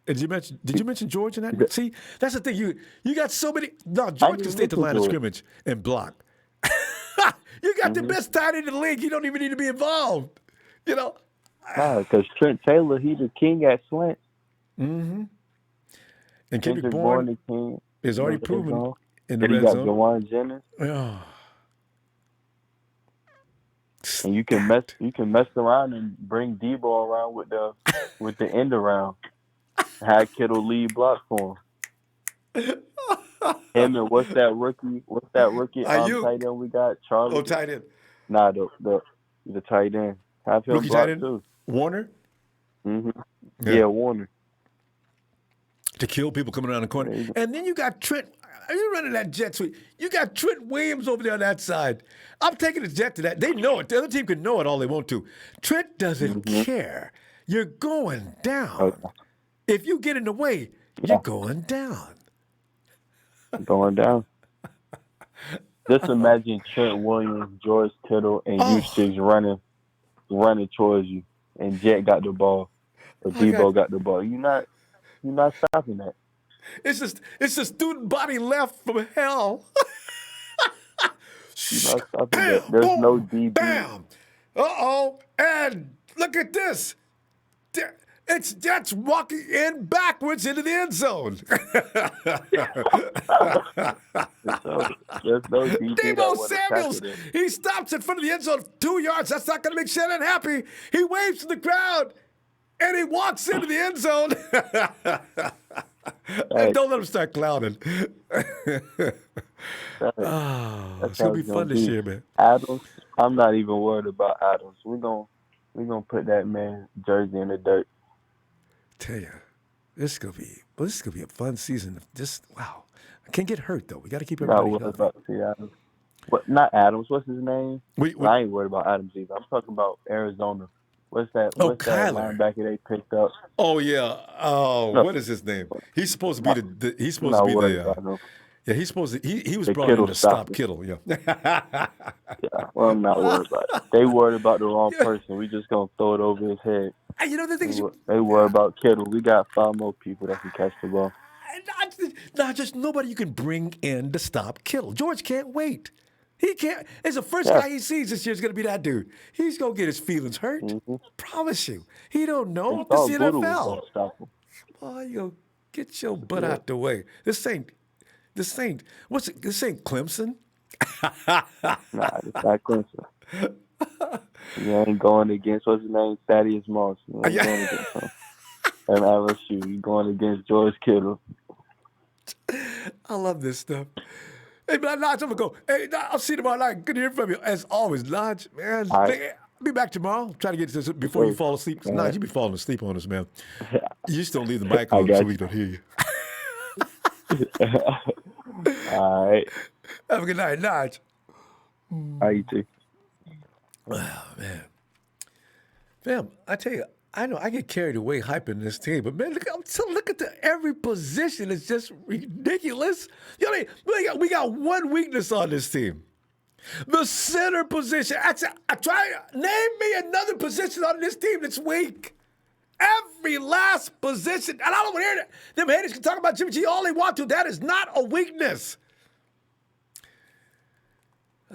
Did you mention George in that? See, that's the thing. You got so many. No, George can stay at the line of scrimmage and block. You got the best tight end in the league. You don't even need to be involved. Because Trent Taylor, he's the king at slant. And Kendrick Bourne the king. is already red proven zone. in the Then you red got zone. Jawan Jennings. Oh. And you can mess around and bring Debo around with the end around. Have Kittle lead block for him. Him and what's that rookie Ayuk. tight end we got? Charlie. Oh, tight end. Nah, the tight end. Have him Rookie block tight end. too. Warner. Yeah, Warner. To kill people coming around the corner. And then you got Trent. Are you running that jet sweep? You got Trent Williams over there on that side. I'm taking the jet to that. They know it. The other team can know it all they want to. Trent doesn't care. You're going down. Okay. If you get in the way, you're going down. Going down. Just imagine Trent Williams, George Kittle, and Eustace running towards you, and Jet got the ball, or Debo got the ball. You're not stopping that. It's a student body left from hell. You're not stopping that. Bam, There's boom, no DB. Bam. And look at this. It's Jets walking in backwards into the end zone. There's no DB. Debo Samuels, he stops in front of the end zone 2 yards. That's not going to make Shannon happy. He waves to the crowd, and he walks into the end zone. And don't let him start clowning. It's going to be fun this year, man. Adams, I'm not even worried about Adams. We're gonna put that man jersey in the dirt. Tell you, this is gonna be a fun season. Wow, I can't get hurt though. We got to keep everybody healthy. About to see Adams. Not Adams. What's his name? I ain't worried about Adams either. I'm talking about Arizona. What's that linebacker they picked up? Oh yeah. Oh, no. What is his name? He's supposed to be he's supposed to be the. Yeah, he's supposed to. He was brought in to stop Kittle. Yeah. Yeah. Well, I'm not worried about it. They worried about the wrong person. We just gonna throw it over his head. And you know the thing is, they worry about Kittle. We got 5 more people that can catch the ball. Not just nobody you can bring in to stop Kittle. George can't wait. He can't. It's the first guy he sees this year is going to be that dude. He's going to get his feelings hurt. Promise you. He don't know the NFL. Boy, you get your butt out the way. This ain't Clemson. Nah, it's not Clemson. You ain't going against, what's his name, Thaddeus Moss. You ain't going against him. And LSU, you going against George Kittle. I love this stuff. Hey, Lodge, I'm going to go. Hey, I'll see you tomorrow night. Good to hear from you. As always, Lodge, man. Right. I'll be back tomorrow. Try to get to this before you fall asleep. Lodge, you be falling asleep on us, man. You just don't leave the mic on so we don't hear you. All right. Have a good night, Lodge. You too. Oh, man. Fam, I tell you, I know I get carried away hyping this team, but man, look at every position. It's just ridiculous. You know, we got one weakness on this team. The center position. Name me another position on this team that's weak. Every last position. And I don't want to hear that. Them haters can talk about Jimmy G all they want to. That is not a weakness.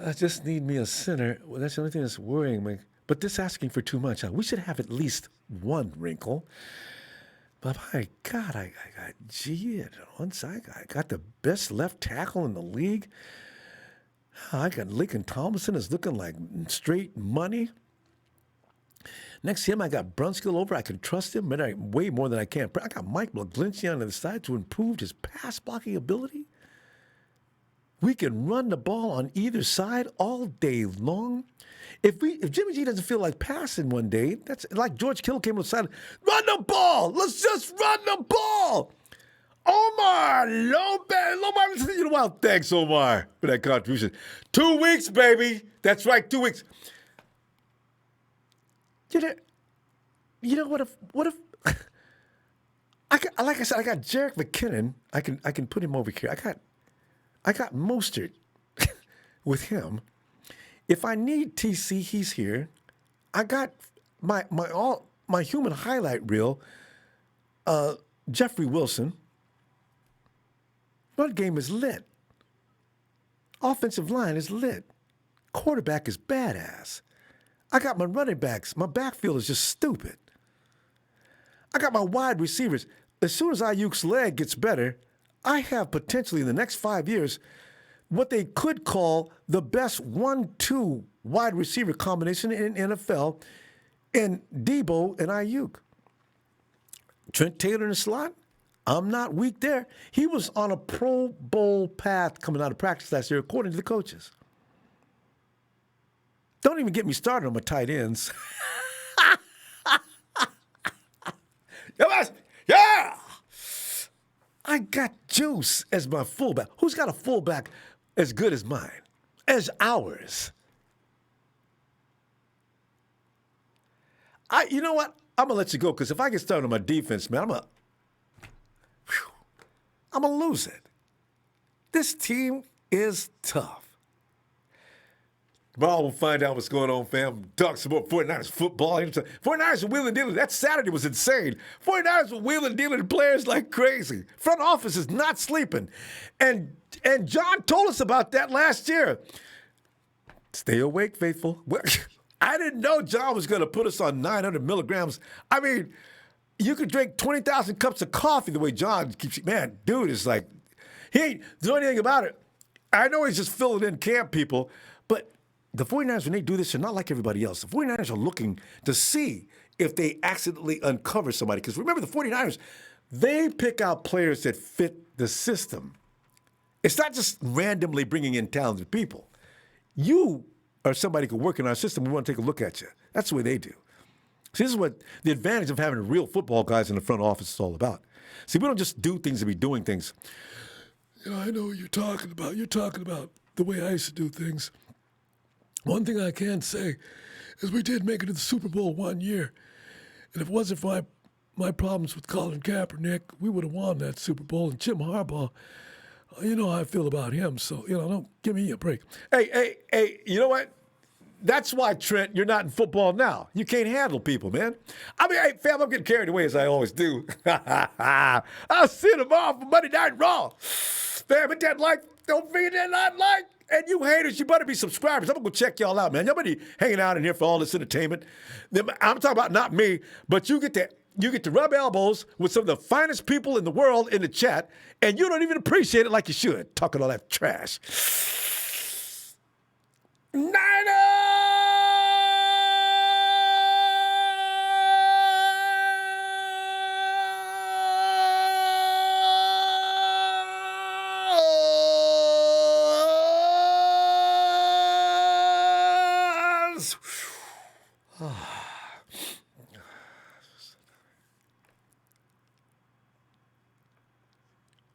I just need me a center. Well, that's the only thing that's worrying me. But this asking for too much. We should have at least one wrinkle. But my God, I got G at one side. I got the best left tackle in the league. I got Lincoln Thomason is looking like straight money. Next to him, I got Brunskill over. I can trust him way more than I can. I got Mike McGlinchey on the side to improve his pass blocking ability. We can run the ball on either side all day long. If Jimmy G doesn't feel like passing one day, that's like George Kittle came on the side. Run the ball. Let's just run the ball. Omar Lopez. You know what? Thanks, Omar, for that contribution. 2 weeks, baby. That's right, 2 weeks. You know what if like I said, I got Jerick McKinnon. I can put him over here. I got Mostert with him. If I need TC, he's here. I got my human highlight reel, Jeffrey Wilson. Run game is lit. Offensive line is lit. Quarterback is badass. I got my running backs. My backfield is just stupid. I got my wide receivers. as soon as Ayuk's leg gets better, I have potentially in the next 5 years what they could call the best 1-2 wide receiver combination in NFL in Debo and Ayuk. Trent Taylor in the slot, I'm not weak there. He was on a Pro Bowl path coming out of practice last year, according to the coaches. Don't even get me started on my tight ends. Yeah! I got Juice as my fullback. Who's got a fullback as good as mine? As ours? You know what? I'm going to let you go because if I get started on my defense, man, I'm going to lose it. This team is tough. Tomorrow we'll find out what's going on, fam. Talk some more 49ers football. 49ers are wheeling and dealing. That Saturday was insane. 49ers were wheeling and dealing players like crazy. Front office is not sleeping. And John told us about that last year. Stay awake, faithful. I didn't know John was going to put us on 900 milligrams. I mean, you could drink 20,000 cups of coffee the way John keeps. Man, dude is like, he ain't doing anything about it. I know he's just filling in camp people, but the 49ers, when they do this, are not like everybody else. The 49ers are looking to see if they accidentally uncover somebody. Because remember, the 49ers, they pick out players that fit the system. It's not just randomly bringing in talented people. You are somebody who can work in our system. We want to take a look at you. That's the way they do. See, this is what the advantage of having real football guys in the front office is all about. See, we don't just do things to be doing things. You know, I know what you're talking about. You're talking about the way I used to do things. One thing I can say is we did make it to the Super Bowl one year. And if it wasn't for my problems with Colin Kaepernick, we would have won that Super Bowl. And Jim Harbaugh, you know how I feel about him. So, don't give me a break. Hey, you know what? That's why, Trent, you're not in football now. You can't handle people, man. I mean, hey, fam, I'm getting carried away as I always do. I'll see you tomorrow for Monday Night Raw. Fam, hit that like. Don't forget that like. And you haters, you better be subscribers. I'm going to go check y'all out, man. Y'all better be hanging out in here for all this entertainment. I'm talking about not me, but you get to rub elbows with some of the finest people in the world in the chat, and you don't even appreciate it like you should, talking all that trash. Niners!